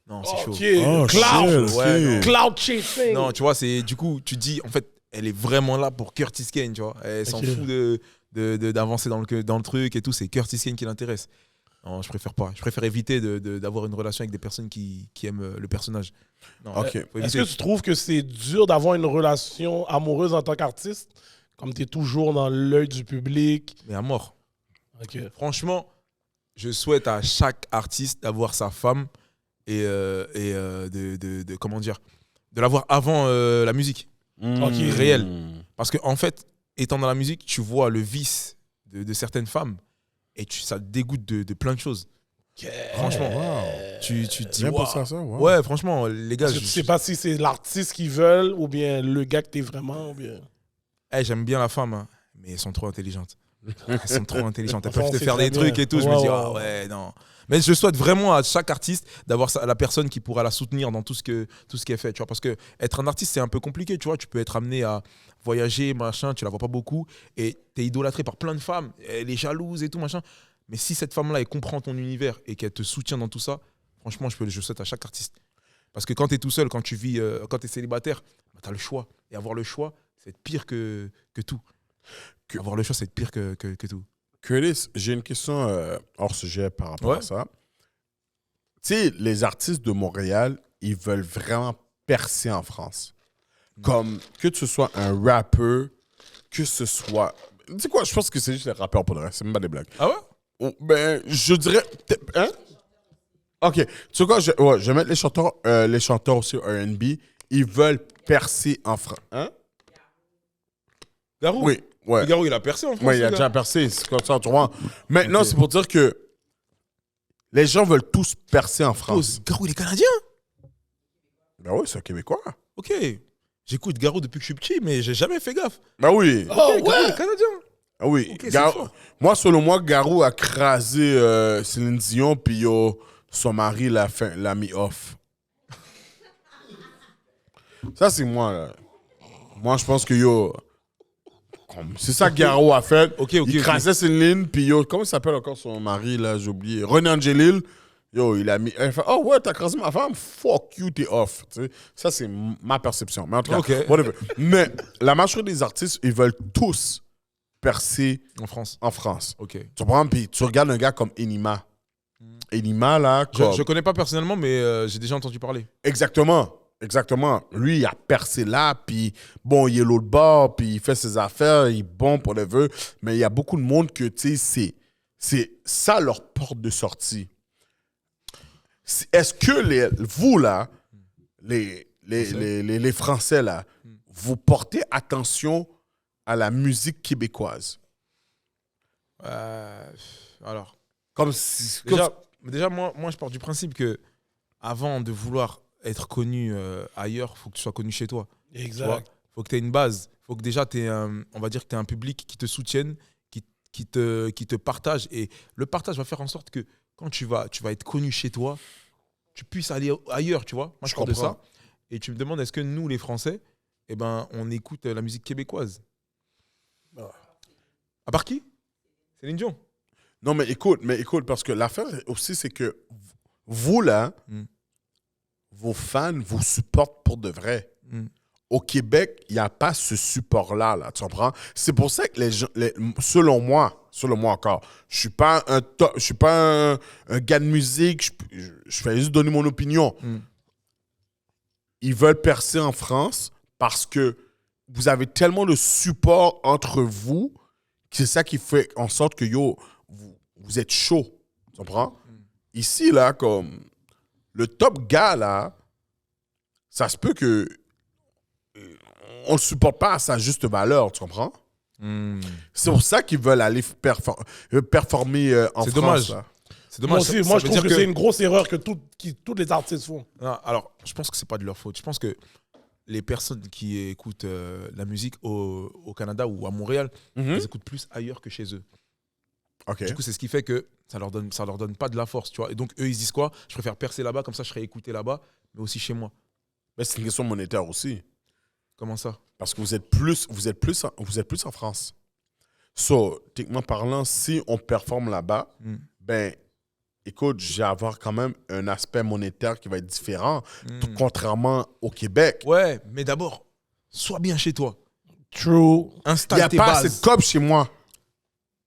Speaker 4: non, c'est chaud.
Speaker 2: Ok.
Speaker 3: Oh,
Speaker 2: Cloud.
Speaker 3: shit,
Speaker 4: Ouais, non.
Speaker 2: Cloud chasing.
Speaker 4: Non, tu vois, c'est du coup, tu dis, en fait, elle est vraiment là pour Curtis Kane, tu vois. Elle s'en fout de d'avancer dans le truc et tout. C'est Curtis Kane qui l'intéresse. Non, je préfère pas. Je préfère éviter d'avoir une relation avec des personnes qui aiment le personnage. Non,
Speaker 3: Ok.
Speaker 4: faut
Speaker 2: Est-ce
Speaker 4: éviter.
Speaker 2: que tu trouves que c'est dur d'avoir une relation amoureuse en tant qu'artiste? Comme tu es toujours dans l'œil du public.
Speaker 4: Mais à mort.
Speaker 2: Ok.
Speaker 4: Franchement, je souhaite à chaque artiste d'avoir sa femme et comment dire, de l'avoir avant la musique.
Speaker 2: Ok.
Speaker 4: Réel. Parce que en fait, étant dans la musique, tu vois le vice de certaines femmes et ça te dégoûte de plein de choses. Franchement, tu te dis,
Speaker 3: Bien
Speaker 4: waouh.
Speaker 3: pensé à ça, wow.
Speaker 4: Ouais, franchement, les gars,
Speaker 2: Parce que tu sais pas si c'est l'artiste qu'ils veulent ou bien le gars que t'es vraiment. Ou bien...
Speaker 4: j'aime bien la femme, hein, mais elles sont trop intelligentes. Elles sont trop intelligentes. Elles
Speaker 2: Enfin,
Speaker 4: peuvent te
Speaker 2: c'est
Speaker 4: faire
Speaker 2: très
Speaker 4: des trucs
Speaker 2: bien.
Speaker 4: et tout. Je
Speaker 2: Ouais,
Speaker 4: me dis,
Speaker 2: ouais,
Speaker 4: ah ouais, non. Mais je souhaite vraiment à chaque artiste d'avoir la personne qui pourra la soutenir dans tout ce qu'elle fait. Tu vois, parce que être un artiste, c'est un peu compliqué. Tu vois, tu peux être amené à voyager, machin, tu la vois pas beaucoup. Et tu es idolâtré par plein de femmes. Elle est jalouse et tout, machin. Mais si cette femme-là, elle comprend ton univers et qu'elle te soutient dans tout ça, franchement, je souhaite à chaque artiste. Parce que quand tu es tout seul, quand tu vis, quand tu es célibataire, bah, tu as le choix. Et avoir le choix, c'est pire que tout. Avoir le choix, c'est pire que tout.
Speaker 3: Curtis, j'ai une question hors sujet par rapport
Speaker 4: Ouais.
Speaker 3: à ça. Tu sais, les artistes de Montréal, ils veulent vraiment percer en France. Comme que tu sois un rappeur, que ce soit... Tu sais quoi, je pense que c'est juste les rappeurs pour le reste, c'est même pas des blagues.
Speaker 4: Ah ouais?
Speaker 3: Oh, ben, je dirais... Hein? OK. Tu sais quoi, je vais mettre les chanteurs aussi R&B. Ils veulent percer en France. Hein?
Speaker 4: Garou?
Speaker 3: Oui, ouais.
Speaker 4: Le Garou, il a percé en France.
Speaker 3: Oui, il a
Speaker 4: là.
Speaker 3: déjà percé, c'est comme ça, tu vois. Maintenant,
Speaker 4: Ok.
Speaker 3: c'est pour dire que les gens veulent tous percer en
Speaker 4: Oh,
Speaker 3: France.
Speaker 4: Garou, il est canadien?
Speaker 3: Ben oui, c'est un Québécois.
Speaker 4: Ok. J'écoute Garou depuis que je suis petit, mais j'ai jamais fait gaffe.
Speaker 3: Ben oui.
Speaker 2: Oh,
Speaker 4: Garou, il
Speaker 2: ouais!
Speaker 4: est canadien.
Speaker 3: Ah oui.
Speaker 4: Ok, c'est
Speaker 3: Garou-
Speaker 4: fort.
Speaker 3: moi, selon moi, Garou a crasé Céline Dion, puis son mari l'a mis off. Ça, c'est moi, là. Moi, je pense que c'est ça que Garou a fait.
Speaker 4: Ok,
Speaker 3: il crasait Céline, puis comment il s'appelle encore son mari, là, j'ai oublié. René Angélil. Il a mis. Elle fait, oh ouais, t'as crasé ma femme, fuck you, t'es off. Tu sais, ça, c'est ma perception. Mais en tout cas,
Speaker 4: Ok.
Speaker 3: whatever. Mais la majorité des artistes, ils veulent tous percer
Speaker 4: En France.
Speaker 3: en France.
Speaker 4: Ok.
Speaker 3: Tu comprends? Puis tu regardes un gars comme Enima. Enima, là, comme...
Speaker 4: Je connais pas personnellement, mais j'ai déjà entendu parler.
Speaker 3: Exactement. Exactement. Lui, il a percé là, puis bon, il est l'autre bord, puis il fait ses affaires, il est bon pour le vœu. Mais il y a beaucoup de monde que, tu sais, c'est ça leur porte de sortie. Est-ce que vous, là, les Français, là, vous portez attention à la musique québécoise?
Speaker 4: Alors,
Speaker 3: Comme si...
Speaker 4: déjà moi, je pars du principe que avant de vouloir être connu ailleurs, faut que tu sois connu chez toi. Tu vois,
Speaker 2: Exact.
Speaker 4: faut que tu aies une base. Faut que déjà on va dire que tu aies un public qui te soutienne, qui te partage. Et le partage va faire en sorte que quand tu vas être connu chez toi, tu puisses aller ailleurs, tu vois. Moi, je parle de
Speaker 3: comprends.
Speaker 4: ça. Et tu me demandes, est-ce que nous, les Français, eh ben, on écoute la musique québécoise? À part qui? Céline Dion.
Speaker 3: Non, mais écoute, parce que l'affaire aussi, c'est que vous, là, vos fans vous supportent pour de vrai.
Speaker 4: Mm.
Speaker 3: Au Québec, il n'y a pas ce support-là, là, tu comprends? C'est pour ça que les gens, selon moi encore, je suis pas un gars de musique, je fais juste donner mon opinion.
Speaker 4: Mm.
Speaker 3: Ils veulent percer en France parce que vous avez tellement de support entre vous que c'est ça qui fait en sorte que vous êtes chaud. Tu comprends? Ici, là, comme le top gars, là, ça se peut que on ne le supporte pas à sa juste valeur, tu comprends? C'est pour ça qu'ils veulent aller performer en France.
Speaker 4: C'est dommage.
Speaker 3: Là.
Speaker 4: C'est
Speaker 2: Moi
Speaker 4: dommage.
Speaker 2: aussi,
Speaker 4: Ça
Speaker 2: moi, je
Speaker 4: veut
Speaker 2: trouve
Speaker 4: dire
Speaker 2: que c'est une grosse erreur que tous les artistes font.
Speaker 4: Non, alors, je pense que c'est pas de leur faute. Je pense que les personnes qui écoutent la musique au Canada ou à Montréal, elles écoutent plus ailleurs que chez eux.
Speaker 3: OK.
Speaker 4: Du coup, c'est ce qui fait que ça leur donne pas de la force, tu vois. Et donc, eux, ils se disent quoi? Je préfère percer là-bas, comme ça, je serai écouté là-bas, mais aussi chez moi.
Speaker 3: Mais c'est une question monétaire aussi.
Speaker 4: Comment ça?
Speaker 3: Parce que vous êtes plus en France. So, techniquement parlant, si on performe là-bas, ben, écoute, je vais avoir quand même un aspect monétaire qui va être différent, contrairement au Québec.
Speaker 4: Ouais, mais d'abord, sois bien chez toi.
Speaker 2: True.
Speaker 3: Il n'y
Speaker 4: Installe
Speaker 3: a
Speaker 4: tes
Speaker 3: pas
Speaker 4: bases.
Speaker 3: assez de cob chez moi.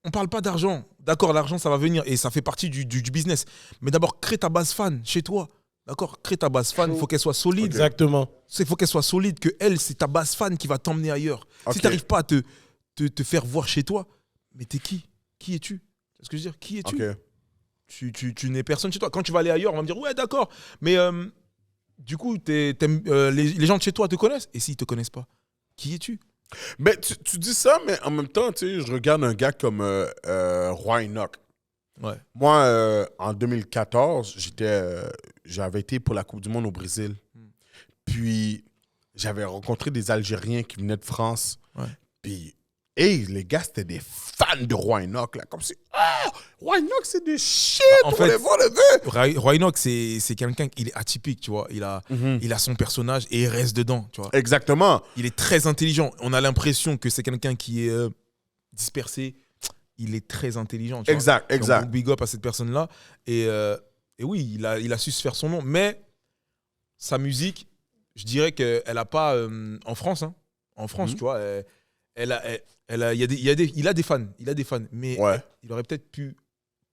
Speaker 4: on parle pas d'argent. D'accord, l'argent, ça va venir et ça fait partie du business. Mais d'abord, crée ta base fan chez toi. D'accord, crée ta base fan, il faut qu'elle soit solide.
Speaker 2: Exactement.
Speaker 4: Il faut qu'elle soit solide, que elle, c'est ta base fan qui va t'emmener ailleurs.
Speaker 3: Ok.
Speaker 4: Si tu n'arrives pas à te faire voir chez toi, mais t'es qui? Qui es-tu? C'est ce que je veux dire. Qui es-tu?
Speaker 3: Ok.
Speaker 4: Tu n'es personne chez toi. Quand tu vas aller ailleurs, on va me dire ouais, d'accord. Mais du coup, les gens de chez toi te connaissent. Et s'ils ne te connaissent pas, qui es-tu?
Speaker 3: Mais tu dis ça, mais en même temps, tu sais, je regarde un gars comme Roy Enoch.
Speaker 4: Ouais.
Speaker 3: Moi, en 2014, j'avais été pour la Coupe du Monde au Brésil. Puis, j'avais rencontré des Algériens qui venaient de France.
Speaker 4: Ouais.
Speaker 3: Puis, les gars, c'était des fans de Roy Enoch. Là, comme si, Roy Enoch, c'est des shit
Speaker 4: En
Speaker 3: pour
Speaker 4: fait,
Speaker 3: les voir le vœu.
Speaker 4: Roy Enoch, c'est quelqu'un qui est atypique, tu vois. Il a son personnage et il reste dedans, tu vois.
Speaker 3: Exactement.
Speaker 4: Il est très intelligent. On a l'impression que c'est quelqu'un qui est dispersé. Il est très intelligent. Tu vois.
Speaker 3: Exact.
Speaker 4: Donc, big up à cette personne-là. Et oui, il a su se faire son nom. Mais sa musique, je dirais qu'elle n'a pas... en France, hein. En France, tu vois, il a des fans. Il a des fans. Mais
Speaker 3: Ouais.
Speaker 4: il aurait peut-être pu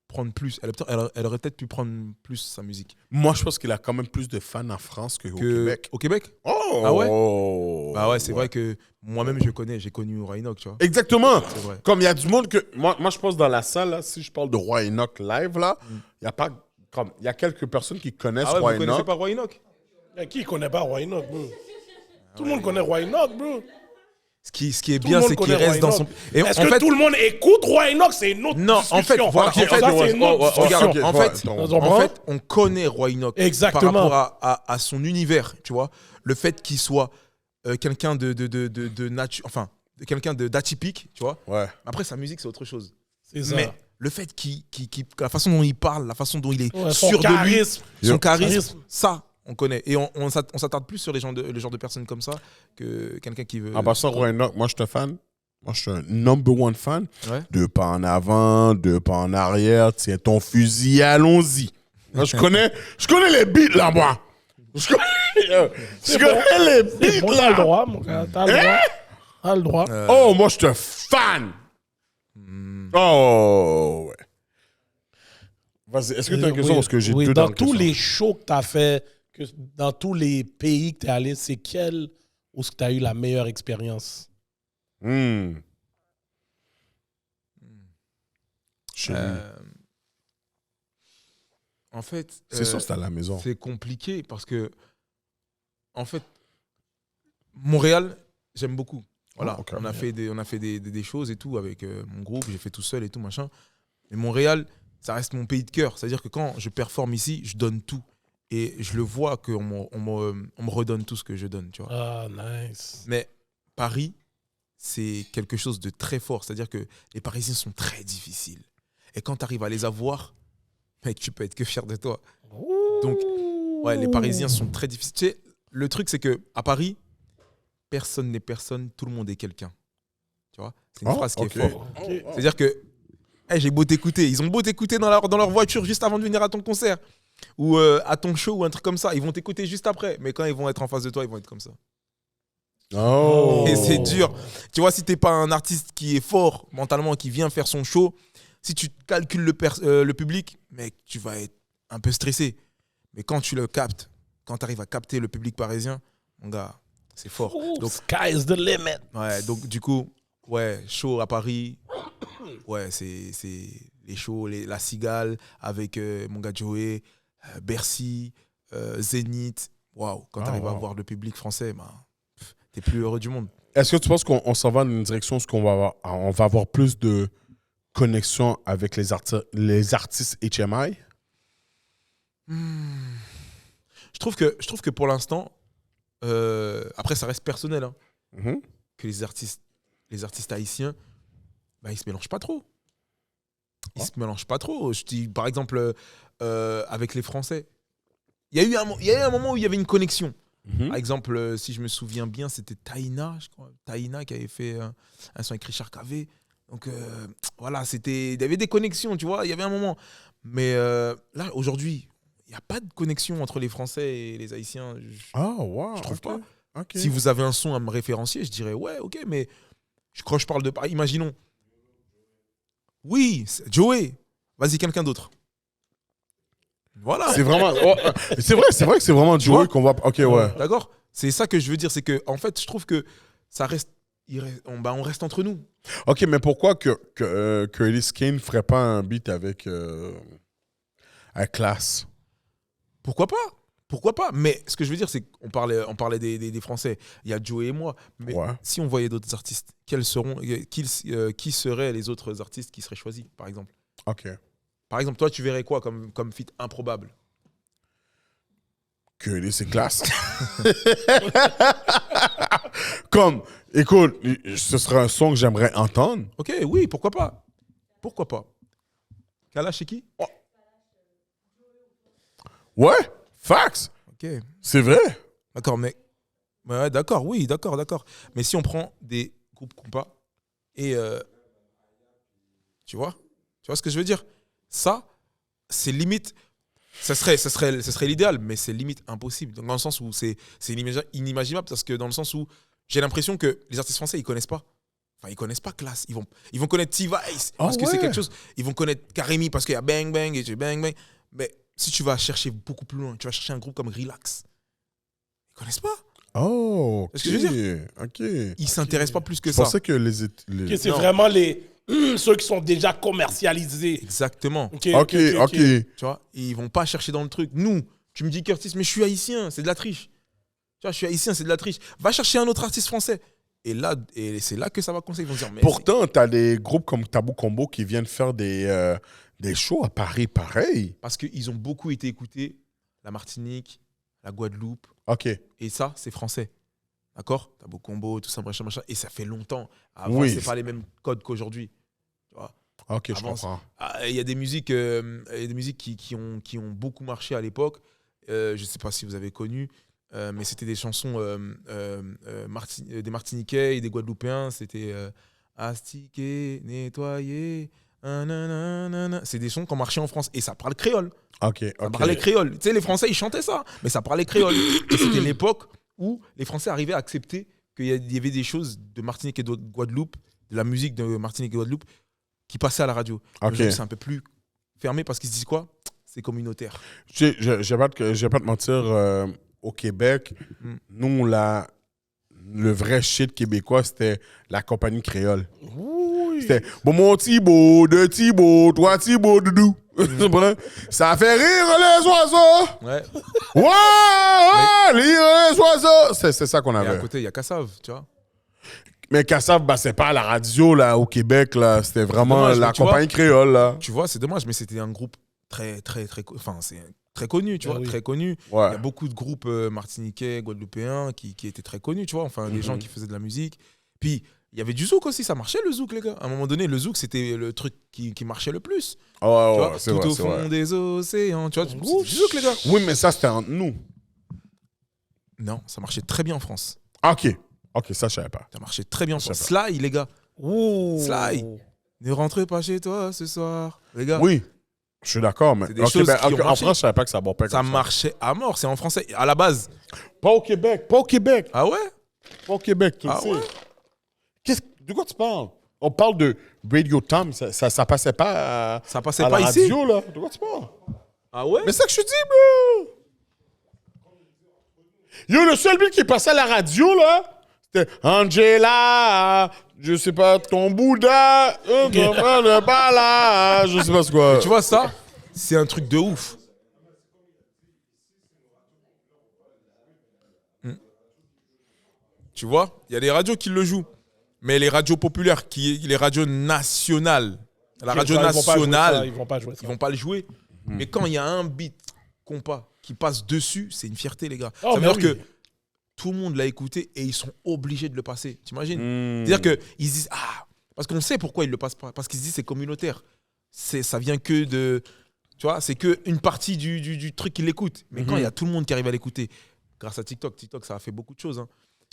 Speaker 4: prendre plus. Elle aurait peut-être pu prendre plus sa musique.
Speaker 3: Moi, je pense qu'il a quand même plus de fans en France qu'au Québec.
Speaker 4: Au Québec?
Speaker 3: Oh!
Speaker 4: Ah ouais? Bah ouais, c'est vrai que moi-même, j'ai connu Roy Enoch, tu vois.
Speaker 3: Exactement.
Speaker 4: C'est vrai.
Speaker 3: Comme il y a du monde que... Moi, je pense dans la salle, là, si je parle de Roy Enoch live, là, il y a pas... Comme, il y a quelques personnes qui connaissent
Speaker 4: Ah ouais,
Speaker 3: Roy
Speaker 4: vous connaissez
Speaker 3: Enoch.
Speaker 4: pas Roy Enoch?
Speaker 2: Qui connaît pas Roy Enoch, bro? Tout le monde connaît Roy Enoch, bro.
Speaker 4: Ce qui est
Speaker 2: Tout
Speaker 4: bien,
Speaker 2: le monde
Speaker 4: c'est qu'il
Speaker 2: connaît
Speaker 4: reste
Speaker 2: Roy
Speaker 4: dans
Speaker 2: Enoch.
Speaker 4: son... Et
Speaker 2: Est-ce
Speaker 4: en
Speaker 2: que
Speaker 4: fait,
Speaker 2: tout le monde écoute Roy Enoch? C'est une autre
Speaker 4: non, en fait,
Speaker 2: discussion.
Speaker 4: voilà,
Speaker 2: Ça, c'est une autre discussion.
Speaker 4: regarde, en fait,
Speaker 2: Tu
Speaker 4: en
Speaker 2: comprends?
Speaker 4: fait, on connaît Roy Enoch
Speaker 2: Exactement.
Speaker 4: par rapport à son univers, tu vois. Le fait qu'il soit quelqu'un enfin, quelqu'un d'atypique, tu vois.
Speaker 3: Ouais.
Speaker 4: Après, sa musique, c'est autre chose.
Speaker 2: C'est ça.
Speaker 4: Mais le fait la façon dont il parle, la façon dont il est
Speaker 2: Ouais, son
Speaker 4: sûr de lui,
Speaker 2: charisme.
Speaker 4: son charisme,
Speaker 2: Charisme.
Speaker 4: ça, on connaît. Et on s'attarde plus sur le genre de personnes comme ça que quelqu'un qui veut...
Speaker 3: En passant, Roy Enoch, moi, je suis un fan. Moi, je suis un number one fan.
Speaker 4: Ouais.
Speaker 3: 2 pas en avant, 2 pas en arrière. Tiens ton fusil, allons-y. Moi, je connais les beats, là, moi. Je connais les
Speaker 2: C'est
Speaker 3: beats,
Speaker 2: bon, t'as le
Speaker 3: là.
Speaker 2: droit, mon gars. T'as le droit. T'as le droit.
Speaker 3: Oh, moi, je suis un fan. Oh, ouais. Vas-y, est-ce que tu as une question? Parce que j'ai
Speaker 2: Oui,
Speaker 3: deux
Speaker 2: dans
Speaker 3: dernières
Speaker 2: tous
Speaker 3: questions.
Speaker 2: les shows que tu as fait, dans tous les pays que tu es allé, c'est quel où tu as eu la meilleure expérience?
Speaker 3: Chez lui.
Speaker 4: En fait,
Speaker 3: C'est ça, c'est à la maison.
Speaker 4: c'est compliqué parce que, en fait, Montréal, j'aime beaucoup. Voilà,
Speaker 3: Oh, ok.
Speaker 4: on a fait des choses et tout avec mon groupe, j'ai fait tout seul et tout, machin. Mais Montréal, ça reste mon pays de cœur. C'est-à-dire que quand je performe ici, je donne tout. Et je le vois qu'on me redonne tout ce que je donne, tu vois.
Speaker 2: Ah, nice.
Speaker 4: Mais Paris, c'est quelque chose de très fort. C'est-à-dire que les Parisiens sont très difficiles. Et quand tu arrives à les avoir, mec, tu peux être que fier de toi. Donc, ouais, les Parisiens sont très difficiles. Tu sais, le truc, c'est qu'à Paris, personne n'est personne, tout le monde est quelqu'un. Tu vois? C'est une
Speaker 3: Oh,
Speaker 4: phrase qui
Speaker 3: ok.
Speaker 4: est forte. C'est-à-dire que, j'ai beau t'écouter. Ils ont beau t'écouter dans leur voiture juste avant de venir à ton concert ou à ton show ou un truc comme ça. Ils vont t'écouter juste après. Mais quand ils vont être en face de toi, ils vont être comme ça.
Speaker 3: Oh.
Speaker 4: Et c'est dur. Tu vois, si t'es pas un artiste qui est fort mentalement, qui vient faire son show, si tu calcules le public, mec, tu vas être un peu stressé. Mais quand tu le captes, quand tu arrives à capter le public parisien, mon gars, c'est fort. Donc,
Speaker 2: Sky's the limit.
Speaker 4: ouais, donc du coup, ouais, show à Paris, ouais, c'est les shows, la Cigale avec mon gars Joey, Bercy, Zénith. Waouh, quand tu arrives à voir le public français, bah, t'es plus heureux du monde.
Speaker 3: Est-ce que tu penses qu'on s'en va dans une direction où on va avoir plus de connexion avec les artistes HMI?
Speaker 4: Je trouve que pour l'instant, après ça reste personnel, hein, que les artistes haïtiens, bah, ils se mélangent pas trop. Ils se mélangent pas trop. Je dis, par exemple, avec les Français, il y a eu un moment où il y avait une connexion. Par exemple, si je me souviens bien, c'était Taïna, je crois. Taïna qui avait fait un son avec Richard Cavé. Donc voilà, il y avait des connexions, tu vois, il y avait un moment. Mais là, aujourd'hui, il n'y a pas de connexion entre les Français et les Haïtiens.
Speaker 3: Wow.
Speaker 4: Je trouve pas.
Speaker 3: Okay.
Speaker 4: Si vous avez un son à me référencier, je dirais ouais, ok, mais quand je parle de Paris, imaginons. Oui, Joey. Vas-y, quelqu'un d'autre. Voilà.
Speaker 3: C'est vraiment. C'est vrai que c'est vraiment Joey
Speaker 4: vois
Speaker 3: qu'on voit. Ok, ouais.
Speaker 4: D'accord. C'est ça que je veux dire, c'est que en fait, je trouve que ça reste, on reste entre nous.
Speaker 3: Ok, mais pourquoi que Curtis Kane ferait pas un beat avec Class?
Speaker 4: Pourquoi pas? Pourquoi pas? Mais ce que je veux dire, c'est qu'on parlait des Français. Il y a Joey et moi. Mais
Speaker 3: Ouais.
Speaker 4: si on voyait d'autres artistes, qui seraient les autres artistes qui seraient choisis, par exemple?
Speaker 3: Ok.
Speaker 4: Par exemple, toi, tu verrais quoi comme feat improbable?
Speaker 3: Curtis et Class. Comme, écoute, ce serait un son que j'aimerais entendre.
Speaker 4: Ok, oui, pourquoi pas? Pourquoi pas? Kalash, c'est qui?
Speaker 3: Ouais, fax.
Speaker 4: Ok,
Speaker 3: C'est vrai.
Speaker 4: d'accord, mais. Ouais, d'accord, oui, d'accord. Mais si on prend des groupes compas et. Tu vois ce que je veux dire? Ça, c'est limite. Ça serait l'idéal, mais c'est limite impossible. Donc, dans le sens où c'est inimaginable, parce que dans le sens où j'ai l'impression que les artistes français, ils connaissent pas. Enfin, ils connaissent pas Class. Ils vont connaître T-Vice parce que c'est quelque chose. Ils vont connaître Karimi parce qu'il y a Bang Bang et tu Bang Bang. Mais si tu vas chercher beaucoup plus loin, tu vas chercher un groupe comme Relax. Ils connaissent pas.
Speaker 3: Oh, ok.
Speaker 4: Ce que je veux
Speaker 3: Ok.
Speaker 4: Ils s'intéressent pas plus que
Speaker 3: Je
Speaker 4: ça.
Speaker 3: pensais que les...
Speaker 2: Que c'est
Speaker 4: Non.
Speaker 2: vraiment ceux qui sont déjà commercialisés.
Speaker 4: Exactement.
Speaker 3: Ok.
Speaker 4: Tu vois, ils vont pas chercher dans le truc. Nous, tu me dis Curtis, mais je suis haïtien, c'est de la triche. Tu vois, je suis haïtien, c'est de la triche. Va chercher un autre artiste français. Et c'est là que ça va commencer. Ils vont dire, mais
Speaker 3: Pourtant, t'as des groupes comme Tabou Combo qui viennent faire des shows à Paris pareil.
Speaker 4: parce qu'ils ont beaucoup été écoutés, la Martinique, la Guadeloupe,
Speaker 3: Ok.
Speaker 4: et ça, c'est français. D'accord? T'as beau combo, tout ça, machin. Et ça fait longtemps. Avant,
Speaker 3: Oui.
Speaker 4: c'est pas les mêmes codes qu'aujourd'hui. Tu vois?
Speaker 3: Ok, je
Speaker 4: Avant,
Speaker 3: comprends.
Speaker 4: Il y a des musiques, qui ont beaucoup marché à l'époque. Je ne sais pas si vous avez connu, mais c'était des chansons des Martiniquais et des Guadeloupéens. C'était astiquer, nettoyer. Nanana. C'est des sons qui ont marché en France. Et ça parle créole.
Speaker 3: Ok,
Speaker 4: Ça
Speaker 3: ok.
Speaker 4: parlait créole. Tu sais, les Français, ils chantaient ça, mais ça parlait créole. Et c'était l'époque où les Français arrivaient à accepter qu'il y avait des choses de Martinique et de Guadeloupe, de la musique de Martinique et Guadeloupe, qui passaient à la radio.
Speaker 3: Ok.
Speaker 4: Aujourd'hui, c'est un peu plus fermé parce qu'ils se disent quoi? C'est communautaire.
Speaker 3: Je vais pas te mentir, au Québec, nous, le vrai shit québécois, c'était la compagnie créole. C'était bon, mon Thibaut, deux Thibaut, trois Thibaut, doudou. Ça fait rire les oiseaux.
Speaker 4: Ouais.
Speaker 3: Ouais, rire les oiseaux. C'est ça qu'on
Speaker 4: Et à
Speaker 3: avait.
Speaker 4: côté, il y a Kassav, tu vois.
Speaker 3: Mais Kassav, c'est pas à la radio là, au Québec. Là. C'était vraiment
Speaker 4: dommage,
Speaker 3: la
Speaker 4: mais tu vois,
Speaker 3: compagnie créole. Là.
Speaker 4: Tu vois, c'est dommage, mais c'était un groupe très enfin, c'est très connu, tu vois,
Speaker 2: oui.
Speaker 4: très connu.
Speaker 3: Ouais.
Speaker 4: Il y a beaucoup de groupes martiniquais, guadeloupéens qui étaient très connus, tu vois, enfin, des gens qui faisaient de la musique. Puis, il y avait du zouk aussi, ça marchait le zouk, les gars. À un moment donné, le zouk, c'était le truc qui marchait le plus.
Speaker 3: Ouais, ouais,
Speaker 4: Tu vois,
Speaker 3: c'est
Speaker 4: tout
Speaker 3: vrai,
Speaker 4: au
Speaker 3: c'est
Speaker 4: fond
Speaker 3: vrai.
Speaker 4: des océans, tu vois, c'était du zouk, les gars.
Speaker 3: Oui, mais ça, c'était entre nous.
Speaker 4: Non, ça marchait très bien en France.
Speaker 3: Ok. Ok, ça, je savais pas.
Speaker 4: Ça marchait très bien en
Speaker 3: Je
Speaker 4: France.
Speaker 3: sais
Speaker 4: Sly, les gars.
Speaker 2: Ouh.
Speaker 4: Sly. Ne rentrez pas chez toi ce soir, les gars.
Speaker 3: Oui, je suis d'accord, mais
Speaker 4: C'est des choses qui ont
Speaker 3: en
Speaker 4: marché.
Speaker 3: France, je savais pas que ça bon pas
Speaker 4: Ça
Speaker 3: comme
Speaker 4: marchait à mort, c'est en français. À la base.
Speaker 3: Pas au Québec, pas au Québec,
Speaker 4: Ah ouais?
Speaker 3: pas au Québec, tu le
Speaker 4: Ah
Speaker 3: sais.
Speaker 4: ouais?
Speaker 3: De quoi tu parles? On parle de Radio Time, ça passait pas
Speaker 4: Ça passait
Speaker 3: à
Speaker 4: pas
Speaker 3: la
Speaker 4: ici?
Speaker 3: radio, là. De quoi tu parles?
Speaker 4: Ah ouais?
Speaker 3: Mais c'est ça que je te dis, bro! Yo, le seul but qui passait à la radio, là, c'était Angela, je sais pas, ton Bouddha, le bala, je sais pas ce quoi.
Speaker 4: Tu vois ça? C'est un truc de ouf. Tu vois? Il y a des radios qui le jouent. Mais les radios populaires, les radios nationales, la radio nationale,
Speaker 2: Ils vont pas jouer ça.
Speaker 4: ils vont pas le jouer. Mais quand il y a un beat compas qui passe dessus, c'est une fierté, les gars.
Speaker 2: Oh,
Speaker 4: ça veut
Speaker 2: mais
Speaker 4: dire
Speaker 2: oui.
Speaker 4: que tout le monde l'a écouté et ils sont obligés de le passer. T'imagines?
Speaker 3: Hmm.
Speaker 4: C'est-à-dire qu'ils se disent, ah, parce qu'on sait pourquoi ils le passent pas. Parce qu'ils se disent c'est communautaire. Ça vient que de. Tu vois, c'est qu'une partie du truc qu'ils l'écoutent. Mais quand il y a tout le monde qui arrive à l'écouter, grâce à TikTok, ça a fait beaucoup de choses. Hein.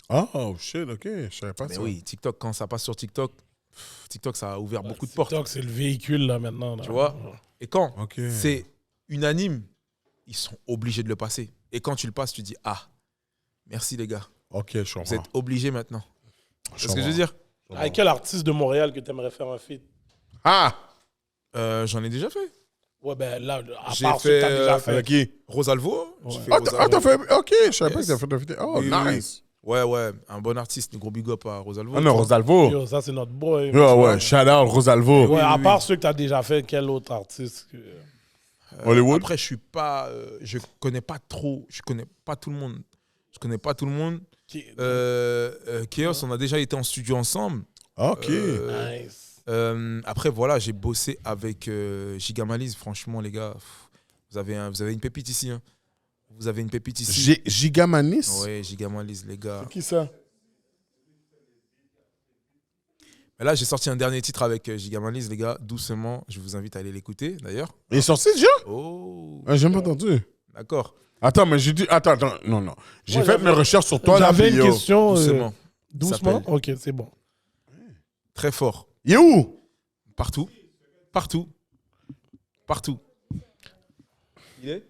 Speaker 3: Oh, shit, ok, je savais pas
Speaker 4: Mais
Speaker 3: ça.
Speaker 4: oui, TikTok, quand ça passe sur TikTok, TikTok, ça a ouvert beaucoup de portes.
Speaker 2: TikTok, c'est le véhicule, là, maintenant. Là.
Speaker 4: Tu vois? Et quand
Speaker 3: Ok.
Speaker 4: c'est unanime, ils sont obligés de le passer. Et quand tu le passes, tu dis, ah, merci les gars.
Speaker 3: Ok, je
Speaker 4: Vous
Speaker 3: comprends.
Speaker 4: êtes obligés maintenant. C'est ce que je veux
Speaker 3: comprends.
Speaker 4: dire?
Speaker 2: Avec quel artiste de Montréal que tu aimerais faire un feat?
Speaker 3: Ah!
Speaker 4: J'en ai déjà fait.
Speaker 2: Ouais, ben là, à
Speaker 4: J'ai
Speaker 2: part ce que t'as
Speaker 4: fait,
Speaker 2: déjà
Speaker 3: Avec
Speaker 2: fait.
Speaker 3: qui?
Speaker 4: Rosalvo. J'ai fait
Speaker 3: Ah,
Speaker 4: Rosalvo.
Speaker 3: t'as fait. Ok, je savais pas que t'as fait d'invité. Oh,
Speaker 4: Oui, oui,
Speaker 3: nice.
Speaker 4: Ouais, un bon artiste. Gros big up à Rosalvo.
Speaker 3: Ah non, Rosalvo.
Speaker 2: Yo, ça, c'est notre boy.
Speaker 3: Ouais, ouais, shout out Rosalvo.
Speaker 2: Ouais, à
Speaker 4: oui,
Speaker 2: part
Speaker 4: oui.
Speaker 2: ceux que t'as déjà fait, quel autre artiste
Speaker 3: Hollywood.
Speaker 4: Après, je suis pas. Je connais pas trop. Je connais pas tout le monde. Je connais pas tout le monde. Chaos, on a déjà été en studio ensemble.
Speaker 3: Ok.
Speaker 2: Nice.
Speaker 4: Après, voilà, j'ai bossé avec Gigamalise. Franchement, les gars, vous avez une pépite ici. Hein. Vous avez une pépite ici.
Speaker 3: Gigamanis?
Speaker 4: Ouais, Gigamalise, les gars.
Speaker 3: Qui ça?
Speaker 4: Mais là, j'ai sorti un dernier titre avec Gigamalise, les gars. Doucement, je vous invite à aller l'écouter, d'ailleurs.
Speaker 3: Il est sorti déjà?
Speaker 4: Oh,
Speaker 3: J'ai pas entendu.
Speaker 4: d'accord.
Speaker 3: Attends, mais j'ai dit. Attends, non. J'ai fait mes recherches sur toi là.
Speaker 2: J'avais
Speaker 3: puis,
Speaker 2: une
Speaker 3: yo.
Speaker 2: question.
Speaker 4: Doucement.
Speaker 2: Doucement?
Speaker 4: s'appelle.
Speaker 2: Ok, c'est bon.
Speaker 4: Très fort.
Speaker 3: Il est où?
Speaker 4: Partout. Partout. Partout. Il est?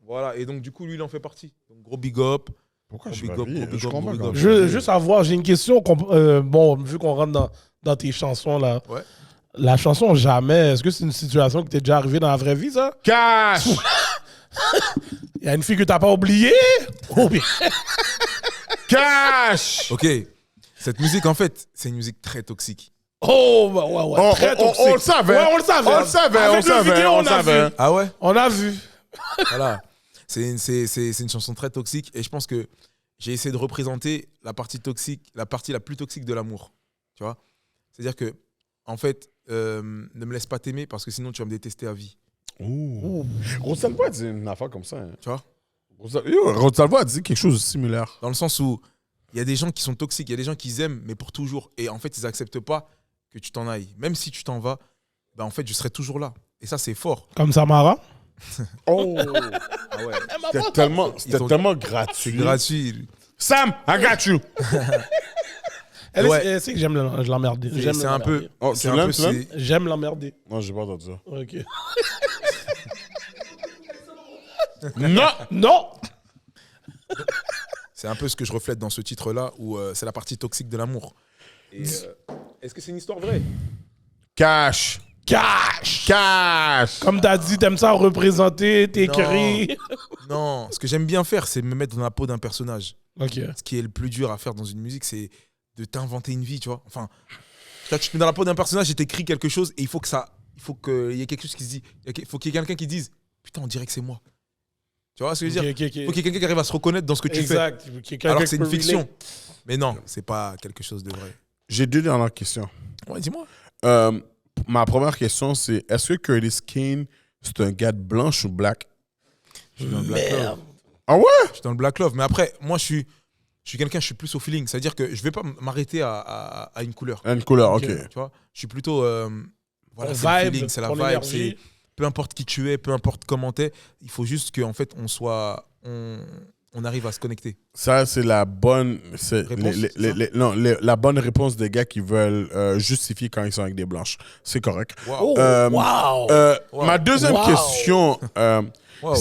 Speaker 4: Voilà, et donc du coup, lui, il en fait partie. Donc, gros big up.
Speaker 3: Pourquoi
Speaker 4: Gros
Speaker 3: je
Speaker 4: big
Speaker 3: suis pas
Speaker 4: up,
Speaker 3: vu?
Speaker 4: gros big
Speaker 3: Je
Speaker 4: up,
Speaker 3: comprends
Speaker 4: gros
Speaker 3: pas.
Speaker 4: big up.
Speaker 2: Je veux juste savoir, j'ai une question. Bon, vu qu'on rentre dans tes chansons, là.
Speaker 4: Ouais.
Speaker 2: La chanson Jamais, est-ce que c'est une situation qui t'est déjà arrivée dans la vraie vie, ça?
Speaker 3: Cash!
Speaker 2: Il y a une fille que t'as pas oubliée? Ou bien-
Speaker 3: Cash!
Speaker 4: Ok. Cette musique, en fait, c'est une musique très toxique.
Speaker 2: Oh, bah, ouais, très toxique.
Speaker 3: On le savait.
Speaker 2: Ouais, on le savait.
Speaker 3: On le savait,
Speaker 2: Avec
Speaker 3: on
Speaker 2: le
Speaker 3: savait,
Speaker 2: vidéo,
Speaker 3: on
Speaker 2: on a
Speaker 3: savait.
Speaker 2: vu.
Speaker 4: Ah ouais?
Speaker 2: On a vu.
Speaker 4: Voilà. C'est une chanson très toxique et je pense que j'ai essayé de représenter la partie toxique, la partie la plus toxique de l'amour. Tu vois? C'est-à-dire que, en fait, ne me laisse pas t'aimer parce que sinon tu vas me détester à vie.
Speaker 3: Rosalvo a dit une affaire comme ça. Hein.
Speaker 4: Tu vois?
Speaker 3: Rosalvo a dit quelque chose de similaire.
Speaker 4: Dans le sens où il y a des gens qui sont toxiques, il y a des gens qui aiment, mais pour toujours. Et en fait, ils n'acceptent pas que tu t'en ailles. Même si tu t'en vas, ben en fait, je serai toujours là. Et ça, c'est fort.
Speaker 2: Comme Samara.
Speaker 3: Oh!
Speaker 4: Ah ouais.
Speaker 3: C'était tellement,
Speaker 4: ont-
Speaker 3: tellement
Speaker 4: C'est
Speaker 3: gratuit.
Speaker 4: gratuit.
Speaker 3: Sam, I got you!
Speaker 4: Ouais.
Speaker 2: Elle sait que j'aime l'emmerder. J'aime
Speaker 4: C'est un peu.
Speaker 2: l'emmerder.
Speaker 3: Oh,
Speaker 4: c'est
Speaker 3: tu
Speaker 4: un
Speaker 3: l'aimes,
Speaker 4: peu
Speaker 3: tu l'aimes?
Speaker 4: c'est-
Speaker 2: J'aime l'emmerder.
Speaker 3: Non, j'ai pas entendu ça.
Speaker 2: Ok.
Speaker 3: Non!
Speaker 2: Non!
Speaker 4: C'est un peu ce que je reflète dans ce titre-là, où c'est la partie toxique de l'amour. Et, est-ce que c'est une histoire vraie?
Speaker 3: Cash!
Speaker 2: Cash!
Speaker 3: Cash!
Speaker 2: Comme t'as dit, t'aimes ça représenter, t'écris.
Speaker 4: Non, ce que j'aime bien faire, c'est me mettre dans la peau d'un personnage.
Speaker 2: Ok.
Speaker 4: Ce qui est le plus dur à faire dans une musique, c'est de t'inventer une vie, tu vois. Enfin, là, tu te mets dans la peau d'un personnage et t'écris quelque chose, et il faut qu'il y ait quelque chose qui se dit. Il faut qu'il y ait quelqu'un qui dise putain, on dirait que c'est moi. Tu vois ce que je veux dire? Il faut qu'il y ait quelqu'un qui arrive à se reconnaître dans ce que tu fais.
Speaker 2: Exact.
Speaker 4: Alors que c'est une fiction. Mais non, c'est pas quelque chose de vrai.
Speaker 3: J'ai deux dernières questions.
Speaker 4: Ouais, dis-moi.
Speaker 3: Ma première question, c'est est-ce que Curtis Kane, c'est un gars de blanche ou black?
Speaker 4: Je suis dans le Black Love.
Speaker 3: Ah ouais?
Speaker 4: Je suis dans le Black Love. Mais après, moi, je suis quelqu'un, je suis plus au feeling. C'est-à-dire que je vais pas m'arrêter à une couleur.
Speaker 3: Une couleur, ok.
Speaker 4: Tu vois, je suis plutôt. Voilà,
Speaker 2: Ton
Speaker 4: c'est le
Speaker 2: vibe,
Speaker 4: feeling, c'est la
Speaker 2: ton
Speaker 4: vibe.
Speaker 2: énergie.
Speaker 4: C'est peu importe qui tu es, peu importe comment t'es, il faut juste qu'en fait, on arrive à se connecter.
Speaker 3: Ça, c'est la bonne.
Speaker 4: Réponse,
Speaker 3: La bonne réponse des gars qui veulent justifier quand ils sont avec des blanches. C'est correct.
Speaker 4: Waouh.
Speaker 2: Wow!
Speaker 3: Ma deuxième
Speaker 2: Wow.
Speaker 3: question.
Speaker 4: Waouh.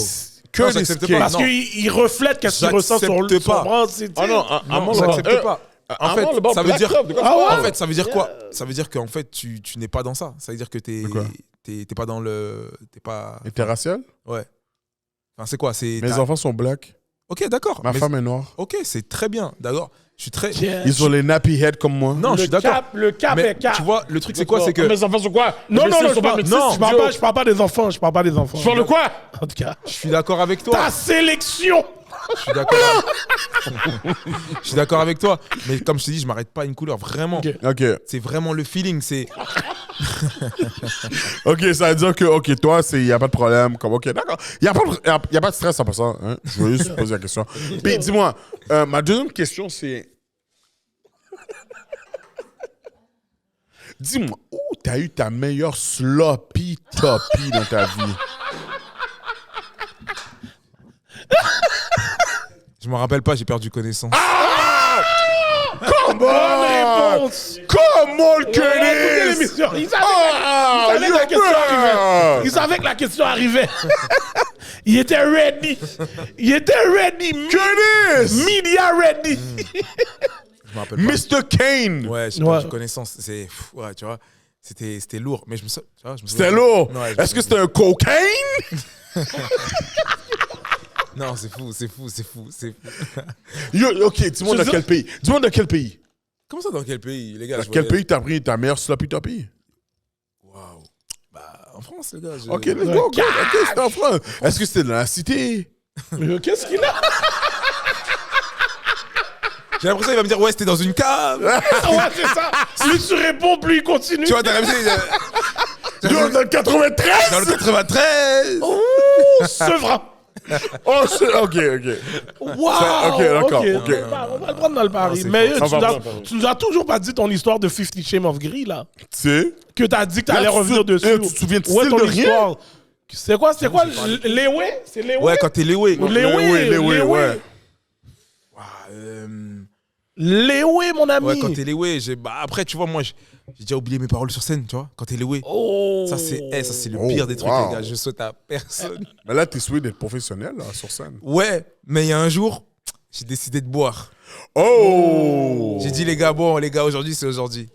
Speaker 3: Curtis
Speaker 4: j'accepte
Speaker 3: Kane.
Speaker 4: pas.
Speaker 2: Parce
Speaker 4: Non.
Speaker 2: qu'il reflète qu'est-ce qu'il ressent sur le
Speaker 4: J'accepte pas.
Speaker 2: bras. C'est-
Speaker 3: Ah non,
Speaker 4: Non, j'accepte pas. En fait, ça veut dire.
Speaker 2: Ah ouais?
Speaker 4: En fait, ça veut dire quoi? Ça veut dire qu'en fait, tu n'es pas dans ça. Ça veut dire que
Speaker 3: C'est quoi?
Speaker 4: t'es pas dans le. T'es pas.
Speaker 3: Interracial?
Speaker 4: Ouais. Enfin, c'est quoi? C'est.
Speaker 3: Mes enfants sont blacks.
Speaker 4: Ok, d'accord.
Speaker 3: Ma
Speaker 4: Mais-
Speaker 3: femme est noire.
Speaker 4: Ok, c'est très bien. D'accord. Je suis très.
Speaker 3: Ils ont les nappy head comme moi.
Speaker 4: Non, je suis d'accord.
Speaker 2: Le cap
Speaker 4: Mais
Speaker 2: est cap.
Speaker 4: tu vois, le truc, c'est quoi? C'est que.
Speaker 3: Mes enfants sont quoi?
Speaker 2: Non,
Speaker 3: Mes
Speaker 2: non,
Speaker 3: fils
Speaker 2: non,
Speaker 3: sont pas métis.
Speaker 2: je parle pas des enfants. Je parle pas des enfants.
Speaker 3: Tu parles de quoi?
Speaker 2: En tout cas,
Speaker 4: Je suis d'accord avec toi.
Speaker 2: ta sélection.
Speaker 4: Je suis d'accord. Je suis d'accord avec toi. Mais comme je t'ai dit, je m'arrête pas à une couleur. Vraiment.
Speaker 2: Ok.
Speaker 3: Ok.
Speaker 4: C'est vraiment le feeling. C'est.
Speaker 3: Ok, ça veut dire que, ok, toi, il n'y a pas de problème. Comme, ok, d'accord. Il n'y a pas de stress en passant. Hein? Je veux juste poser la question. Puis, dis-moi, ma deuxième question, c'est. Dis-moi, où t'as eu ta meilleure sloppy toppy dans ta vie?
Speaker 4: Je m'en rappelle pas, j'ai perdu connaissance.
Speaker 3: Come
Speaker 2: Bonne
Speaker 3: on!
Speaker 2: réponse.
Speaker 3: Come on,
Speaker 2: Écoutez
Speaker 3: Curtis!
Speaker 2: l'émission. Ils savaient
Speaker 3: Ah,
Speaker 2: que la question arrivait. Ils savaient que la question arrivait. Il était ready. Il était ready.
Speaker 3: Curtis!
Speaker 2: Media ready.
Speaker 4: Je m'en rappelle pas.
Speaker 3: Mr. Kane!
Speaker 4: Ouais, j'ai
Speaker 2: Ouais.
Speaker 4: perdu connaissance. C'est. Ouais, tu vois. C'était lourd. Mais je me
Speaker 3: C'était lourd.
Speaker 4: Ouais,
Speaker 3: Est-ce que c'était un cocaine?
Speaker 4: Non, c'est fou.
Speaker 3: Yo, ok, dis-moi
Speaker 2: Je
Speaker 3: dans
Speaker 2: veux
Speaker 3: quel pays. Dis-moi dans quel pays.
Speaker 4: Comment ça, dans quel pays, les gars?
Speaker 3: Dans
Speaker 4: je
Speaker 3: quel
Speaker 4: voyais-
Speaker 3: pays t'as pris ta meilleure sloppy toppy?
Speaker 4: Waouh. Bah, en France, les gars.
Speaker 3: Ok, let's go, go. Ok, c'était en France. Est-ce que c'était dans la cité?
Speaker 2: Qu'est-ce qu'il a?
Speaker 4: J'ai l'impression qu'il va me dire, ouais, c'était dans une cave.
Speaker 2: Ouais, c'est ça. Plus tu réponds, plus il continue.
Speaker 4: Tu vois, t'as l'impression.
Speaker 3: Yo, dans le 93?
Speaker 4: Dans le 93.
Speaker 2: Ouh, Sevran.
Speaker 3: Oh, ok.
Speaker 2: Wow.
Speaker 3: Ok, d'accord, ok.
Speaker 2: On va le prendre dans le pari.
Speaker 4: c'est
Speaker 2: Mais
Speaker 3: fort.
Speaker 2: tu nous as toujours pas dit ton histoire de 50 Shades of Grey, là.
Speaker 3: Tu sais?
Speaker 2: Que t'as dit que
Speaker 3: Là,
Speaker 2: t'allais
Speaker 3: tu
Speaker 2: revenir
Speaker 3: te-
Speaker 2: dessus.
Speaker 3: tu te souviens de
Speaker 2: Où est
Speaker 3: style
Speaker 2: ton
Speaker 3: de rien?
Speaker 2: histoire? C'est quoi? Lewe? C'est Lewe?
Speaker 4: Ouais, quand t'es Léwé.
Speaker 3: Lewe, ouais.
Speaker 2: Lewe, mon ami.
Speaker 4: Ouais, quand t'es Léwé. Après, tu vois, moi, j'ai déjà oublié mes paroles sur scène, tu vois. Quand t'es Léwé.
Speaker 2: Oh.
Speaker 4: Ça, c'est le
Speaker 3: Oh,
Speaker 4: pire des trucs,
Speaker 3: wow.
Speaker 4: les gars. Je souhaite à personne.
Speaker 3: Mais là, t'es souhaité d'être professionnel, là, sur scène.
Speaker 4: Ouais, mais il y a un jour, j'ai décidé de boire.
Speaker 3: Oh!
Speaker 4: J'ai dit, les gars, bon, les gars, aujourd'hui, c'est aujourd'hui.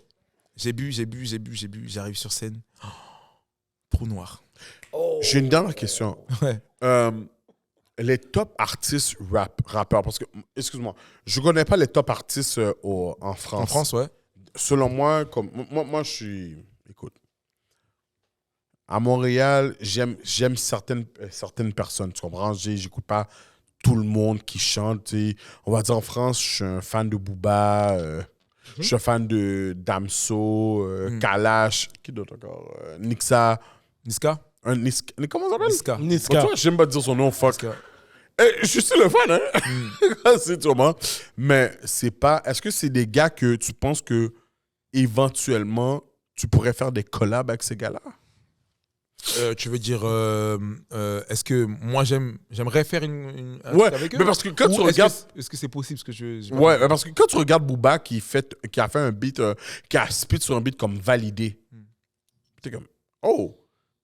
Speaker 4: J'ai bu. J'arrive sur scène. Oh, trou noir.
Speaker 3: J'ai une dernière question.
Speaker 4: Ouais.
Speaker 3: Les top artistes rappeurs, parce que, excuse-moi, je connais pas les top artistes en France.
Speaker 4: En France, ouais.
Speaker 3: Selon moi, moi, je suis... Écoute, à Montréal, j'aime certaines personnes, tu comprends? J'écoute pas tout le monde qui chante. Tu sais. On va dire en France, je suis un fan de Booba, je suis un fan de Damso, Kalash, qui d'autre encore? Nixa.
Speaker 4: Niska?
Speaker 3: Comment ça s'appelle?
Speaker 4: Niska.
Speaker 2: Niska.
Speaker 3: Toi, j'aime pas dire son nom, fuck.
Speaker 4: Niska.
Speaker 3: Je suis le fan, hein? C'est sûrement. Mais c'est pas... Est-ce que c'est des gars que tu penses que éventuellement, tu pourrais faire des collabs avec ces gars-là?
Speaker 4: Tu veux dire, est-ce que moi j'aimerais faire un
Speaker 3: Ouais,
Speaker 4: truc avec eux?
Speaker 3: mais parce que quand
Speaker 4: Ou
Speaker 3: tu
Speaker 4: est-ce
Speaker 3: regardes...
Speaker 4: est-ce que c'est possible ce que je
Speaker 3: Ouais, mais parce que quand tu regardes Booba qui a fait un beat, qui a spit sur un beat comme Validé, t'es comme, oh!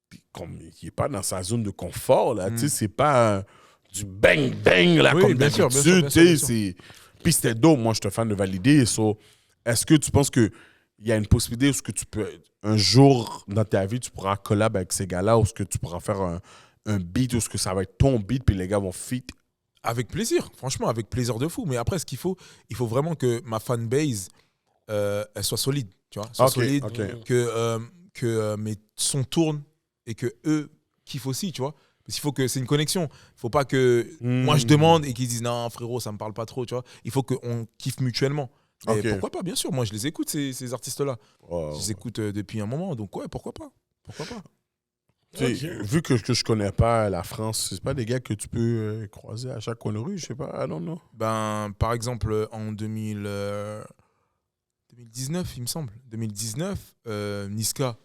Speaker 3: Puis comme il n'est pas dans sa zone de confort, là, tu sais, c'est pas du bang-bang, là,
Speaker 4: Oui,
Speaker 3: comme
Speaker 4: bien sûr,
Speaker 3: d'habitude,
Speaker 4: bien sûr,
Speaker 3: tu
Speaker 4: bien
Speaker 3: sais, c'est... Puis c'était dope, moi, je te fan de Validé, so, est-ce que tu penses qu'il y a une possibilité où ce que tu peux, un jour dans ta vie, tu pourras collab avec ces gars-là, ou est-ce que tu pourras faire un beat, ou est-ce que ça va être ton beat, puis les gars vont fit?
Speaker 4: Avec plaisir, franchement, avec plaisir de fou. Mais après, il faut vraiment que ma fanbase, elle soit solide, tu vois, soit
Speaker 3: Ok,
Speaker 4: solide,
Speaker 3: ok.
Speaker 4: que mes sons tournent et que eux kiffent aussi, tu vois. Parce qu'il faut que c'est une connexion. Il faut pas que moi je demande et qu'ils disent non frérot ça me parle pas trop, tu vois. Il faut qu'on kiffe mutuellement. Et
Speaker 3: Ok.
Speaker 4: pourquoi pas, bien sûr. Moi je les écoute ces artistes-là.
Speaker 3: Oh.
Speaker 4: Je les écoute depuis un moment, donc ouais, pourquoi pas.
Speaker 3: Tu sais, vu que je connais pas la France, c'est pas des gars que tu peux croiser à chaque coin de rue, je sais pas, I don't know.
Speaker 4: Ben par exemple en 2019, il me semble. 2019, Niska,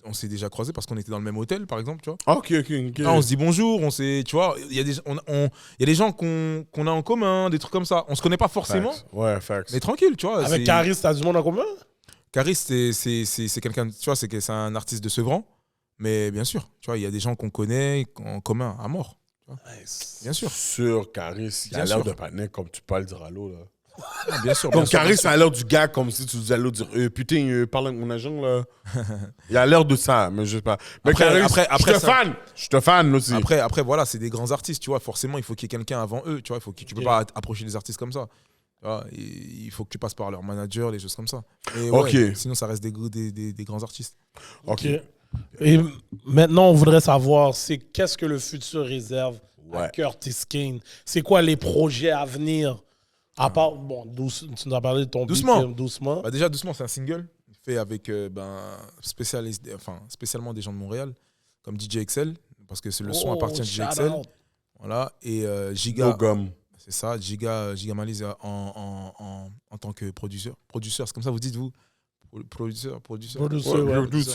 Speaker 4: on s'est déjà croisés parce qu'on était dans le même hôtel, par exemple, tu vois.
Speaker 3: Ah, ok.
Speaker 4: Ah, on se dit bonjour, on s'est, tu vois, il y a des gens qu'on a en commun, des trucs comme ça. On se connaît pas forcément,
Speaker 3: Facts. Ouais, facts.
Speaker 4: mais tranquille, tu vois.
Speaker 2: Avec Caris, t'as du monde en commun?
Speaker 4: Caris, c'est quelqu'un, tu vois, c'est un artiste de Sevran, mais bien sûr, tu vois, il y a des gens qu'on connaît en commun à mort. Tu vois. Bien sûr.
Speaker 3: Sur Caris, il a
Speaker 4: Bien
Speaker 3: l'air
Speaker 4: sûr.
Speaker 3: de paner comme tu parles dire allô, là.
Speaker 4: Bien sûr.
Speaker 3: Comme
Speaker 4: bien sûr,
Speaker 3: Caris,
Speaker 4: bien
Speaker 3: ça a l'air du gars comme si tu disais allô, dire putain, parle avec mon agent, là. Il a l'air de ça, mais je sais pas. Mais
Speaker 4: Après-
Speaker 3: Caris,
Speaker 4: après,
Speaker 3: je te fan aussi.
Speaker 4: sûr. Après, voilà, c'est des grands artistes, tu vois. Forcément, il faut qu'il y ait quelqu'un avant eux, tu vois. Tu peux pas approcher des artistes comme ça. Tu vois, il faut que tu passes par leur manager, les choses comme ça. Et ouais,
Speaker 3: Ok.
Speaker 4: sinon, ça reste des grands artistes.
Speaker 3: Ok.
Speaker 2: Et maintenant, on voudrait savoir, c'est qu'est-ce que le futur réserve à
Speaker 3: Ouais.
Speaker 2: Curtis Kane? C'est quoi les projets à venir? À part, bon, tu nous as parlé de ton
Speaker 4: Doucement.
Speaker 2: beat, doucement.
Speaker 4: Bah déjà, Doucement, c'est un single fait avec spécialement des gens de Montréal, comme DJ XL, parce que le son appartient à DJ
Speaker 2: shout
Speaker 4: XL.
Speaker 2: out.
Speaker 4: Voilà. Et Giga,
Speaker 3: No gum.
Speaker 4: c'est ça, Giga Malice en tant que producteur. Producteur, c'est comme ça vous dites, vous? Producteur.
Speaker 2: Producer,
Speaker 3: Ouais,
Speaker 2: ouais.
Speaker 3: producer,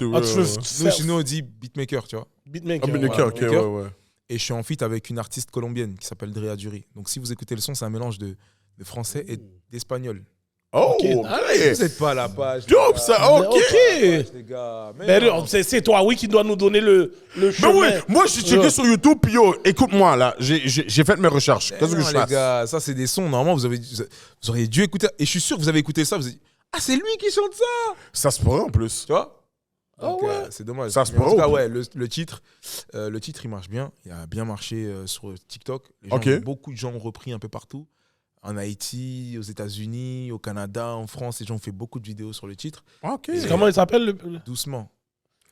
Speaker 2: Ah,
Speaker 3: ouais,
Speaker 2: tu
Speaker 3: ouais.
Speaker 2: fais
Speaker 4: Nous, chez nous, on dit beatmaker, tu vois.
Speaker 2: beatmaker.
Speaker 3: Ah, mais d'accord, ok,
Speaker 4: Beatmaker.
Speaker 3: ouais.
Speaker 4: Et je suis en feat avec une artiste colombienne qui s'appelle Drea Duri. Donc si vous écoutez le son, c'est un mélange de français et d'espagnol.
Speaker 3: Oh,
Speaker 2: Ok,
Speaker 3: ok.
Speaker 2: allez.
Speaker 4: Vous n'êtes pas à la page.
Speaker 3: Dope, ça, ok.
Speaker 4: Les gars.
Speaker 2: Mais non, c'est toi, oui, qui doit nous donner le
Speaker 3: Mais
Speaker 2: chemin.
Speaker 3: oui, moi, j'ai checké sur YouTube, puis yo, écoute-moi, là, j'ai fait mes recherches. Qu'est-ce que je
Speaker 4: les
Speaker 3: fasse?
Speaker 4: gars, ça c'est des sons. Normalement, vous auriez dû écouter. Et je suis sûr que vous avez écouté ça. Vous avez dit, ah, c'est lui qui chante ça.
Speaker 3: Ça se pourrait, en plus.
Speaker 4: Tu vois? Donc,
Speaker 2: Ah ouais.
Speaker 4: c'est dommage.
Speaker 3: Ça se
Speaker 4: Mais en
Speaker 3: pourrait
Speaker 4: tout cas,
Speaker 3: ou pas?
Speaker 4: ouais, le titre, il marche bien. Il a bien marché sur TikTok.
Speaker 3: Ok.
Speaker 4: Beaucoup de gens ont repris un peu partout. En Haïti, aux États-Unis, au Canada, en France, les gens ont fait beaucoup de vidéos sur le titre.
Speaker 3: OK.
Speaker 2: Comment il s'appelle
Speaker 4: Doucement.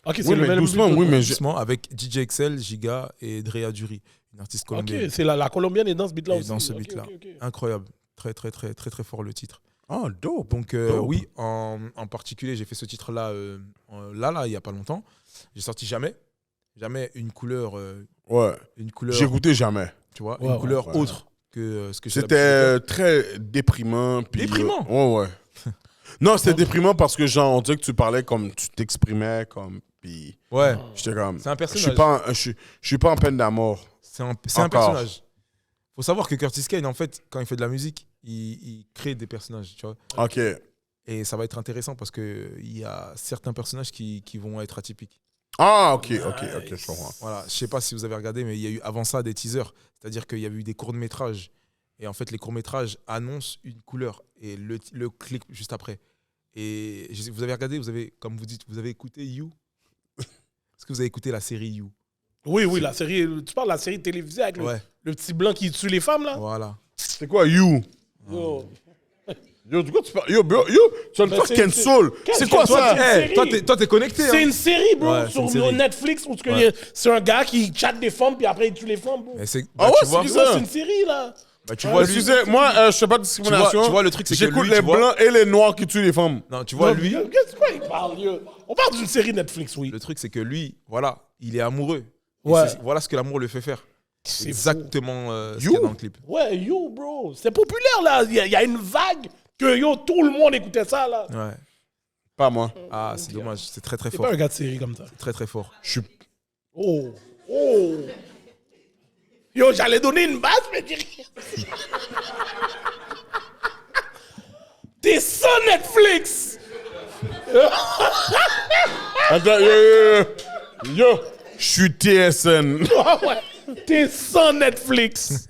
Speaker 2: Ok, c'est
Speaker 3: Oui,
Speaker 2: le
Speaker 3: mais
Speaker 2: même
Speaker 3: doucement, oui, mais je-
Speaker 4: Doucement, avec DJ XL, Giga et Drea Duri, une artiste
Speaker 2: Ok,
Speaker 4: colombienne.
Speaker 2: c'est la colombienne est dans ce beat-là
Speaker 4: Et
Speaker 2: aussi.
Speaker 4: dans ce
Speaker 2: Ok,
Speaker 4: beat-là.
Speaker 2: ok, ok.
Speaker 4: Incroyable. Très, très, très, très, très fort le titre.
Speaker 3: Oh, dope.
Speaker 4: Donc,
Speaker 3: Dope.
Speaker 4: oui, en particulier, j'ai fait ce titre-là, il n'y a pas longtemps. J'ai sorti Jamais. Jamais une couleur,
Speaker 3: Ouais. J'ai écouté jamais.
Speaker 4: tu vois,
Speaker 2: Ouais,
Speaker 4: une
Speaker 2: ouais,
Speaker 4: couleur
Speaker 3: ouais.
Speaker 4: autre que ce que j'ai l'habitude de
Speaker 3: C'était très déprimant. Puis,
Speaker 4: Déprimant?
Speaker 3: Ouais. Non, c'était déprimant parce que, genre, on dirait que tu parlais comme tu t'exprimais, comme. Puis,
Speaker 4: faire. Ouais,
Speaker 3: j'étais comme.
Speaker 4: c'est un
Speaker 3: Je suis
Speaker 4: personnage.
Speaker 3: pas, je suis pas en peine d'amour.
Speaker 4: C'est un
Speaker 3: Encore.
Speaker 4: personnage. Faut savoir que Curtis Kane, en fait, quand il fait de la musique, il crée des personnages, tu vois.
Speaker 3: OK.
Speaker 4: Et ça va être intéressant parce qu'il y a certains personnages qui vont être atypiques.
Speaker 3: Ah, OK, je comprends.
Speaker 4: Voilà, je sais pas si vous avez regardé, mais il y a eu avant ça des teasers. C'est-à-dire qu'il y a eu des courts-métrages. Et en fait, les courts-métrages annoncent une couleur et le clip juste après. Et vous avez regardé, comme vous dites, vous avez écouté You? Est-ce que vous avez écouté la série You?
Speaker 2: Oui, la série. Tu parles de la série télévisée avec
Speaker 4: Ouais,
Speaker 2: le petit blanc qui tue les femmes, là?
Speaker 4: voilà.
Speaker 3: C'est quoi, You?
Speaker 2: Yo.
Speaker 3: Yo, du coup, tu parles. Yo, bro, tu vas me
Speaker 2: Ben,
Speaker 3: faire
Speaker 2: c'est-
Speaker 3: cancel.
Speaker 2: Qu'est-ce
Speaker 3: C'est
Speaker 2: que
Speaker 3: quoi
Speaker 2: toi,
Speaker 3: ça?
Speaker 2: tu-
Speaker 4: Hey, toi, t'es connecté.
Speaker 2: C'est
Speaker 4: Hein?
Speaker 2: une série, bro,
Speaker 4: Ouais, c'est
Speaker 2: sur
Speaker 4: une série.
Speaker 2: Netflix où
Speaker 4: Ouais.
Speaker 2: c'est un gars qui chatte des femmes puis après il tue les femmes, bro.
Speaker 4: Mais c'est,
Speaker 3: Ah ouais,
Speaker 4: tu vois,
Speaker 3: c'est
Speaker 2: Ça,
Speaker 3: ça.
Speaker 2: c'est une série, là.
Speaker 4: tu vois, lui,
Speaker 3: Excusez, moi, je fais pas de discrimination.
Speaker 4: tu vois, le truc, c'est que
Speaker 3: j'écoute
Speaker 4: lui,
Speaker 3: les
Speaker 4: tu vois-
Speaker 3: blancs et les noirs qui tuent les femmes.
Speaker 4: non, tu vois,
Speaker 2: Non,
Speaker 4: lui,
Speaker 2: Qu'est-ce qu'il parle, yo? On parle d'une série Netflix, oui.
Speaker 4: le truc, c'est que lui, voilà, il est amoureux. Et
Speaker 2: Ouais.
Speaker 4: voilà ce que l'amour le fait faire.
Speaker 2: C'est
Speaker 4: Exactement ce qu'il
Speaker 3: You?
Speaker 4: y a dans le clip.
Speaker 2: fou. Ouais, yo, bro. C'est populaire, là. Il y a une vague que, yo, tout le monde écoutait ça, là.
Speaker 4: Ouais.
Speaker 3: Pas moi.
Speaker 4: Ah, c'est dommage. C'est très, très
Speaker 2: C'est
Speaker 4: fort.
Speaker 2: pas un gars de série comme ça.
Speaker 4: Très, très fort.
Speaker 3: Je suis.
Speaker 2: Oh. Yo, j'allais donner une base, mais j'ai rien. T'es sans Netflix.
Speaker 3: Attends, yo. Je suis TSN.
Speaker 2: Ah ouais. T'es sans Netflix.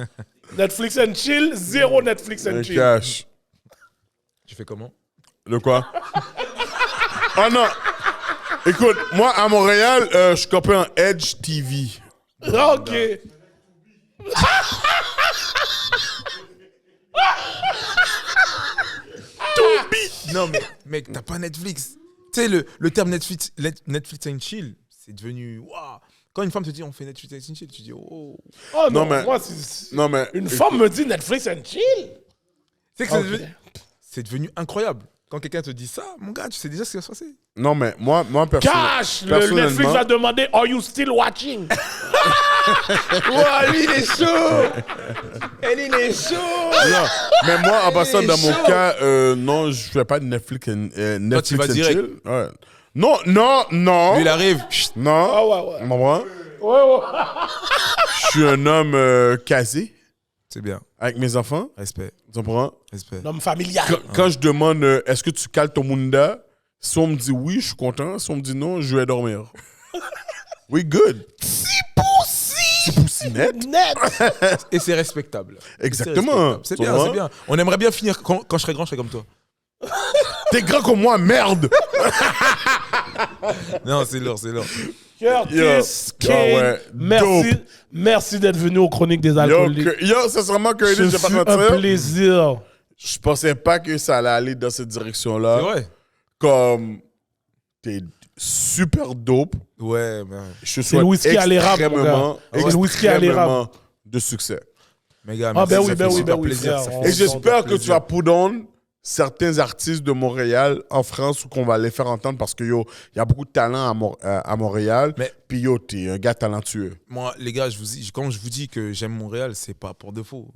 Speaker 2: Netflix and chill, zéro Netflix and
Speaker 3: Un
Speaker 2: chill.
Speaker 3: cash.
Speaker 4: Tu fais comment?
Speaker 3: De quoi? Ah non. Écoute, moi, à Montréal, je suis copé en Edge TV.
Speaker 2: Ah, ok.
Speaker 4: Non, mais mec, t'as pas Netflix. Tu sais, le terme Netflix and chill, c'est devenu. Waouh! Quand une femme te dit on fait Netflix and chill, tu dis oh.
Speaker 2: Oh non,
Speaker 3: Non, mais-
Speaker 2: moi,
Speaker 3: Non, mais.
Speaker 2: une femme me dit Netflix and chill.
Speaker 4: Tu sais que
Speaker 2: Ok.
Speaker 4: c'est devenu incroyable. Quand quelqu'un te dit ça, mon gars, tu sais déjà ce qui va se passer.
Speaker 3: Non, mais moi
Speaker 2: Cash, le Netflix va demander Are you still watching?
Speaker 4: Ouah, lui, il est chaud! Elle, il est chaud!
Speaker 3: Non, mais moi, en passant,
Speaker 4: Il est
Speaker 3: dans mon
Speaker 4: chaud.
Speaker 3: cas, non, je fais pas de Netflix Netflix
Speaker 4: tu vas
Speaker 3: and
Speaker 4: direct.
Speaker 3: chill. Ouais. Non.
Speaker 4: Lui, il arrive. Chut.
Speaker 3: Non.
Speaker 2: Ah ouais.
Speaker 3: Tu comprends?
Speaker 2: Ouais.
Speaker 3: Je suis un homme casé
Speaker 4: C'est bien.
Speaker 3: avec mes enfants.
Speaker 4: Respect.
Speaker 3: Tu comprends?
Speaker 4: Respect.
Speaker 2: Un homme familial.
Speaker 3: Quand je demande est-ce que tu cales ton munda, si on me dit oui, je suis content. Si on me dit non, je vais dormir. We good. C'est poussi net.
Speaker 2: Net.
Speaker 4: Et c'est respectable.
Speaker 3: Exactement.
Speaker 4: C'est
Speaker 3: Tu
Speaker 4: bien,
Speaker 3: vois?
Speaker 4: c'est bien. On aimerait bien finir. Quand je serai grand, je serai comme toi.
Speaker 3: T'es grand comme moi, merde.
Speaker 4: Non, c'est lourd, c'est lourd.
Speaker 2: Curtis
Speaker 3: Yo.
Speaker 2: Kane,
Speaker 3: Ah ouais,
Speaker 2: merci d'être venu aux Chroniques des
Speaker 3: Yo,
Speaker 2: Alcooliques.
Speaker 3: sincèrement, que
Speaker 2: Ce
Speaker 3: je vais pas
Speaker 2: fut
Speaker 3: te
Speaker 2: un
Speaker 3: mentir.
Speaker 2: plaisir.
Speaker 3: Je pensais pas que ça allait aller dans cette direction-là.
Speaker 4: C'est vrai?
Speaker 3: Comme t'es super dope.
Speaker 4: Ouais, mais.
Speaker 3: Je te
Speaker 2: C'est le whisky à l'érable, mon gars. C'est le whisky à l'érable.
Speaker 3: extrêmement de succès.
Speaker 4: Mais gars,
Speaker 2: Ah,
Speaker 4: merci,
Speaker 2: ben oui,
Speaker 4: ça
Speaker 2: ben
Speaker 4: fait
Speaker 2: oui,
Speaker 4: super
Speaker 2: ben oui,
Speaker 4: plaisir.
Speaker 2: frère.
Speaker 4: Ça
Speaker 2: On-
Speaker 4: fait
Speaker 3: Et
Speaker 4: super
Speaker 3: j'espère que tu
Speaker 4: plaisir.
Speaker 3: vas put on certains artistes de Montréal en France ou qu'on va les faire entendre parce que yo, il y a beaucoup de talent à Montréal.
Speaker 4: Mais-
Speaker 3: Puis yo, t'es un gars talentueux.
Speaker 4: Moi, les gars, quand je vous dis que j'aime Montréal, c'est pas pour de faux.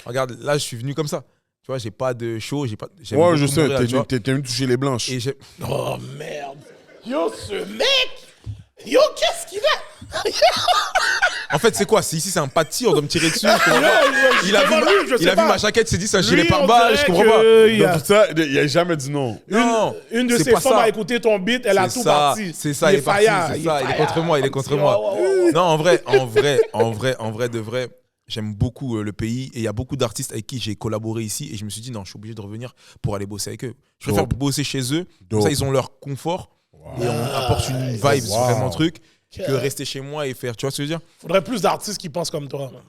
Speaker 4: Regarde, là, je suis venu comme ça. Tu vois, j'ai pas de show, j'aime
Speaker 3: Ouais,
Speaker 4: beaucoup
Speaker 3: je sais,
Speaker 4: Montréal, tu vois.
Speaker 3: t'es venu toucher les blanches.
Speaker 4: Et j'ai-
Speaker 2: Oh merde. Yo, ce mec. Yo, qu'est-ce qu'il a?
Speaker 4: En fait, c'est quoi? Ici, c'est un pas de tir, on doit me tirer dessus. je comprends pas. Il a vu ma jaquette, il s'est dit, c'est un gilet pare-balles, je comprends pas.
Speaker 3: Dans tout ça, il a jamais dit non.
Speaker 4: Non,
Speaker 2: Une de
Speaker 4: c'est
Speaker 2: ses
Speaker 4: pas
Speaker 2: femmes
Speaker 4: ça.
Speaker 2: a écouté ton beat, elle a
Speaker 4: C'est
Speaker 2: tout
Speaker 4: ça,
Speaker 2: parti.
Speaker 4: c'est ça, il est parti,
Speaker 2: faillant,
Speaker 4: c'est ça, il est
Speaker 2: faillant.
Speaker 4: contre moi, il est contre
Speaker 2: Ouais,
Speaker 4: moi.
Speaker 2: ouais, ouais.
Speaker 4: Non, en vrai de vrai, j'aime beaucoup le pays et il y a beaucoup d'artistes avec qui j'ai collaboré ici et je me suis dit non, je suis obligé de revenir pour aller bosser avec eux. Je préfère
Speaker 3: Dope.
Speaker 4: bosser chez eux, comme
Speaker 3: Dope.
Speaker 4: ça ils ont leur confort Et on apporte une vibe vraiment truc que rester chez moi et faire. Tu vois ce que je veux dire?
Speaker 2: Faudrait plus d'artistes qui pensent comme toi. Man.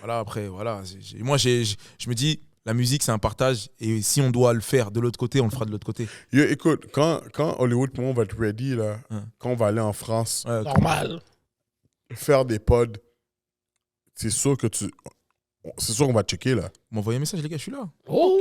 Speaker 4: Voilà, après, voilà. Moi, je me dis, la musique, c'est un partage. Et si on doit le faire de l'autre côté, on le fera de l'autre côté.
Speaker 3: Yo, écoute, quand Hollywood, pour moi, va être ready, là, quand on va aller en France,
Speaker 2: Normal.
Speaker 3: faire des pods, c'est sûr qu'on va checker, là.
Speaker 4: M'envoyez un message, les gars, je suis là.
Speaker 2: Oh!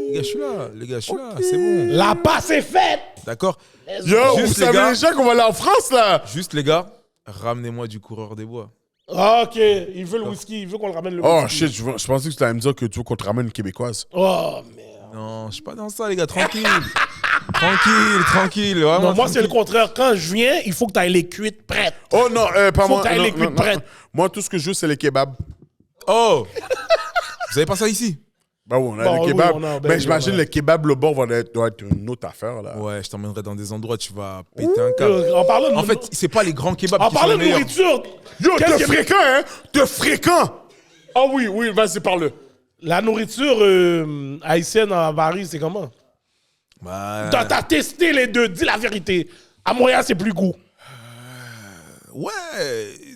Speaker 4: Les gars, je suis là. Les gars, je suis là. C'est bon.
Speaker 2: La passe est faite!
Speaker 4: D'accord?
Speaker 3: Yo,
Speaker 4: Juste,
Speaker 3: vous
Speaker 4: les
Speaker 3: savez
Speaker 4: gars.
Speaker 3: déjà qu'on va aller en France, là?
Speaker 4: Juste, les gars, ramenez-moi du coureur des bois.
Speaker 2: Ah, ok, il veut le whisky, il veut qu'on le ramène le
Speaker 3: Oh,
Speaker 2: whisky.
Speaker 3: shit, je pensais que tu allais me dire que tu veux qu'on te ramène une québécoise.
Speaker 2: Oh, merde.
Speaker 4: Non, je suis pas dans ça, les gars. Tranquille. Tranquille. Vraiment,
Speaker 2: Non, moi, c'est le
Speaker 4: tranquille.
Speaker 2: contraire. Quand je viens, il faut que tu aies les cuites prêtes.
Speaker 3: Oh non, pas
Speaker 2: Faut
Speaker 3: moi.
Speaker 2: que t'ailles
Speaker 3: Non,
Speaker 2: les
Speaker 3: non,
Speaker 2: cuites
Speaker 3: non.
Speaker 2: prêtes.
Speaker 3: Moi, tout ce que je veux, c'est les kebabs.
Speaker 4: Oh! Vous avez pas ça ici?
Speaker 3: Bah oui, on a
Speaker 2: Bon,
Speaker 3: les
Speaker 2: oui,
Speaker 3: kebabs.
Speaker 2: on a- ben
Speaker 3: Mais
Speaker 2: oui,
Speaker 3: j'imagine
Speaker 2: on a.
Speaker 3: le kebab, le bord doit être une autre affaire, là.
Speaker 4: Ouais, je t'emmènerai dans des endroits, tu vas péter un câble.
Speaker 2: En parlant de,
Speaker 4: En fait, c'est pas les grands kebabs
Speaker 2: en
Speaker 4: qui sont
Speaker 2: parlant
Speaker 4: les
Speaker 2: de
Speaker 4: meilleurs.
Speaker 2: nourriture,
Speaker 3: Yo,
Speaker 2: quel
Speaker 3: t'es
Speaker 2: Québec-
Speaker 3: fréquent, hein? T'es fréquent! Ah oui, vas-y, parle-le.
Speaker 2: la nourriture haïtienne à Paris, c'est comment?
Speaker 4: Bah,
Speaker 2: T'as testé les deux, dis la vérité. À Montréal, c'est plus goût.
Speaker 4: ouais.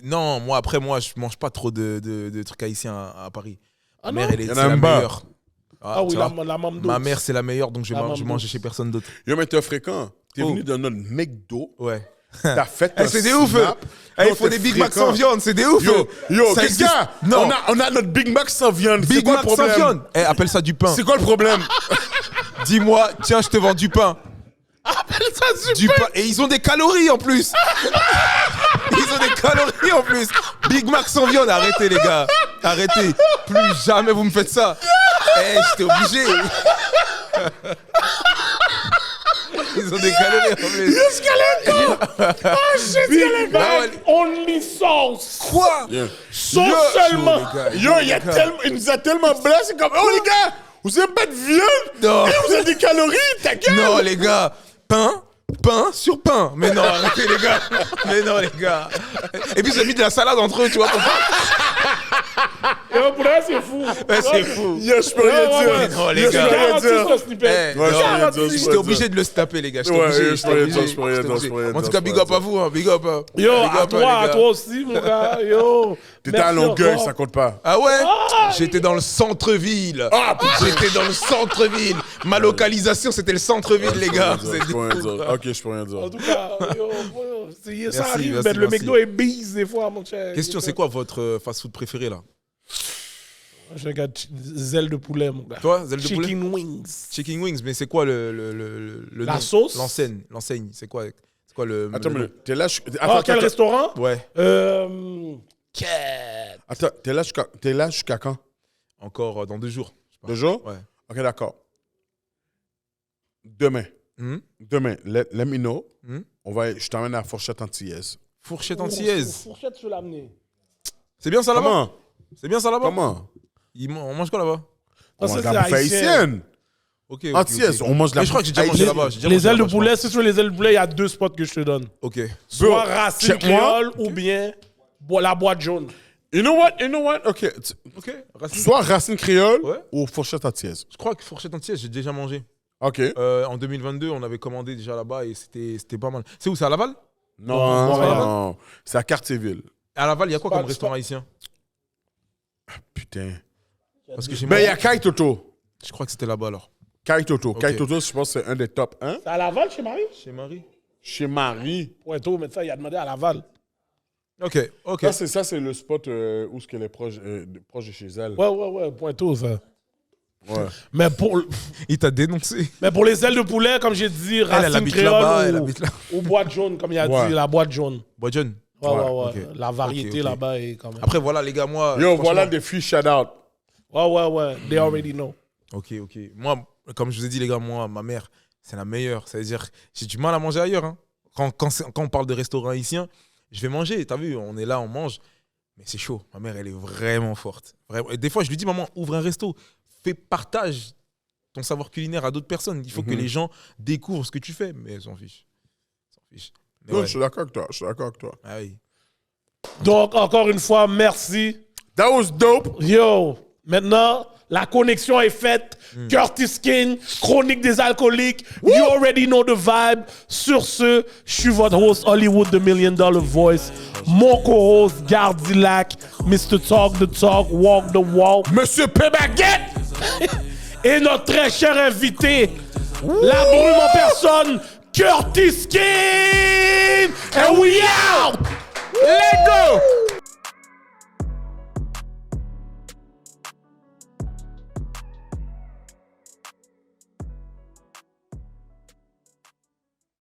Speaker 4: Non, moi, je mange pas trop de trucs haïtiens à Paris.
Speaker 2: Ah
Speaker 4: Ma mère,
Speaker 2: non?
Speaker 4: elle est
Speaker 3: Y en
Speaker 4: c'est
Speaker 3: a
Speaker 4: la
Speaker 3: même pas.
Speaker 4: meilleure.
Speaker 2: Ah oui,
Speaker 4: tu vois,
Speaker 2: la mamdo.
Speaker 4: ma mère, c'est la meilleure, donc je
Speaker 2: La
Speaker 4: vais
Speaker 2: mamdo.
Speaker 4: manger chez personne d'autre.
Speaker 3: Yo, mais t'es fréquent. T'es
Speaker 4: Oh.
Speaker 3: venu dans notre McDo.
Speaker 4: Ouais.
Speaker 3: T'as fait
Speaker 4: Eh,
Speaker 3: un
Speaker 4: c'est des ouf!
Speaker 3: snap.
Speaker 4: Eh,
Speaker 3: Yo,
Speaker 4: il faut
Speaker 3: t'es
Speaker 4: des Big Mac
Speaker 3: fréquent.
Speaker 4: sans viande, c'est des ouf!
Speaker 3: Yo,
Speaker 4: Ça
Speaker 3: qu'est-ce
Speaker 4: existe.
Speaker 3: qu'il y a?
Speaker 4: Non.
Speaker 3: On a notre Big Mac sans viande. C'est
Speaker 4: Big
Speaker 3: quoi
Speaker 4: Mac
Speaker 3: le
Speaker 4: sans
Speaker 3: problème?
Speaker 4: viande! Eh, appelle ça du pain.
Speaker 3: C'est quoi le problème?
Speaker 4: Dis-moi, tiens, je te vends du pain.
Speaker 2: Appelle ça
Speaker 4: Du pain. Et ils ont des calories en plus! Ils ont des calories en plus! Big Mac sans viande, arrêtez les gars! Arrêtez! Plus jamais vous me faites ça! Eh, j'étais obligé! Ils ont des calories en plus!
Speaker 2: Big
Speaker 4: Bah
Speaker 2: Mac,
Speaker 4: ouais.
Speaker 2: only sauce.
Speaker 4: Quoi?
Speaker 2: Sauce
Speaker 3: Yo,
Speaker 2: seulement.
Speaker 3: Yo, il nous a tellement blessé, c'est comme, oh les gars, vous avez pas de viande?
Speaker 4: Non.
Speaker 3: Et vous avez des calories, ta gueule!
Speaker 4: Non, les gars, pain sur pain. Mais non, arrêtez, les gars. Mais non, les gars. Et puis, j'ai mis de la salade entre eux, tu vois.
Speaker 2: Et pour là, c'est fou.
Speaker 4: Ouais, c'est fou.
Speaker 3: Yo, je peux rien
Speaker 2: Ouais, ouais,
Speaker 3: dire.
Speaker 4: Non, les
Speaker 3: Yo, je
Speaker 4: gars.
Speaker 3: peux rien
Speaker 2: Garanti
Speaker 3: dire.
Speaker 2: ce snippet.
Speaker 4: Eh,
Speaker 3: Ouais, je peux rien
Speaker 2: Garanti.
Speaker 3: dire, je peux
Speaker 4: J'étais obligé de le se taper, les gars. J'étais
Speaker 3: Ouais,
Speaker 4: obligé.
Speaker 3: je peux rien dire, je peux rien
Speaker 4: J'étais
Speaker 3: dire,
Speaker 4: obligé.
Speaker 3: je peux rien
Speaker 4: En tout
Speaker 3: dire,
Speaker 4: cas,
Speaker 3: je
Speaker 4: big
Speaker 3: peux
Speaker 4: up
Speaker 3: rien
Speaker 4: à vous, hein, big up.
Speaker 2: Yo,
Speaker 4: Big
Speaker 2: à
Speaker 4: up, les gars.
Speaker 2: toi aussi, mon gars. Yo.
Speaker 3: T'étais à
Speaker 2: Merci
Speaker 3: Longueuil,
Speaker 2: encore.
Speaker 3: ça compte pas.
Speaker 4: Ah ouais? J'étais dans le centre-ville. J'étais dans le centre-ville. Ma localisation, c'était le centre-ville, les gars.
Speaker 3: Je peux rien dire. Ok, je peux rien dire.
Speaker 2: En tout cas, yo, ça
Speaker 4: Merci,
Speaker 2: arrive.
Speaker 4: merci,
Speaker 2: Ben, le
Speaker 4: merci.
Speaker 2: McDo est bise des fois, mon cher.
Speaker 4: Question, c'est quoi votre fast-food préféré, là?
Speaker 2: Je regarde zèle de poulet, mon gars.
Speaker 4: Toi, zèle de poulet?
Speaker 2: Chicken wings.
Speaker 4: Chicken Wings, mais c'est quoi le
Speaker 2: La
Speaker 4: nom?
Speaker 2: sauce?
Speaker 4: L'enseigne, c'est quoi le
Speaker 3: Attends,
Speaker 4: le
Speaker 3: mais
Speaker 4: nom?
Speaker 3: t'es là.
Speaker 2: Ah, quel restaurant?
Speaker 4: Ouais,
Speaker 3: Attends, t'es là jusqu'à quand?
Speaker 4: encore dans 2 jours. je pense.
Speaker 3: 2 jours?
Speaker 4: Ouais.
Speaker 3: Ok, d'accord. Demain,
Speaker 4: Hmm?
Speaker 3: let me know.
Speaker 4: Hmm?
Speaker 3: Je t'emmène à la fourchette antillaise.
Speaker 4: Fourchette antillaise.
Speaker 2: Fourchette, je vais l'amener.
Speaker 4: C'est bien ça là-bas?
Speaker 3: Comment?
Speaker 4: C'est bien ça là-bas?
Speaker 3: Comment?
Speaker 4: On mange quoi là-bas?
Speaker 3: On
Speaker 2: ça,
Speaker 3: mange
Speaker 2: c'est
Speaker 3: la bouffe
Speaker 2: haïtien.
Speaker 3: haïtienne.
Speaker 4: Ok.
Speaker 3: Antillaise, on mange la
Speaker 4: Mais je crois que j'ai déjà mangé
Speaker 3: haïtienne.
Speaker 4: là-bas. j'ai déjà
Speaker 2: Les
Speaker 4: mangé
Speaker 2: ailes de
Speaker 4: là-bas, je
Speaker 2: poulet, si tu veux les ailes de poulet, il y a 2 spots que je te donne.
Speaker 4: crois. Ok.
Speaker 2: Soit Racine
Speaker 3: check-moi.
Speaker 2: Créole ou bien la boîte jaune.
Speaker 3: You know what? Ok.
Speaker 4: Ok. Racine.
Speaker 3: Soit racine créole
Speaker 4: Ouais.
Speaker 3: ou fourchette antillaise.
Speaker 4: Je crois que fourchette antillaise, j'ai déjà mangé.
Speaker 3: Ok.
Speaker 4: En 2022, on avait commandé déjà là-bas et c'était pas mal. C'est où? C'est à Laval?
Speaker 3: Non,
Speaker 2: Montréal.
Speaker 3: non. C'est à Cartierville.
Speaker 4: À Laval, il y a quoi comme
Speaker 2: pas-
Speaker 4: restaurant haïtien?
Speaker 3: Putain.
Speaker 4: Parce que j'ai
Speaker 3: Ben, il y a
Speaker 4: mangé-
Speaker 3: Kai Toto.
Speaker 4: Je crois que c'était là-bas alors.
Speaker 3: Kai Toto.
Speaker 4: Ok.
Speaker 3: Kai Toto, je pense que c'est un des top 1.
Speaker 2: C'est à Laval chez Marie?
Speaker 4: Chez Marie.
Speaker 3: Chez Marie.
Speaker 2: Pointeau, mais ça, il a demandé à Laval.
Speaker 4: Ok, ok.
Speaker 3: Ça, c'est le spot où ce qu'elle est proche de chez elle.
Speaker 2: Ouais, Pointeau, ça.
Speaker 3: Ouais.
Speaker 2: Mais pour
Speaker 4: Il t'a dénoncé.
Speaker 2: les ailes de poulet, comme j'ai dit,
Speaker 4: Elle
Speaker 2: Racine
Speaker 4: habite là-bas, elle
Speaker 2: Créole
Speaker 4: habite là.
Speaker 2: ou boîte jaune, comme il a
Speaker 3: Ouais.
Speaker 2: dit, la boîte jaune.
Speaker 4: Bois John.
Speaker 2: Ouais.
Speaker 4: ok.
Speaker 2: La variété
Speaker 4: Ok, ok.
Speaker 2: là-bas est quand même.
Speaker 4: Après, voilà, les gars, moi.
Speaker 3: Yo,
Speaker 4: franchement-
Speaker 3: voilà des filles shout-out.
Speaker 2: Ouais. They already know.
Speaker 4: Ok. Moi, comme je vous ai dit, les gars, moi, ma mère, c'est la meilleure. C'est-à-dire, j'ai du mal à manger ailleurs. Hein. Quand on parle de restaurant haïtien, je vais manger. T'as vu, on est là, on mange. Mais c'est chaud. Ma mère, elle est vraiment forte. Vraiment. Et des fois, je lui dis, maman, ouvre un resto. Partage ton savoir culinaire à d'autres personnes. Il faut que les gens découvrent ce que tu fais. Mais elles s'en fichent. Mais
Speaker 3: Non,
Speaker 4: ouais.
Speaker 3: je suis d'accord avec toi.
Speaker 4: Ah oui.
Speaker 2: Donc, encore une fois, merci.
Speaker 3: That was dope.
Speaker 2: Yo, maintenant, La connexion est faite. Curtis King, Chronique des alcooliques. You already know the vibe. Sur ce, je suis votre host Hollywood, The $1 Million Voice. Mon co-host Gardilac, Mr. Talk the Talk, Walk the Walk.
Speaker 3: Monsieur P. Baguette!
Speaker 2: Et notre très cher invité, la brume en personne, Curtis King! And we out!
Speaker 3: Let go!